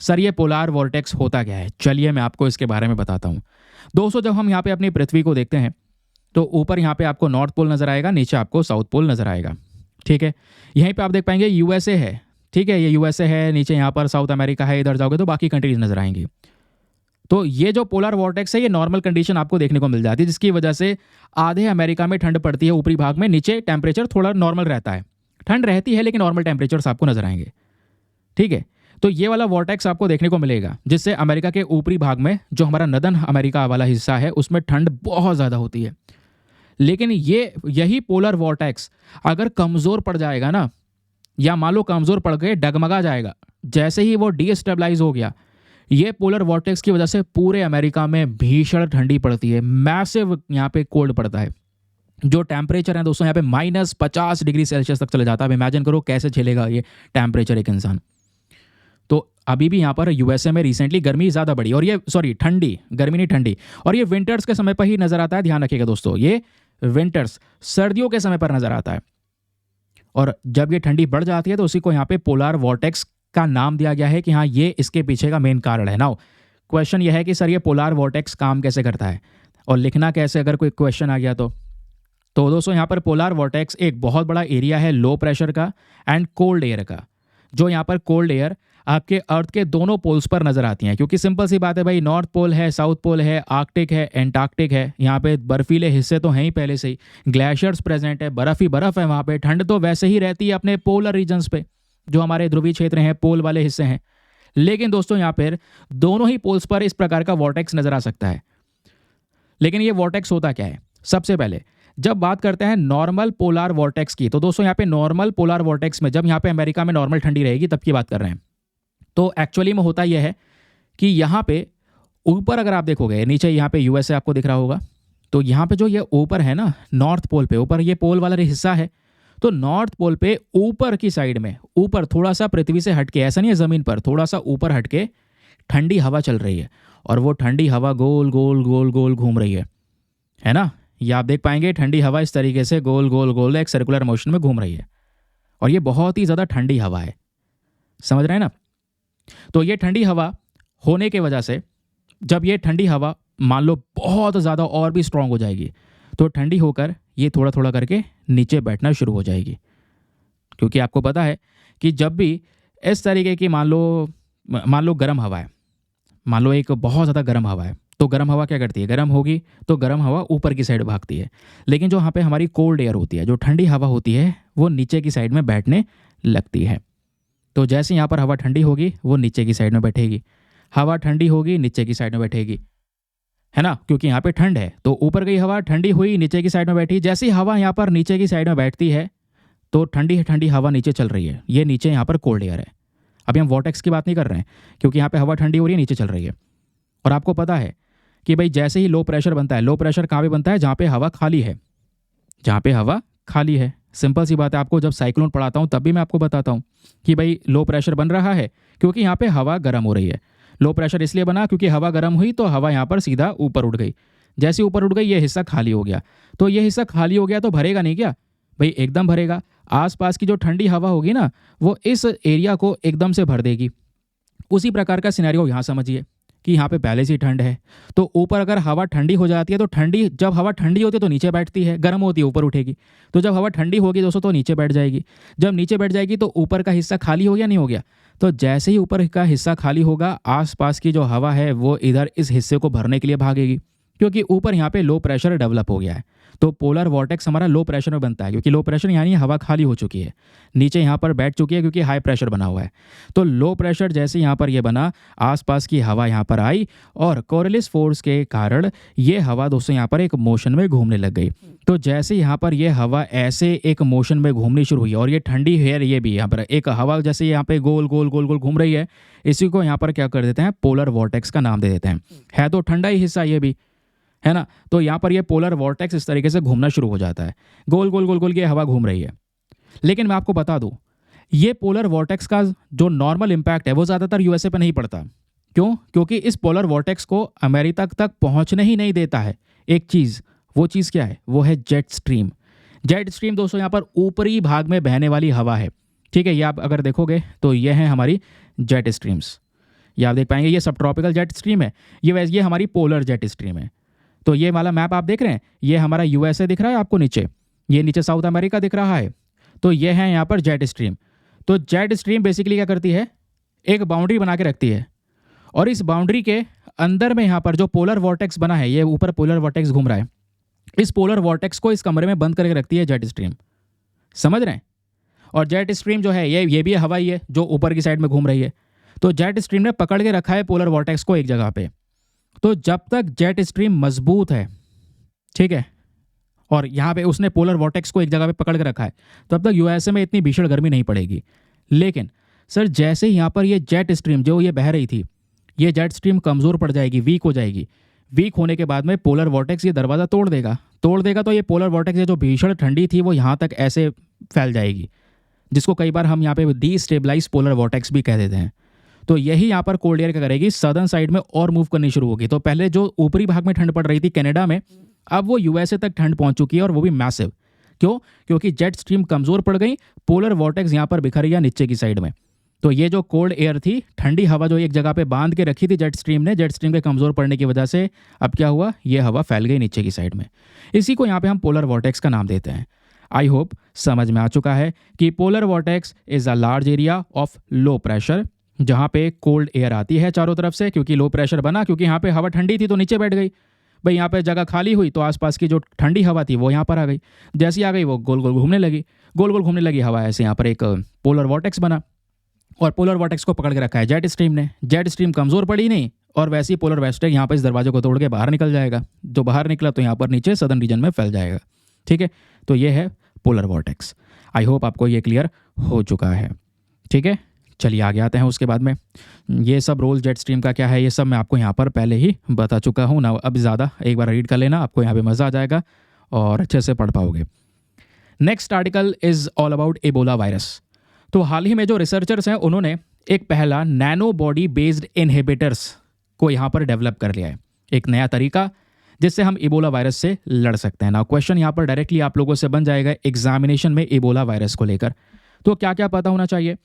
सर ये पोलर वॉर्टेक्स होता क्या है, चलिए मैं आपको इसके बारे में बताता हूँ। दोस्तों जब हम यहाँ पे अपनी पृथ्वी को देखते हैं तो ऊपर यहाँ पे आपको नॉर्थ पोल नज़र आएगा, नीचे आपको साउथ पोल नज़र आएगा। ठीक है, यहीं पे आप देख पाएंगे USA है, ठीक है, ये USA है, नीचे यहाँ पर साउथ अमेरिका है, इधर जाओगे तो बाकी कंट्रीज नज़र आएंगी। तो ये जो पोलर वॉर्टेक्स है, ये नॉर्मल कंडीशन आपको देखने को मिल जाती है, जिसकी वजह से आधे अमेरिका में ठंड पड़ती है ऊपरी भाग में, नीचे टेम्परेचर थोड़ा नॉर्मल रहता है। ठंड रहती है लेकिन नॉर्मल टेम्परेचर्स आपको नजर आएंगे। ठीक है, तो ये वाला वॉर्टेक्स आपको देखने को मिलेगा, जिससे अमेरिका के ऊपरी भाग में जो हमारा नदन अमेरिका वाला हिस्सा है उसमें ठंड बहुत ज़्यादा होती है। लेकिन यही पोलर वॉर्टेक्स अगर कमज़ोर पड़ जाएगा ना, या मान लो कमज़ोर पड़ गए, डगमगा जाएगा, जैसे ही वो डीस्टेबलाइज हो गया, ये पोलर वॉर्टेक्स की वजह से पूरे अमेरिका में भीषण ठंडी पड़ती है, मैसिव यहाँ पे कोल्ड पड़ता है। जो टेम्परेचर है दोस्तों यहाँ पे -50 डिग्री सेल्सियस तक चले जाता है। इमेजिन करो कैसे झेलेगा ये टेम्परेचर एक इंसान। तो अभी भी यहाँ पर USA में रिसेंटली गर्मी ज़्यादा बढ़ी, और ये ठंडी, गर्मी नहीं ठंडी, और ये विंटर्स के समय पर ही नज़र आता है। ध्यान रखिएगा दोस्तों, ये विंटर्स सर्दियों के समय पर नज़र आता है, और जब ये ठंडी बढ़ जाती है तो उसी को यहाँ पे पोलर वॉर्टेक्स का नाम दिया गया है कि हाँ ये इसके पीछे का मेन कारण है। नाउ क्वेश्चन ये है कि सर ये पोलर वॉर्टेक्स काम कैसे करता है और लिखना कैसे, अगर कोई क्वेश्चन आ गया तो दोस्तों यहाँ पर पोलर वॉर्टेक्स एक बहुत बड़ा एरिया है लो प्रेशर का एंड कोल्ड एयर का। जो यहाँ पर कोल्ड एयर आपके अर्थ के दोनों पोल्स पर नजर आती हैं, क्योंकि सिंपल सी बात है भाई, नॉर्थ पोल है, साउथ पोल है, आर्कटिक है, एंटार्क्टिक है, यहाँ पे बर्फीले हिस्से तो हैं ही पहले से ही, ग्लेशियर्स प्रेजेंट है, बर्फ ही बर्फ है वहाँ पे, ठंड तो वैसे ही रहती है अपने पोलर रीजन्स पे, जो हमारे ध्रुवीय क्षेत्र हैं, पोल वाले हिस्से हैं। लेकिन दोस्तों यहाँ पर दोनों ही पोल्स पर इस प्रकार का वॉर्टेक्स नजर आ सकता है। लेकिन ये वॉर्टेक्स होता क्या है, सबसे पहले जब बात करते हैं नॉर्मल पोलर वॉर्टेक्स की, तो दोस्तों यहाँ पे नॉर्मल पोलर वॉर्टेक्स में, जब यहाँ पे अमेरिका में नॉर्मल ठंडी रहेगी तब की बात कर रहे हैं, तो एक्चुअली में होता यह है कि यहाँ पे ऊपर अगर आप देखोगे, नीचे यहाँ पे USA आपको दिख रहा होगा, तो यहाँ पे जो ये ऊपर है ना, नॉर्थ पोल पे ऊपर ये पोल वाला हिस्सा है, तो नॉर्थ पोल पे ऊपर की साइड में, ऊपर थोड़ा सा पृथ्वी से हटके, ऐसा नहीं है ज़मीन पर, थोड़ा सा ऊपर हटके ठंडी हवा चल रही है, और वो ठंडी हवा गोल गोल गोल गोल घूम रही है ना। ये आप देख पाएंगे, ठंडी हवा इस तरीके से गोल गोल गोल एक सर्कुलर मोशन में घूम रही है, और ये बहुत ही ज़्यादा ठंडी हवा है, समझ रहे हैं ना। तो ये ठंडी हवा होने के वजह से, जब ये ठंडी हवा मान लो बहुत ज़्यादा और भी स्ट्रांग हो जाएगी, तो ठंडी होकर ये थोड़ा थोड़ा करके नीचे बैठना शुरू हो जाएगी। क्योंकि आपको पता है कि जब भी इस तरीके की मान लो गर्म हवा है, मान लो एक बहुत ज़्यादा गर्म हवा है, तो गर्म हवा क्या करती है, गर्म होगी तो गर्म हवा ऊपर की साइड भागती है। लेकिन जो यहाँ पे हमारी कोल्ड एयर होती है, जो ठंडी हवा होती है, वो नीचे की साइड में बैठने लगती है। तो जैसे यहाँ पर हवा ठंडी होगी वो नीचे की साइड में बैठेगी, हवा ठंडी होगी नीचे की साइड में बैठेगी, है ना, क्योंकि यहाँ पे ठंड है। तो ऊपर गई हवा, ठंडी हुई, नीचे की साइड में बैठी, जैसी हवा यहाँ पर नीचे की साइड में बैठती है तो ठंडी ठंडी हवा नीचे चल रही है, ये नीचे यहाँ पर कोल्ड एयर है। अभी हम वॉर्टेक्स की बात नहीं कर रहे हैं, क्योंकि यहाँ पे हवा ठंडी हो रही है, नीचे चल रही है। और आपको पता है कि भाई जैसे ही लो प्रेशर बनता है, लो प्रेशर कहाँ पे बनता है, जहाँ पे हवा खाली है, जहाँ पे हवा खाली है। सिंपल सी बात है, आपको जब साइक्लोन पढ़ाता हूँ तब भी मैं आपको बताता हूँ कि भाई लो प्रेशर बन रहा है क्योंकि यहाँ पे हवा गर्म हो रही है। लो प्रेशर इसलिए बना क्योंकि हवा गर्म हुई तो हवा यहाँ पर सीधा ऊपर उठ गई, जैसे ऊपर उठ गई ये हिस्सा खाली हो गया। तो ये हिस्सा खाली हो गया तो भरेगा नहीं क्या भाई, एकदम भरेगा। आसपास की जो ठंडी हवा होगी ना, वो इस एरिया को एकदम से भर देगी। उसी प्रकार का सिनेरियो यहाँ समझिए कि यहाँ पे पहले से ठंड है, तो ऊपर अगर हवा ठंडी हो जाती है तो ठंडी, जब हवा ठंडी होती है तो नीचे बैठती है, गर्म होती है ऊपर उठेगी। तो जब हवा ठंडी होगी दोस्तों तो नीचे बैठ जाएगी, जब नीचे बैठ जाएगी तो ऊपर का हिस्सा खाली हो गया, नहीं हो गया। तो जैसे ही ऊपर का हिस्सा खाली होगा, आसपास की जो हवा है वो इधर इस हिस्से को भरने के लिए भागेगी। क्योंकि ऊपर यहाँ पे लो प्रेशर डेवलप हो गया है। तो पोलर वॉर्टेक्स हमारा लो प्रेशर में बनता है, क्योंकि लो प्रेशर यानी हवा खाली हो चुकी है, नीचे यहाँ पर बैठ चुकी है क्योंकि हाई प्रेशर बना हुआ है। तो लो प्रेशर जैसे यहाँ पर ये बना, आसपास की हवा यहाँ पर आई और कोरियलिस फोर्स के कारण ये हवा दोस्तों यहाँ पर एक मोशन में घूमने लग गई। तो जैसे यहाँ पर ये हवा ऐसे एक मोशन में घूमनी शुरू हुई और ये ठंडी है, ये भी यहाँ पर एक हवा जैसे यहाँ पे गोल गोल गोल गोल घूम रही है, इसी को यहाँ पर क्या कर देते हैं, पोलर वॉर्टेक्स का नाम दे देते हैं। है तो ठंडा ही हिस्सा ये भी, है ना। तो यहाँ पर ये पोलर वॉर्टेक्स इस तरीके से घूमना शुरू हो जाता है, गोल गोल गोल गोल की हवा घूम रही है। लेकिन मैं आपको बता दूं, ये पोलर वॉर्टेक्स का जो नॉर्मल इम्पैक्ट है वो ज़्यादातर यूएसए पे नहीं पड़ता। क्यों? क्योंकि इस पोलर वॉर्टेक्स को अमेरिका तक पहुंचने ही नहीं देता है एक चीज़। वो चीज़ क्या है? वो है जेट स्ट्रीम। जेट स्ट्रीम दोस्तों यहाँ पर ऊपरी भाग में बहने वाली हवा है, ठीक है। ये आप अगर देखोगे तो ये है हमारी जेट स्ट्रीम्स, ये आप देख पाएंगे, ये सब ट्रॉपिकल जेट स्ट्रीम है, ये हमारी पोलर जेट स्ट्रीम है। तो ये वाला मैप आप देख रहे हैं, ये हमारा यूएसए दिख रहा है आपको नीचे, ये नीचे साउथ अमेरिका दिख रहा है। तो ये है यहाँ पर जेट स्ट्रीम। तो जेट स्ट्रीम बेसिकली क्या करती है, एक बाउंड्री बना के रखती है और इस बाउंड्री के अंदर में यहाँ पर जो पोलर वॉर्टेक्स बना है, ये ऊपर पोलर वॉर्टेक्स घूम रहा है, इस पोलर वॉर्टेक्स को इस कमरे में बंद करके रखती है जेट स्ट्रीम। समझ रहे हैं? और जेट स्ट्रीम जो है ये भी हवा ही है जो ऊपर की साइड में घूम रही है। तो जेट स्ट्रीम ने पकड़ के रखा है पोलर वॉर्टेक्स को एक जगह पे। तो जब तक जेट स्ट्रीम मजबूत है, ठीक है, और यहाँ पे उसने पोलर वॉर्टेक्स को एक जगह पे पकड़ के रखा है, तब तक यूएसए में इतनी भीषण गर्मी नहीं पड़ेगी। लेकिन सर जैसे ही यहाँ पर ये जेट स्ट्रीम जो ये बह रही थी, ये जेट स्ट्रीम कमज़ोर पड़ जाएगी, वीक हो जाएगी। वीक होने के बाद में पोलर वॉर्टेक्स ये दरवाज़ा तोड़ देगा। तो ये पोलर वॉर्टेक्स जो भीषण ठंडी थी वो यहाँ तक ऐसे फैल जाएगी, जिसको कई बार हम यहाँ पे डीस्टेबलाइज पोलर वॉर्टेक्स भी कह देते हैं। तो यही यहाँ पर कोल्ड एयर क्या करेगी, सदर्न साइड में और मूव करनी शुरू होगी। तो पहले जो ऊपरी भाग में ठंड पड़ रही थी कनाडा में, अब वो यूएसए तक ठंड पहुंच चुकी है और वो भी मैसिव। क्यों? क्योंकि जेट स्ट्रीम कमज़ोर पड़ गई, पोलर वॉर्टेक्स यहाँ पर बिखर गया नीचे की साइड में। तो ये जो कोल्ड एयर थी, ठंडी हवा जो एक जगह पे बांध के रखी थी जेट स्ट्रीम ने, जेट स्ट्रीम के कमज़ोर पड़ने की वजह से अब क्या हुआ, ये हवा फैल गई नीचे की साइड में। इसी को यहाँ पे हम पोलर वॉर्टेक्स का नाम देते हैं। आई होप समझ में आ चुका है कि polar vortex is a large area of low pressure, जहाँ पे कोल्ड एयर आती है चारों तरफ से, क्योंकि लो प्रेशर बना, क्योंकि यहाँ पे हवा ठंडी थी तो नीचे बैठ गई भाई, यहाँ पे जगह खाली हुई तो आसपास की जो ठंडी हवा थी वो यहाँ पर आ गई। जैसी आ गई वो गोल गोल घूमने लगी हवा, ऐसे यहाँ पर एक पोलर वॉर्टेक्स बना और पोलर वॉर्टेक्स को पकड़ के रखा है जेट स्ट्रीम ने। जेट स्ट्रीम कमज़ोर पड़ी नहीं और वैसे ही पोलर वेस्टेक यहाँ पर इस दरवाजे को तोड़ के बाहर निकल जाएगा। जो बाहर निकला तो यहाँ पर नीचे सदर्न रीजन में फैल जाएगा, ठीक है। तो ये है पोलर वॉर्टेक्स। आई होप आपको ये क्लियर हो चुका है, ठीक है। चलिए आगे आते हैं। उसके बाद में ये सब रोल जेट स्ट्रीम का क्या है, ये सब मैं आपको यहाँ पर पहले ही बता चुका हूँ ना। अब ज़्यादा एक बार रीड कर लेना, आपको यहाँ पे मज़ा आ जाएगा और अच्छे से पढ़ पाओगे। Next article is all about Ebola virus. तो हाल ही में जो रिसर्चर्स हैं उन्होंने एक पहला नैनो बॉडी बेस्ड इनहिबिटर्स को यहाँ पर डेवलप कर लिया है, एक नया तरीका जिससे हम इबोला वायरस से लड़ सकते हैं। ना क्वेश्चन यहाँ पर डायरेक्टली आप लोगों से बन जाएगा एग्जामिनेशन में इबोला वायरस को लेकर। तो क्या क्या पता होना चाहिए?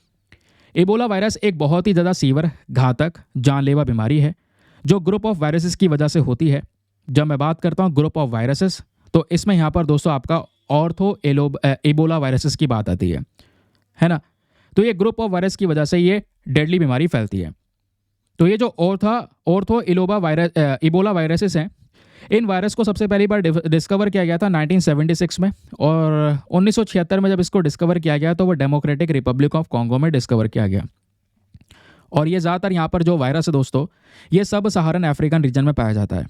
इबोला वायरस एक बहुत ही ज़्यादा सीवर, घातक, जानलेवा बीमारी है जो ग्रुप ऑफ वायरसेस की वजह से होती है। जब मैं बात करता हूँ ग्रुप ऑफ वायरसेस, तो इसमें यहाँ पर दोस्तों आपका ऑर्थो इबोला वायरसेस की बात आती है ना। तो ये ग्रुप ऑफ वायरस की वजह से ये डेडली बीमारी फैलती है। तो ये जो ऑर्थो इबोला वायरसेस हैं, इन वायरस को सबसे पहली बार डिस्कवर किया गया था 1976 में, और 1976 में जब इसको डिस्कवर किया गया तो वो डेमोक्रेटिक रिपब्लिक ऑफ कॉन्गो में डिस्कवर किया गया। और ये ज़्यादातर यहाँ पर जो वायरस है दोस्तों, ये सब सहारन अफ्रीकन रीजन में पाया जाता है।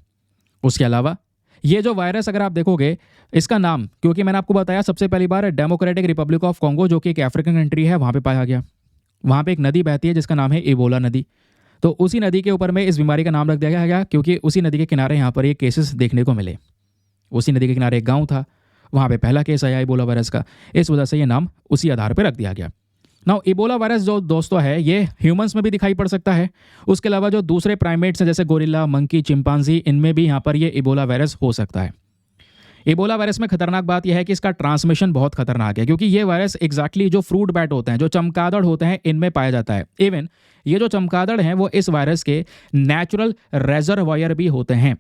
उसके अलावा ये जो वायरस अगर आप देखोगे, इसका नाम, क्योंकि मैंने आपको बताया सबसे पहली बार डेमोक्रेटिक रिपब्लिक ऑफ कॉन्गो जो कि एक अफ्रीकन कंट्री है, वहाँ पर पाया गया। वहाँ पर एक नदी बहती है जिसका नाम है इबोला नदी। तो उसी नदी के ऊपर में इस बीमारी का नाम रख दिया गया, क्योंकि उसी नदी के किनारे यहाँ पर ये केसेस देखने को मिले। उसी नदी के किनारे एक गांव था, वहाँ पे पहला केस आया इबोला वायरस का, इस वजह से ये नाम उसी आधार पर रख दिया गया। नाउ इबोला वायरस जो दोस्तों है, ये ह्यूमंस में भी दिखाई पड़ सकता है। उसके अलावा जो दूसरे प्राइमेट्स हैं जैसे गोरिल्ला, मंकी, चिंपांजी, इनमें भी यहाँ पर ये इबोला वायरस हो सकता है। इबोला वायरस में खतरनाक बात यह है कि इसका ट्रांसमिशन बहुत खतरनाक है, क्योंकि ये वायरस एग्जैक्टली जो फ्रूट बैट होते हैं, जो चमगादड़ होते हैं, इनमें पाया जाता है। इवन ये जो चमगादड़ हैं वो इस वायरस के नेचुरल रेजर्वायर भी होते हैं।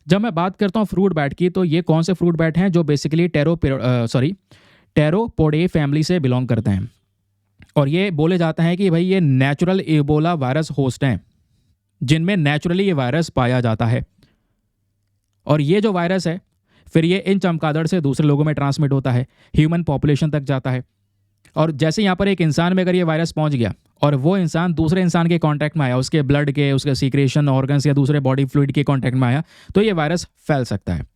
जब मैं बात करता हूँ फ्रूट बैट की, तो ये कौन से फ्रूट बैट हैं जो बेसिकली टेरोपोडे फैमिली से बिलोंग करते हैं, और ये बोले जाते हैं कि भाई ये नेचुरल इबोला वायरस होस्ट हैं जिनमें नेचुरली ये वायरस पाया जाता है। और ये जो वायरस है फिर ये इन चमगादड़ से दूसरे लोगों में ट्रांसमिट होता है, ह्यूमन पॉपुलेशन तक जाता है। और जैसे यहाँ पर एक इंसान में अगर ये वायरस पहुँच गया और वो इंसान दूसरे इंसान के कांटेक्ट में आया, उसके ब्लड के, उसके सीक्रेशन ऑर्गन्स या दूसरे बॉडी फ्लूइड के कांटेक्ट में आया, तो ये वायरस फैल सकता है।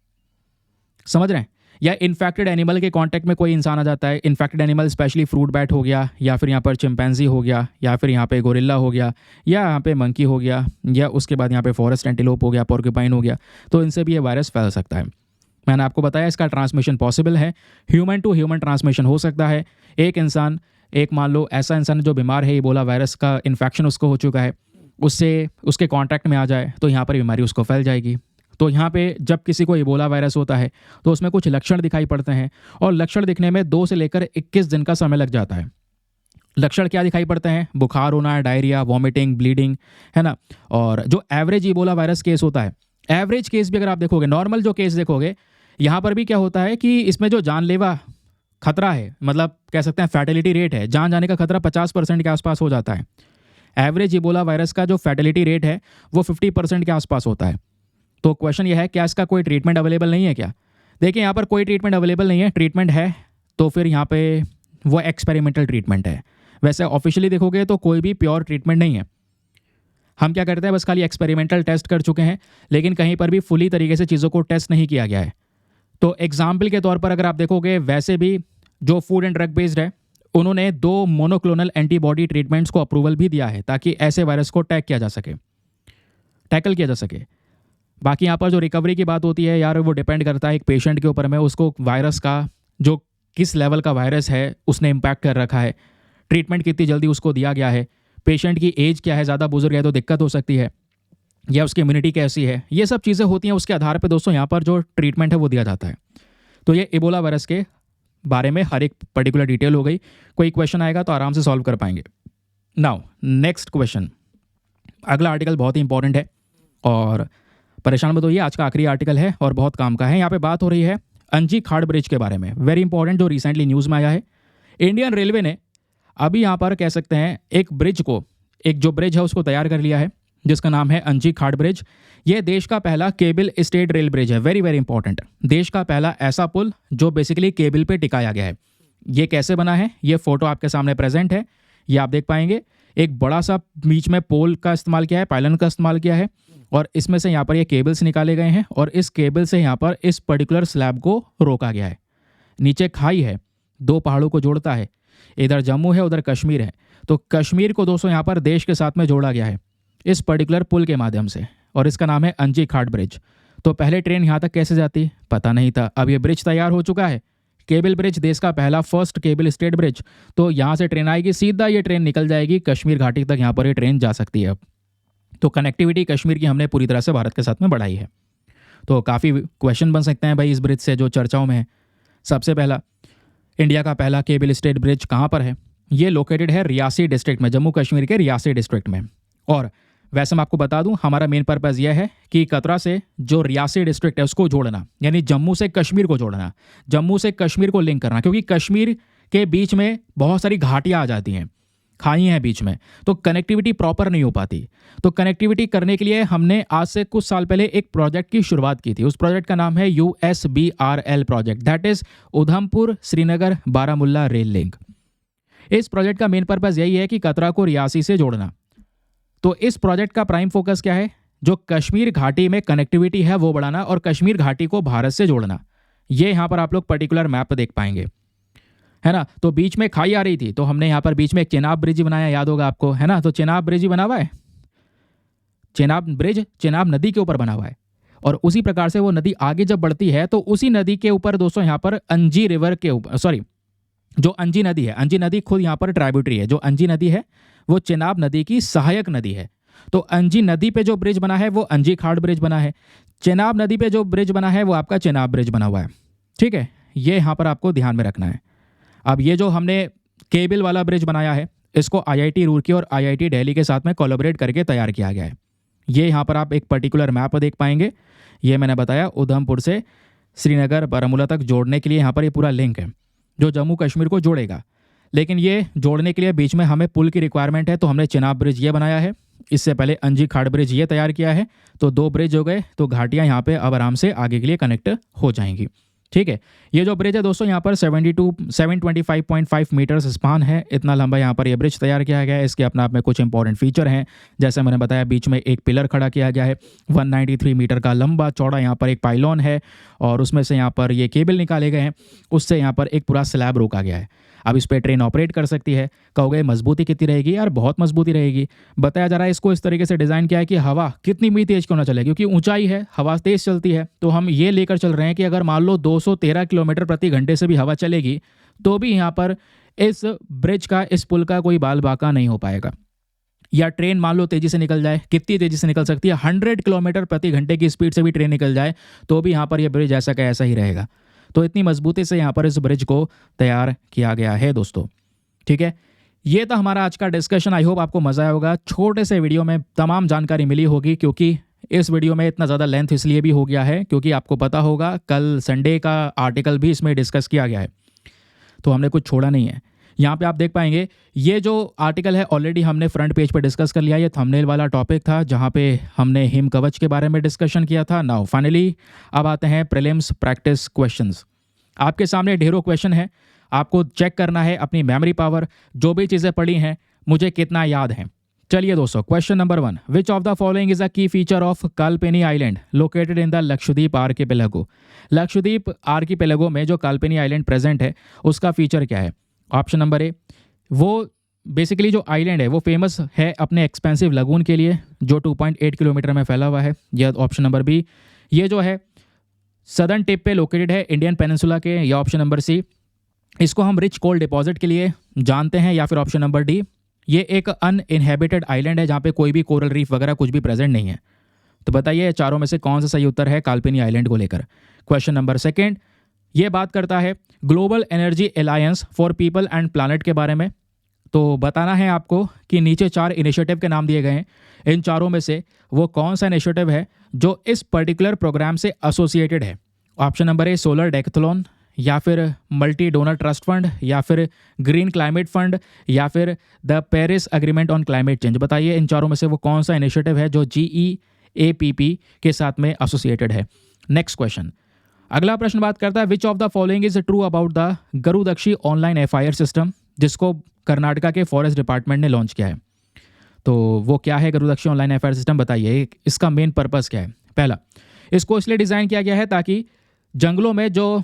समझ रहे हैं? या इन्फेक्टेड एनिमल के कांटेक्ट में कोई इंसान आ जाता है, infected animal specially fruit bat हो गया, या फिर यहाँ पर चिंपैंजी हो गया, या फिर यहाँ पे गोरिल्ला हो गया, या यहाँ पे मंकी हो गया, या उसके बाद यहाँ पे फॉरेस्ट एंटीलोप हो गया, पोर्क्यूपाइन हो गया, तो इनसे भी ये वायरस फैल सकता है। मैंने आपको बताया इसका ट्रांसमिशन पॉसिबल है, ह्यूमन टू ह्यूमन ट्रांसमिशन हो सकता है। एक इंसान, एक मान लो ऐसा इंसान जो बीमार है, इबोला वायरस का इन्फेक्शन उसको हो चुका है, उससे उसके कांटेक्ट में आ जाए तो यहाँ पर बीमारी उसको फैल जाएगी। तो यहाँ पे जब किसी को इबोला वायरस होता है तो उसमें कुछ लक्षण दिखाई पड़ते हैं, और लक्षण दिखने में 2 से लेकर 21 दिन का समय लग जाता है। लक्षण क्या दिखाई पड़ते हैं? बुखार होना, डायरिया, वॉमिटिंग, ब्लीडिंग, है ना। और जो एवरेज इबोला वायरस केस होता है, एवरेज केस भी अगर आप देखोगे, नॉर्मल जो केस देखोगे, यहाँ पर भी क्या होता है कि इसमें जो जानलेवा खतरा है, मतलब कह सकते हैं फैटेलिटी रेट है, जान जाने का खतरा 50% के आसपास हो जाता है। एवरेज इबोला वायरस का जो फैटेलिटी रेट है वो 50% के आसपास होता है। तो क्वेश्चन ये है, क्या इसका कोई ट्रीटमेंट अवेलेबल नहीं है क्या? देखिए, यहाँ पर कोई ट्रीटमेंट अवेलेबल नहीं है। ट्रीटमेंट है तो फिर यहाँ पे वो एक्सपेरिमेंटल ट्रीटमेंट है। वैसे ऑफिशियली देखोगे तो कोई भी प्योर ट्रीटमेंट नहीं है। हम क्या करते हैं, बस खाली एक्सपेरिमेंटल टेस्ट कर चुके हैं, लेकिन कहीं पर भी फुली तरीके से चीज़ों को टेस्ट नहीं किया गया है। तो एग्जाम्पल के तौर पर अगर आप देखोगे, वैसे भी जो फूड एंड ड्रग बेस्ड है, उन्होंने 2 मोनोक्लोनल एंटीबॉडी ट्रीटमेंट्स को अप्रूवल भी दिया है ताकि ऐसे वायरस को टैकल किया जा सके। बाकी यहाँ पर जो रिकवरी की बात होती है यार, वो डिपेंड करता है एक पेशेंट के ऊपर में, उसको वायरस का जो किस लेवल का वायरस है उसने इम्पैक्ट कर रखा है, ट्रीटमेंट कितनी जल्दी उसको दिया गया है, पेशेंट की एज क्या है, ज़्यादा बुजुर्ग है तो दिक्कत हो सकती है, या उसकी इम्यूनिटी कैसी है, ये सब चीज़ें होती हैं। उसके आधार पर दोस्तों यहाँ पर जो ट्रीटमेंट है वो दिया जाता है। तो ये इबोला वायरस के बारे में हर एक पर्टिकुलर डिटेल हो गई। कोई क्वेश्चन आएगा तो आराम से सॉल्व कर पाएंगे। नाउ नेक्स्ट क्वेश्चन, अगला आर्टिकल बहुत ही इंपॉर्टेंट है और परेशान मत होइए, आज का आखिरी आर्टिकल है और बहुत काम का है। यहाँ पे बात हो रही है अंजी खाड़ ब्रिज के बारे में, वेरी इंपॉर्टेंट, जो रिसेंटली न्यूज़ में आया है। इंडियन रेलवे ने अभी यहाँ पर कह सकते हैं एक जो ब्रिज है उसको तैयार कर लिया है, जिसका नाम है अंजी खाड़ ब्रिज। ये देश का पहला केबल स्टेड रेल ब्रिज है, वेरी वेरी इंपॉर्टेंट, देश का पहला ऐसा पुल जो बेसिकली केबल पे टिकाया गया है। ये कैसे बना है, ये फोटो आपके सामने प्रेजेंट है, ये आप देख पाएंगे। एक बड़ा सा बीच में पोल का इस्तेमाल किया है, पायलन का इस्तेमाल किया है, और इसमें से यहाँ पर ये केबल्स निकाले गए हैं, और इस केबल से यहाँ पर इस पर्टिकुलर स्लैब को रोका गया है। नीचे खाई है, 2 पहाड़ों को जोड़ता है, इधर जम्मू है उधर कश्मीर है, तो कश्मीर को दोस्तों यहाँ पर देश के साथ में जोड़ा गया है इस पर्टिकुलर पुल के माध्यम से, और इसका नाम है अंजी खाड़ ब्रिज। तो पहले ट्रेन यहाँ तक कैसे जाती पता नहीं था, अब ये ब्रिज तैयार हो चुका है, केबल ब्रिज, देश का पहला फर्स्ट केबल स्टेड ब्रिज। तो यहाँ से ट्रेन आएगी, सीधा ये ट्रेन निकल जाएगी कश्मीर घाटी तक, यहाँ पर ये ट्रेन जा सकती है अब। तो कनेक्टिविटी कश्मीर की हमने पूरी तरह से भारत के साथ में बढ़ाई है। तो काफ़ी क्वेश्चन बन सकते हैं भाई इस ब्रिज से जो चर्चाओं में है। सबसे पहला, इंडिया का पहला केबल स्टेड ब्रिज कहाँ पर है? ये लोकेटेड है रियासी डिस्ट्रिक्ट में, जम्मू कश्मीर के रियासी डिस्ट्रिक्ट में। और वैसे मैं आपको बता दूं, हमारा मेन पर्पज़ यह है कि कतरा से जो रियासी डिस्ट्रिक्ट है उसको जोड़ना, यानी जम्मू से कश्मीर को जोड़ना, जम्मू से कश्मीर को लिंक करना, क्योंकि कश्मीर के बीच में बहुत सारी घाटियाँ आ जाती हैं, खाई हैं बीच में, तो कनेक्टिविटी प्रॉपर नहीं हो पाती। तो कनेक्टिविटी करने के लिए हमने आज से कुछ साल पहले एक प्रोजेक्ट की शुरुआत की थी। उस प्रोजेक्ट का नाम है USBRL project, that is Udhampur Srinagar Baramulla rail link. इस प्रोजेक्ट का मेन पर्पज़ यही है कि कतरा को रियासी से जोड़ना। तो इस प्रोजेक्ट का प्राइम फोकस क्या है? जो कश्मीर घाटी में कनेक्टिविटी है वो बढ़ाना और कश्मीर घाटी को भारत से जोड़ना। ये यहाँ पर आप लोग पर्टिकुलर मैप देख पाएंगे, है ना। तो बीच में खाई आ रही थी, तो हमने यहाँ पर बीच में एक चेनाब ब्रिज बनाया, याद होगा आपको, है ना। तो चेनाब ब्रिज ही बना हुआ है, चेनाब ब्रिज चेनाब नदी के ऊपर बना हुआ है। और उसी प्रकार से वो नदी आगे जब बढ़ती है तो उसी नदी के ऊपर दोस्तों यहाँ पर अंजी रिवर के ऊपर, सॉरी, जो अंजी नदी है, अंजी नदी खुद यहाँ पर ट्राइब्यूटरी है। जो अंजी नदी है वो चेनाब नदी की सहायक नदी है। तो अंजी नदी पे जो ब्रिज बना है वो अंजी खाड़ ब्रिज बना है, चेनाब नदी पे जो ब्रिज बना है वो आपका चेनाब ब्रिज बना हुआ है, ठीक है। ये यहाँ पर आपको ध्यान में रखना है। अब ये जो हमने केबल वाला ब्रिज बनाया है, इसको IIT रुड़की और IIT दिल्ली के साथ में कोलैबोरेट करके तैयार किया गया है। ये यहाँ पर आप एक पर्टिकुलर मैप देख पाएंगे। ये मैंने बताया उधमपुर से श्रीनगर बारामूला तक जोड़ने के लिए यहाँ पर ये पूरा लिंक है जो जम्मू कश्मीर को जोड़ेगा। लेकिन ये जोड़ने के लिए बीच में हमें पुल की रिक्वायरमेंट है, तो हमने चेनाब ब्रिज ये बनाया है। इससे पहले अंजी खाड़ ब्रिज ये तैयार किया है। तो 2 ब्रिज हो गए, तो घाटियाँ यहाँ पे अब आराम से आगे के लिए कनेक्ट हो जाएंगी। ठीक है, ये जो ब्रिज है दोस्तों यहाँ पर 725.5 मीटर्स स्पान है, इतना लंबा यहाँ पर ये ब्रिज तैयार किया गया है। इसके अपने आप में कुछ इंपॉर्टेंट फीचर हैं, जैसे मैंने बताया बीच में एक पिलर खड़ा किया गया है, 193 मीटर का लंबा चौड़ा यहाँ पर एक पाइलॉन है, और उसमें से यहाँ पर ये केबल निकाले गए हैं, उससे यहाँ पर एक पूरा स्लैब रोका गया है। अब इस पर ट्रेन ऑपरेट कर सकती है। कहोगे मजबूती कितनी रहेगी? यार बहुत मजबूती रहेगी। बताया जा रहा है इसको इस तरीके से डिज़ाइन किया है कि हवा कितनी भी तेज़ क्यों ना चले, क्योंकि ऊंचाई है, हवा तेज़ चलती है। तो हम ये लेकर चल रहे हैं कि अगर मान लो 213 किलोमीटर प्रति घंटे से भी हवा चलेगी तो भी यहाँ पर इस ब्रिज का, इस पुल का कोई बाल बाका नहीं हो पाएगा। या ट्रेन मान लो तेज़ी से निकल जाए, कितनी तेज़ी से निकल सकती है? 100 किलोमीटर प्रति घंटे की स्पीड से भी ट्रेन निकल जाए तो भी यहाँ पर यह ब्रिज ऐसा का ऐसा ही रहेगा। तो इतनी मजबूती से यहाँ पर इस ब्रिज को तैयार किया गया है दोस्तों। ठीक है, ये था हमारा आज का डिस्कशन। आई होप आपको मज़ा आया होगा। छोटे से वीडियो में तमाम जानकारी मिली होगी, क्योंकि इस वीडियो में इतना ज़्यादा लेंथ इसलिए भी हो गया है क्योंकि आपको पता होगा कल संडे का आर्टिकल भी इसमें डिस्कस किया गया है, तो हमने कुछ छोड़ा नहीं है। यहाँ पे आप देख पाएंगे ये जो आर्टिकल है ऑलरेडी हमने फ्रंट पेज पे डिस्कस कर लिया। ये थंबनेल वाला टॉपिक था जहाँ पे हमने हिम कवच के बारे में डिस्कशन किया था। नाउ फाइनली अब आते हैं प्रीलिम्स प्रैक्टिस क्वेश्चंस। आपके सामने ढेरों क्वेश्चन है, आपको चेक करना है अपनी मेमोरी पावर, जो भी चीज़ें पढ़ी हैं मुझे कितना याद है। चलिए दोस्तों, question number 1, which of the following is a key feature of Kalpeni island located in the Lakshadweep archipelago. Lakshadweep archipelago में जो कालपेनी आइलैंड प्रेजेंट है उसका फीचर क्या है? ऑप्शन नंबर ए, वो बेसिकली जो आइलैंड है वो फेमस है अपने एक्सपेंसिव लगून के लिए जो 2.8 किलोमीटर में फैला हुआ है। या ऑप्शन नंबर बी, ये जो है सदर्न टिप पे लोकेटेड है इंडियन पेनिनसुला के। या ऑप्शन नंबर सी, इसको हम रिच कोल डिपॉजिट के लिए जानते हैं। या फिर ऑप्शन नंबर डी, ये एक अनइनहेबिटेड आइलैंड है जहाँ पे कोई भी कोरल रीफ वगैरह कुछ भी प्रेजेंट नहीं है। तो बताइए चारों में से कौन सा सही उत्तर है कालपेनी आइलैंड को लेकर। क्वेश्चन नंबर 2, ये बात करता है global energy alliance for people and planet के बारे में। तो बताना है आपको कि नीचे 4 इनिशिएटिव के नाम दिए गए हैं, इन चारों में से वो कौन सा इनिशिएटिव है जो इस पर्टिकुलर प्रोग्राम से एसोसिएटेड है। Option number A, solar Decathlon, या फिर मल्टी डोनर ट्रस्ट फंड, या फिर ग्रीन क्लाइमेट फंड, या फिर the Paris agreement on climate change. बताइए इन चारों में से वो कौन सा इनिशिएटिव है जो GEAPP के साथ में एसोसिएटेड है। नेक्स्ट क्वेश्चन, अगला प्रश्न बात करता है which of the following is true about the Garudakshi online FIR system, जिसको कर्नाटका के फॉरेस्ट डिपार्टमेंट ने लॉन्च किया है। तो वो क्या है गरुदक्षी ऑनलाइन FIR सिस्टम? बताइए इसका मेन पर्पस क्या है। पहला, इसको इसलिए डिज़ाइन किया गया है ताकि जंगलों में जो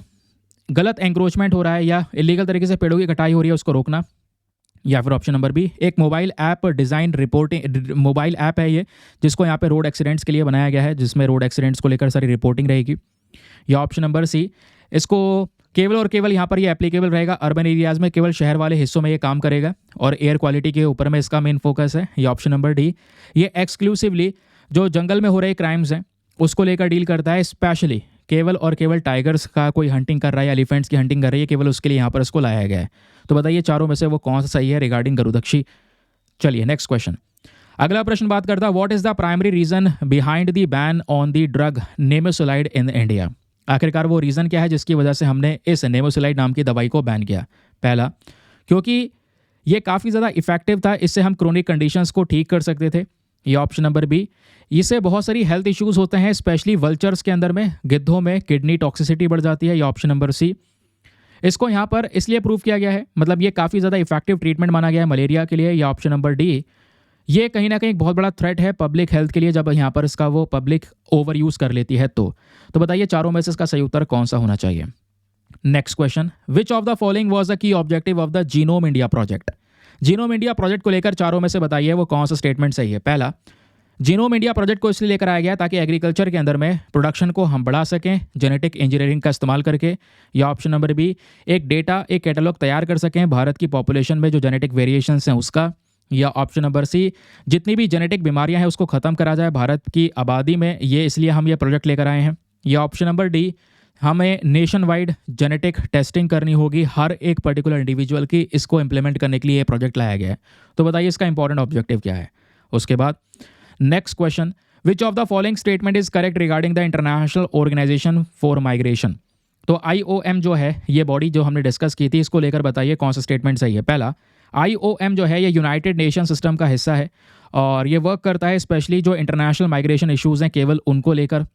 गलत एंक्रोचमेंट हो रहा है या इलीगल तरीके से पेड़ों की कटाई हो रही है उसको रोकना। या फिर ऑप्शन नंबर बी, एक mobile app design reporting, mobile app है ये जिसको यहाँ पे रोड एक्सीडेंट्स के लिए बनाया गया है, जिसमें रोड एक्सीडेंट्स को लेकर सारी रिपोर्टिंग रहेगी। या ऑप्शन नंबर सी, इसको केवल और केवल यहाँ पर ये एप्लीकेबल रहेगा अर्बन एरियाज़ में, केवल शहर वाले हिस्सों में ये काम करेगा और एयर क्वालिटी के ऊपर में इसका मेन फोकस है। या ऑप्शन नंबर डी, ये एक्सक्लूसिवली जो जंगल में हो रहे क्राइम्स हैं उसको लेकर डील करता है, स्पेशली केवल और केवल टाइगर्स का कोई हंटिंग कर रहा है या एलिफेंट्स की हंटिंग कर रही है, केवल उसके लिए यहाँ पर इसको लाया गया है। तो बताइए चारों में से वो कौन सा सही है रिगार्डिंग गरुदक्षी। चलिए नेक्स्ट क्वेश्चन, अगला प्रश्न बात करता है what is the primary reason behind the ban on the drug nimesulide in India. आखिरकार वो रीज़न क्या है जिसकी वजह से हमने इस नेमेसोलाइड नाम की दवाई को बैन किया। पहला, क्योंकि ये काफ़ी ज़्यादा इफेक्टिव था, इससे हम क्रोनिक कंडीशंस को ठीक कर सकते थे। या ऑप्शन नंबर बी, इससे बहुत सारी हेल्थ इश्यूज होते हैं स्पेशली वल्चर्स के अंदर में, गिद्धों में किडनी टॉक्सिसिटी बढ़ जाती है। या ऑप्शन नंबर सी, इसको यहाँ पर इसलिए प्रूव किया गया है, मतलब ये काफ़ी ज़्यादा इफेक्टिव ट्रीटमेंट माना गया है मलेरिया के लिए। या ऑप्शन नंबर डी, ये कहीं ना कहीं एक बहुत बड़ा थ्रेट है पब्लिक हेल्थ के लिए जब यहाँ पर इसका वो पब्लिक ओवर यूज़ कर लेती है। तो बताइए चारों में से इसका सही उत्तर कौन सा होना चाहिए। Next question, which of the following was the key objective of the genome India project. Genome India project को लेकर चारों में से बताइए वो कौन सा स्टेटमेंट सही है। पहला, जीनोम इंडिया प्रोजेक्ट को इसलिए लेकर आया गया ताकि एग्रीकल्चर के अंदर में प्रोडक्शन को हम बढ़ा सकें जेनेटिक इंजीनियरिंग का इस्तेमाल करके। या ऑप्शन नंबर बी, एक कैटलॉग तैयार कर सकें भारत की पॉपुलेशन में जो जेनेटिक वेरिएशंस हैं उसका। या ऑप्शन नंबर सी, जितनी भी जेनेटिक बीमारियां हैं उसको ख़त्म करा जाए भारत की आबादी में, ये इसलिए हम ये प्रोजेक्ट लेकर आए हैं। या ऑप्शन नंबर डी, हमें नेशन वाइड जेनेटिक टेस्टिंग करनी होगी हर एक पर्टिकुलर इंडिविजुअल की, इसको इम्प्लीमेंट करने के लिए ये प्रोजेक्ट लाया गया है। तो बताइए इसका इंपॉर्टेंट ऑब्जेक्टिव क्या है। उसके बाद next question, which of the following statement is correct regarding the international organisation for migration. तो IOM जो है ये बॉडी जो हमने डिस्कस की थी, इसको लेकर बताइए कौन सा स्टेटमेंट सही है। पहला, IOM जो है ये यूनाइटेड नेशन सिस्टम का हिस्सा है और ये वर्क करता है स्पेशली जो इंटरनेशनल माइग्रेशन इश्यूज़ हैं केवल उनको लेकर।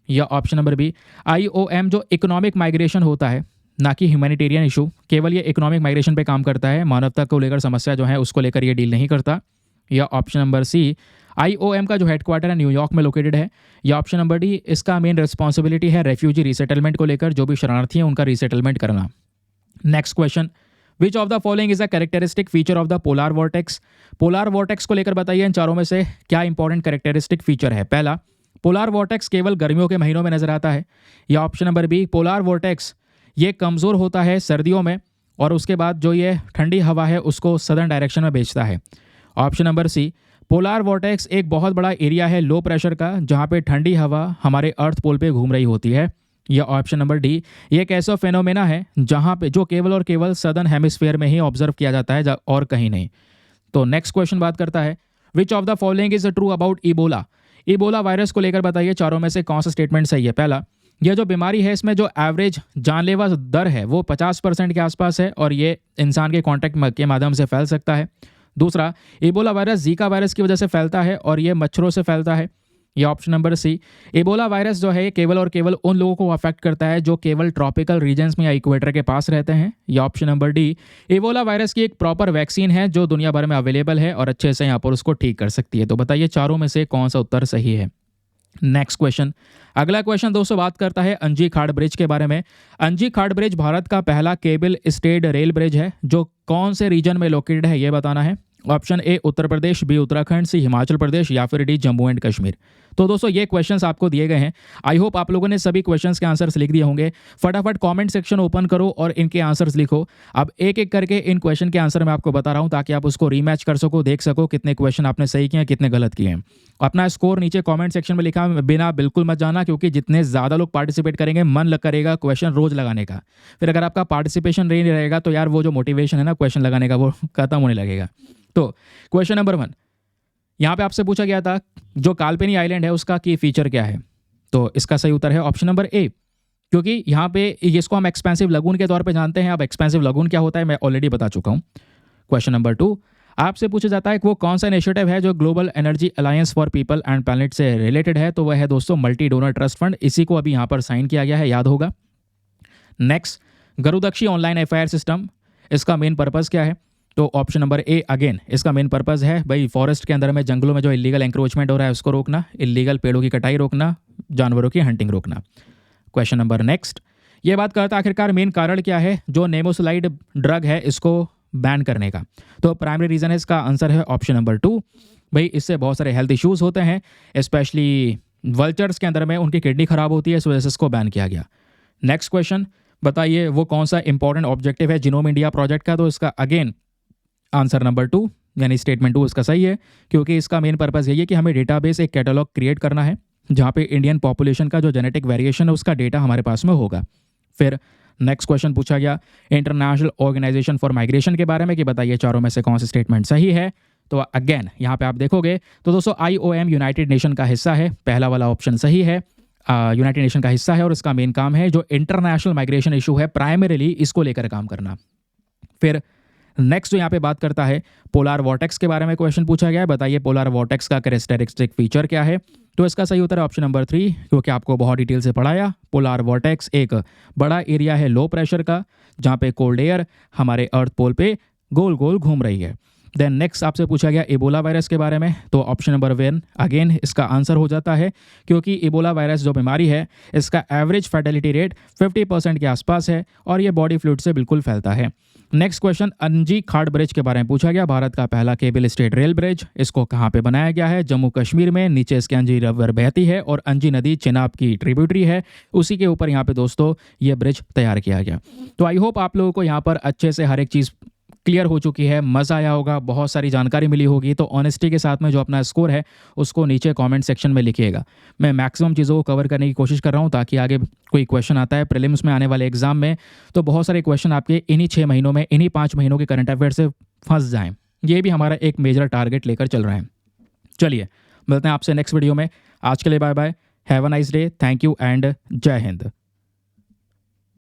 या ऑप्शन नंबर बी, IOM जो इकोनॉमिक माइग्रेशन होता है ना कि ह्यूमैनिटेरियन इशू, केवल ये इकोनॉमिक माइग्रेशन पे काम करता है, मानवता को लेकर समस्या जो है उसको लेकर ये डील नहीं करता। या ऑप्शन नंबर सी, IOM का जो हेडक्वार्टर है न्यूयॉर्क में लोकेटेड है। या ऑप्शन नंबर डी, इसका मेन रिस्पॉन्सिबिलिटी है रेफ्यूजी रीसेटलमेंट को लेकर, जो भी शरणार्थी हैं उनका रीसेटलमेंट करना। Next question, which of the following is a characteristic feature of the polar vortex. Polar vortex को लेकर बताइए इन चारों में से क्या इंपॉर्टेंट कैरेक्टरिस्टिक फीचर है। पहला, पोलार वॉर्टेक्स केवल गर्मियों के महीनों में नजर आता है। या option number B, polar vortex ये कमज़ोर होता है सर्दियों में और उसके बाद जो ये ठंडी हवा है उसको सदर्न डायरेक्शन में भेजता है। Option number C, polar vortex एक बहुत बड़ा एरिया है लो प्रेशर का जहाँ पे ठंडी हवा हमारे अर्थ पोल पे घूम रही होती है। या ऑप्शन नंबर डी, ये एक ऐसा फेनोमेना है जहाँ पे जो केवल और केवल सदर्न हेमिस्फीयर में ही ऑब्जर्व किया जाता है और कहीं नहीं। तो नेक्स्ट क्वेश्चन बात करता है, which of the following is true about Ebola. Ebola virus को लेकर बताइए चारों में से कौन सा स्टेटमेंट सही है। पहला, यह जो बीमारी है इसमें जो एवरेज जानलेवा दर है वो 50% के आसपास है और ये इंसान के कांटेक्ट के माध्यम से फैल सकता है। दूसरा, इबोला वायरस जीका वायरस की वजह से फैलता है और ये मच्छरों से फैलता है। या option number C, ebola virus जो है केवल और केवल उन लोगों को अफेक्ट करता है जो केवल ट्रॉपिकल रीजन्स में या इक्वेटर के पास रहते हैं। या option number D, Ebola virus की एक प्रॉपर वैक्सीन है जो दुनिया भर में अवेलेबल है और अच्छे से यहाँ पर उसको ठीक कर सकती है। तो बताइए चारों में से कौन सा उत्तर सही है। नेक्स्ट क्वेश्चन, अगला क्वेश्चन दोस्तों बात करता है अंजी खाड़ ब्रिज के बारे में। अंजी खाड़ ब्रिज भारत का पहला केबल स्टेड रेल ब्रिज है जो कौन से रीजन में लोकेटेड है ये बताना है। Option A Uttar Pradesh, B Uttarakhand, C Himachal Pradesh या फिर डी जम्मू एंड कश्मीर। तो दोस्तों ये क्वेश्चंस आपको दिए गए हैं। आई होप आप लोगों ने सभी क्वेश्चंस के आंसर्स लिख दिए होंगे। फटाफट कमेंट सेक्शन ओपन करो और इनके आंसर्स लिखो। अब एक एक करके इन क्वेश्चन के आंसर मैं आपको बता रहा हूं ताकि आप उसको रीमैच कर सको, देख सको कितने क्वेश्चन आपने सही किए हैं कितने गलत किए हैं। अपना स्कोर नीचे कॉमेंट सेक्शन में लिखा बिना बिल्कुल मत जाना, क्योंकि जितने ज़्यादा लोग पार्टिसिपेट करेंगे मन लग करेगा क्वेश्चन रोज लगाने का। फिर अगर आपका पार्टिसिपेशन नहीं रहेगा तो यार वो जो मोटिवेशन है ना क्वेश्चन लगाने का वो खत्म होने लगेगा। तो क्वेश्चन नंबर 1, यहाँ पे आपसे पूछा गया था जो काल्पेनी आइलैंड है उसका की फीचर क्या है। तो इसका सही उत्तर है ऑप्शन नंबर ए, क्योंकि यहाँ पे इसको हम एक्सपेंसिव लगून के तौर पे जानते हैं। अब एक्सपेंसिव लगून क्या होता है मैं ऑलरेडी बता चुका हूँ। क्वेश्चन नंबर 2, आपसे पूछा जाता है कि वो कौन सा इनिशिएटिव है जो global energy alliance for people and planet से रिलेटेड है। तो वह है दोस्तों मल्टी डोनर ट्रस्ट फंड। इसी को अभी यहाँ पर साइन किया गया है, याद होगा। नेक्स्ट, गरुदक्षी ऑनलाइन FIR सिस्टम, इसका मेन पर्पज़ क्या है। तो ऑप्शन नंबर ए, अगेन इसका मेन पर्पज़ है भाई फॉरेस्ट के अंदर में जंगलों में जो इलीगल एंक्रोचमेंट हो रहा है उसको रोकना, इलीगल पेड़ों की कटाई रोकना, जानवरों की हंटिंग रोकना। क्वेश्चन नंबर नेक्स्ट, ये बात करता आखिरकार मेन कारण क्या है जो नेमोसिलाइड ड्रग है इसको बैन करने का। तो प्राइमरी रीज़न है इसका आंसर है ऑप्शन नंबर 2, भाई इससे बहुत सारे हेल्थ इश्यूज़ होते हैं, स्पेशली वल्चर्स के अंदर में उनकी किडनी खराब होती है, इस वजह से इसको बैन किया गया। नेक्स्ट क्वेश्चन, बताइए वो कौन सा इंपॉर्टेंट ऑब्जेक्टिव है जिनोम इंडिया प्रोजेक्ट का। तो इसका अगेन आंसर नंबर 2 यानी स्टेटमेंट 2 इसका सही है, क्योंकि इसका मेन पर्पज़ यही है कि हमें डेटाबेस एक कैटलॉग क्रिएट करना है जहाँ पे इंडियन पॉपुलेशन का जो जेनेटिक वेरिएशन है उसका डेटा हमारे पास में होगा। फिर नेक्स्ट क्वेश्चन पूछा गया इंटरनेशनल ऑर्गेनाइजेशन फॉर माइग्रेशन के बारे में कि बताइए चारों में से कौन सा स्टेटमेंट सही है। तो अगेन यहाँ पे आप देखोगे तो दोस्तों IOM यूनाइटेड नेशन का हिस्सा है, पहला वाला ऑप्शन सही है। यूनाइटेड नेशन का हिस्सा है और इसका मेन काम है जो इंटरनेशनल माइग्रेशन इशू है प्राइमरीली इसको लेकर काम करना। फिर नेक्स्ट जो यहाँ पे बात करता है पोलार वॉर्टेक्स के बारे में क्वेश्चन पूछा गया है, बताइए पोलार वॉर्टेक्स का कैरेक्टरिस्टिक फीचर क्या है। तो इसका सही उत्तर है ऑप्शन नंबर 3, क्योंकि आपको बहुत डिटेल से पढ़ाया। पोलार वॉर्टेक्स एक बड़ा एरिया है लो प्रेशर का जहाँ पे कोल्ड एयर हमारे अर्थ पोल पे गोल गोल घूम रही है। देन नेक्स्ट आपसे पूछा गया इबोला वायरस के बारे में। तो ऑप्शन नंबर 1 अगेन इसका आंसर हो जाता है, क्योंकि इबोला वायरस जो बीमारी है इसका एवरेज फर्टिलिटी रेट 50% के आसपास है और ये बॉडी फ्लूइड से बिल्कुल फैलता है। नेक्स्ट क्वेश्चन अंजी खाड़ ब्रिज के बारे में पूछा गया, भारत का पहला केबल स्टेट रेल ब्रिज, इसको कहाँ पे बनाया गया है। जम्मू कश्मीर में, नीचे इसके अंजी रिवर बहती है और अंजी नदी चिनाब की ट्रिब्यूटरी है, उसी के ऊपर यहाँ पे दोस्तों ये ब्रिज तैयार किया गया। तो आई होप आप लोगों को यहाँ पर अच्छे से हर एक चीज़ क्लियर हो चुकी है, मज़ा आया होगा, बहुत सारी जानकारी मिली होगी। तो ऑनेस्टी के साथ में जो अपना स्कोर है उसको नीचे कमेंट सेक्शन में लिखिएगा। मैं मैक्सिमम चीज़ों को कवर करने की कोशिश कर रहा हूँ ताकि आगे कोई क्वेश्चन आता है प्रीलिम्स में आने वाले एग्जाम में तो बहुत सारे क्वेश्चन आपके इन्हीं 6 महीनों में, इन्हीं 5 महीनों के करंट अफेयर से फंस जाएँ। ये भी हमारा एक मेजर टारगेट लेकर चल रहे हैं। चलिए मिलते हैं आपसे नेक्स्ट वीडियो में। आज के लिए bye bye, have a nice day, thank you and जय हिंद।